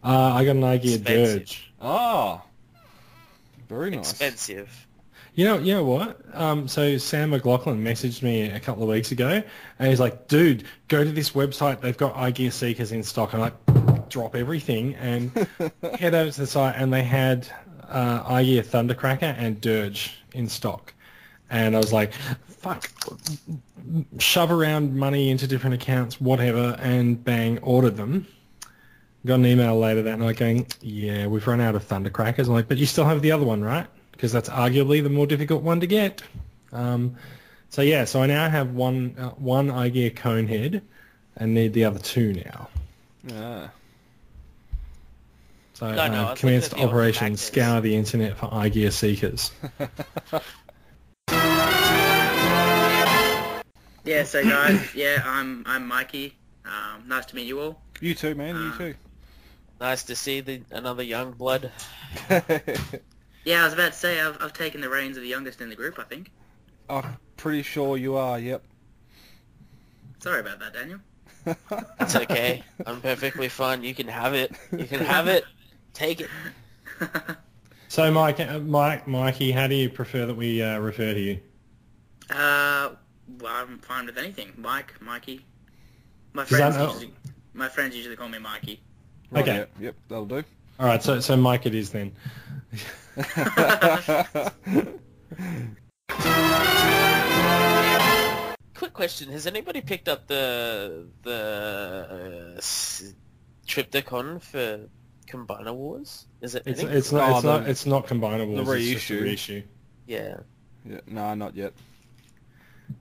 I got an IGEA Dirge. Oh, very nice. Expensive. You know what? So Sam McLaughlin messaged me a couple of weeks ago, and he's like, "Dude, go to this website. They've got IGEA Seekers in stock." And I drop everything and head over to the site, and they had IGEA Thundercracker and Dirge in stock. And I was like, fuck, shove around money into different accounts, whatever, and bang, ordered them. Got an email later that night going, yeah, we've run out of Thundercrackers. I'm like, but you still have the other one, right? Because that's arguably the more difficult one to get. So I now have one IGEA Conehead and need the other two now. Yeah. So I commenced was looking at the Operation Automax. Scour the Internet for IGEA Seekers. Yeah, so guys, I'm Mikey. Nice to meet you all. You too, man. You too. Nice to see another young blood. Yeah, I was about to say, I've taken the reins of the youngest in the group, I think. I'm pretty sure you are. Yep. Sorry about that, Daniel. It's okay. I'm perfectly fine. You can have it. You can have it. Take it. So, Mikey, how do you prefer that we refer to you? Well, I'm fine with anything. Mikey. My 'Cause friends usually call me Mikey. Right, Okay. Yep, that'll do. All right, so Mike it is then. Quick question: has anybody picked up the Triptychon for Combiner Wars? Is it? It's not combinable. The It's just a reissue. reissue. Yeah. Yeah, no, not yet.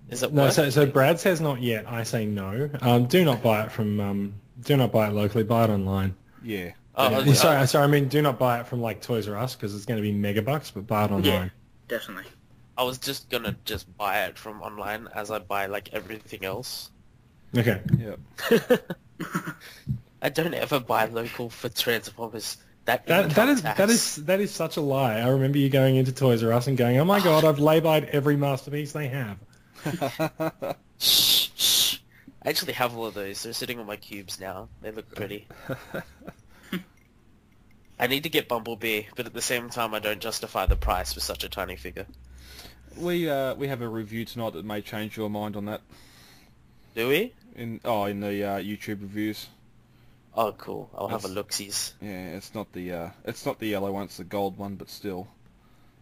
Is it No, worth so Brad says not yet. I say no. Do not buy it from. Do not buy it locally. Buy it online. Yeah. Oh, Sorry. I mean, do not buy it from like Toys R Us because it's going to be megabucks. But buy it online. Yeah, definitely. I was just gonna buy it from online as I buy like everything else. Okay. Yep. I don't ever buy local for Transformers. That is such a lie. I remember you going into Toys R Us and going, "Oh my god, I've lay-byed every masterpiece they have." Shh. I actually have all of those. They're sitting on my cubes now. They look pretty. I need to get Bumblebee, but at the same time, I don't justify the price for such a tiny figure. We have a review tonight that may change your mind on that. Do we? In the YouTube reviews. Oh, cool. I'll have a look-sees. Yeah, it's not the yellow one, it's the gold one, but still.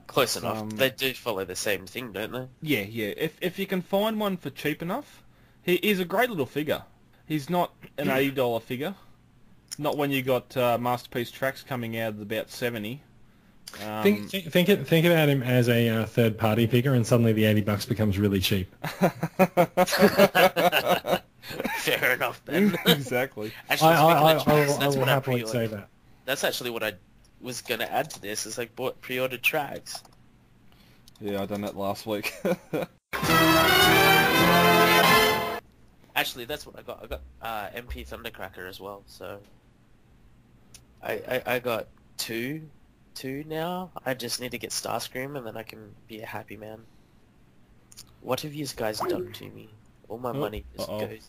Close enough. They do follow the same thing, don't they? Yeah. If you can find one for cheap enough, he's a great little figure. He's not an $80 figure. Not when you got Masterpiece Tracks coming out at about 70. Think about him as a third-party figure, and suddenly the $80 becomes really cheap. Fair enough, then. Exactly. Actually, I will happily say that. That's actually what I was going to add to this, is like pre-ordered tracks. Yeah, I done that last week. Actually, that's what I got. I got MP Thundercracker as well, so... I got two now. I just need to get Starscream and then I can be a happy man. What have you guys done to me? All my money just goes...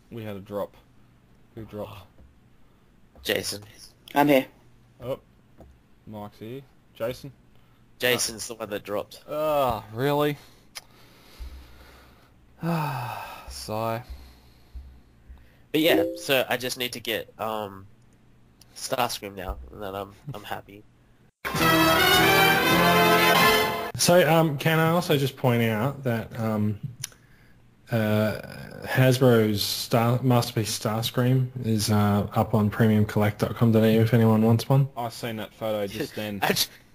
We had a drop. Who dropped? Jason. I'm here. Oh, Mike's here. Jason? Jason's the one that dropped. Oh, really? Sigh. But yeah, so I just need to get Starscream now, and then I'm happy. So can I also just point out that Hasbro's Masterpiece Starscream is up on premiumcollect.com.au if anyone wants one. I seen that photo just then.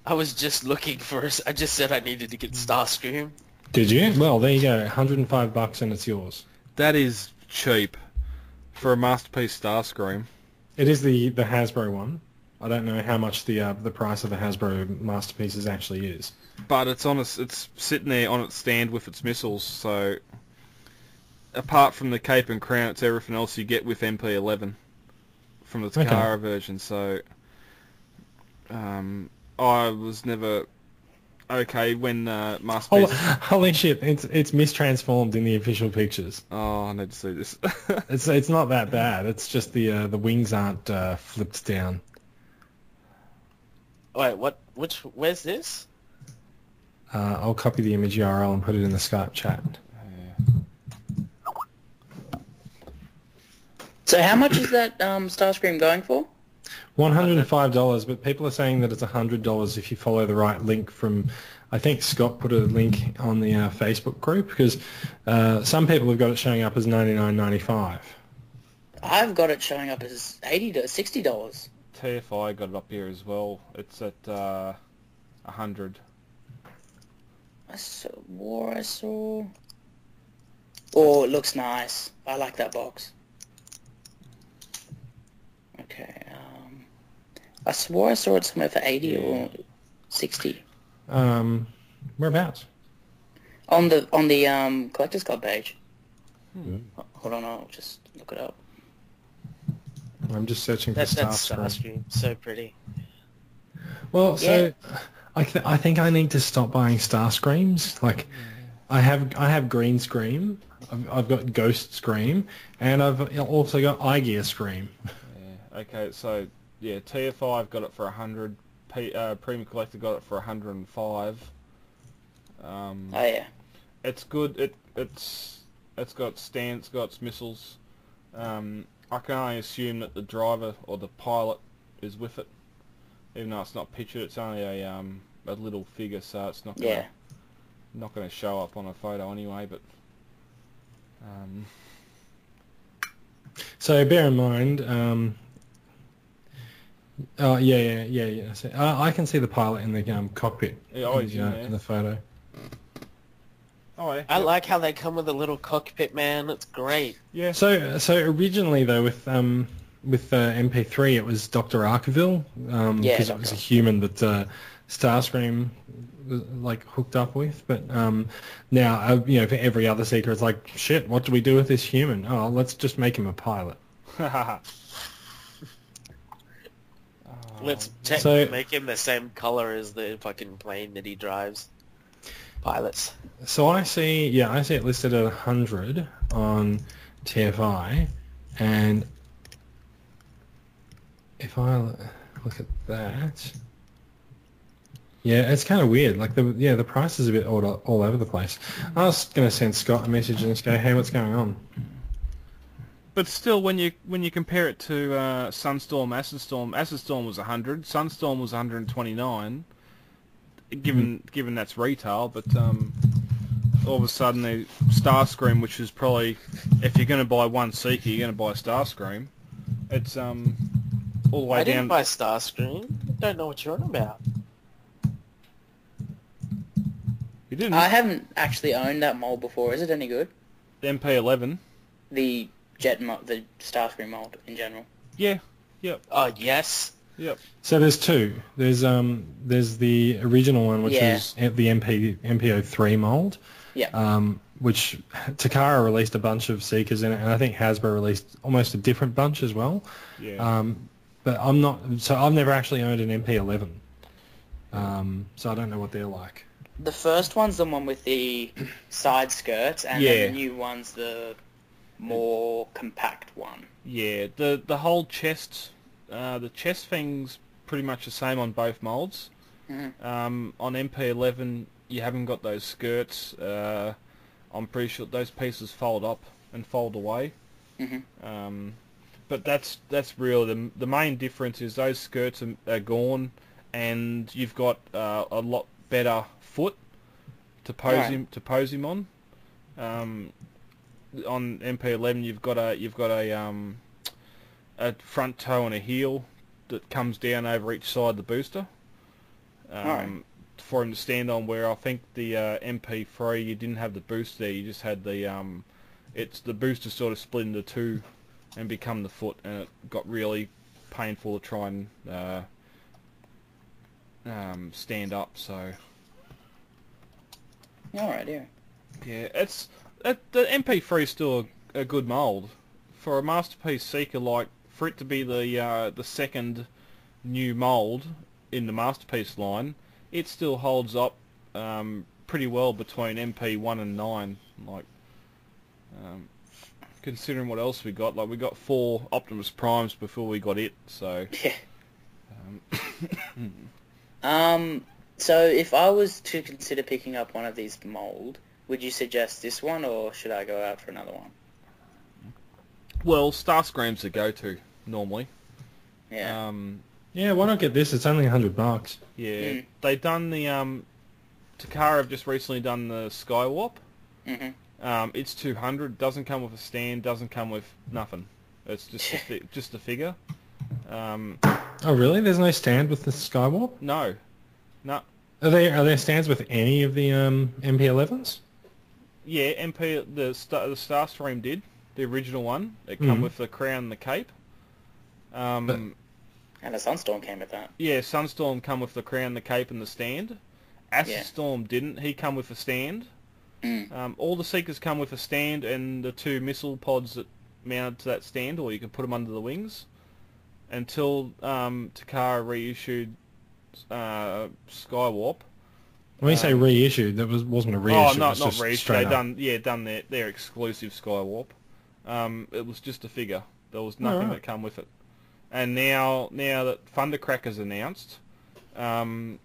I was just looking for I just said I needed to get Starscream. Did you? Well, there you go. $105 and it's yours. That is cheap for a Masterpiece Starscream. It is the Hasbro one. I don't know how much the price of the Hasbro Masterpieces actually is. But it's sitting there on its stand with its missiles, so apart from the cape and crown, it's everything else you get with MP11 from the Tcca version. So I was never okay when Masterpiece... Holy shit, it's mistransformed in the official pictures. Oh, I need to see this. It's not that bad. It's just the wings aren't flipped down. Wait, where's this? I'll copy the image URL and put it in the Skype chat. So how much is that Starscream going for? $105, but people are saying that it's $100 if you follow the right link from... I think Scott put a link on the Facebook group, because some people have got it showing up as $99.95. I've got it showing up as $80 to $60. TFI got it up here as well. It's at 100. I saw... Oh, it looks nice. I like that box. Okay, I swore I saw it somewhere for 80 or 60. Whereabouts? On the Collector's Club page. Hold on, I'll just look it up. I'm just searching for That's Starscream. So pretty. Well, so I think I need to stop buying Starscreams. Like, I have Green Scream, I've got Ghost Scream, and I've also got Eye-Gear Scream. Yeah. Okay, so yeah, TF5 got it for 100. Premium Collector got it for 105. Oh yeah. It's good. It's got stands, got its missiles. I can only assume that the driver or the pilot is with it, even though it's not pictured. It's only a little figure, so it's not gonna show up on a photo anyway. But so bear in mind. Oh yeah. I can see the pilot in the cockpit. Yeah, in the photo. Oh, yeah. I like how they come with a little cockpit, man. It's great. Yeah. So originally though with MP3 it was Dr. Arkeville because it was a human that Starscream was like hooked up with, but now you know, for every other Seeker it's like, shit, what do we do with this human? Oh, let's just make him a pilot. Let's make him the same color as the fucking plane that he drives. Pilots. So I see it listed at 100 on TFI, and if I look at that, yeah, it's kind of weird. Like the price is a bit all over the place. I was gonna send Scott a message and just go, hey, what's going on? But still, when you compare it to Sunstorm, Acid Storm was 100, Sunstorm was 129. Given that's retail, but all of a sudden the Starscream, which is probably, if you're going to buy one Seeker, you're going to buy Starscream. It's all the way down. I didn't buy Starscream. I don't know what you're on about. You didn't? I haven't actually owned that mold before. Is it any good? The MP11. The the Starscream mold in general. Yeah. Yep. Oh yes. Yep. So there's two. There's the original one, which is the MP03 mold. Yeah. Which Tcca released a bunch of Seekers in it, and I think Hasbro released almost a different bunch as well. Yeah. But I'm not. So I've never actually owned an MP11. So I don't know what they're like. The first one's the one with the side skirts, and then the new one's the more compact one. Yeah. The whole chest. The chest thing's pretty much the same on both molds. Mm-hmm. On MP11, you haven't got those skirts. I'm pretty sure those pieces fold up and fold away. Mm-hmm. But that's really the main difference is those skirts are gone, and you've got a lot better foot to pose him on. On MP11, you've got a front toe and a heel that comes down over each side of the booster for him to stand on, where I think the MP3 you didn't have the booster there, you just had the the booster sort of split into two and become the foot, and it got really painful to try and stand up. So Alright, yeah, the MP3 is still a good mold for a Masterpiece Seeker. Like, for it to be the second new mold in the Masterpiece line, it still holds up pretty well between MP1 and 9. Like, considering what else we got, like we got 4 Optimus Primes before we got it, so... Yeah. So if I was to consider picking up one of these mold, would you suggest this one, or should I go out for another one? Well, Starscream's the go-to, normally. Yeah. Yeah, why not get this? It's only $100. Yeah. They done the Tcca have just recently done the Skywarp. Mm-hmm. It's $200. Doesn't come with a stand. Doesn't come with nothing. It's just just a figure. Oh really? There's no stand with the Skywarp? No. Are there stands with any of the MP11s? Yeah, the Starscream did, the original one. It come with the crown and the cape. And the Sunstorm came with that. Yeah, Sunstorm come with the crown, the cape, and the stand. Acid Storm didn't. He come with a stand. All the Seekers come with a stand and the 2 missile pods that mounted to that stand, or you can put them under the wings. Until Tcca reissued Skywarp. When you say reissued, that wasn't a reissue. Oh, not just reissued. They done their exclusive Skywarp. It was just a figure. There was nothing that come with it. And now that Thundercracker's announced, you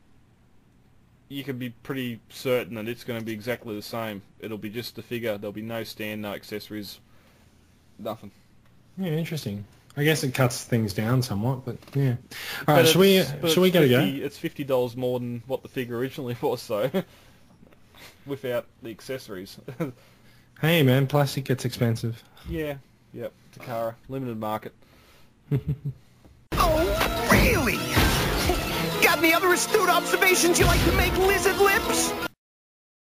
can be pretty certain that it's going to be exactly the same. It'll be just the figure. There'll be no stand, no accessories, nothing. Yeah, interesting. I guess it cuts things down somewhat, but yeah. All right, should we get a go? It's $50 more than what the figure originally was, so without the accessories. Hey man, plastic gets expensive. Yeah, yep. Tcca, limited market. Oh, really? Got any other astute observations you like to make, lizard lips?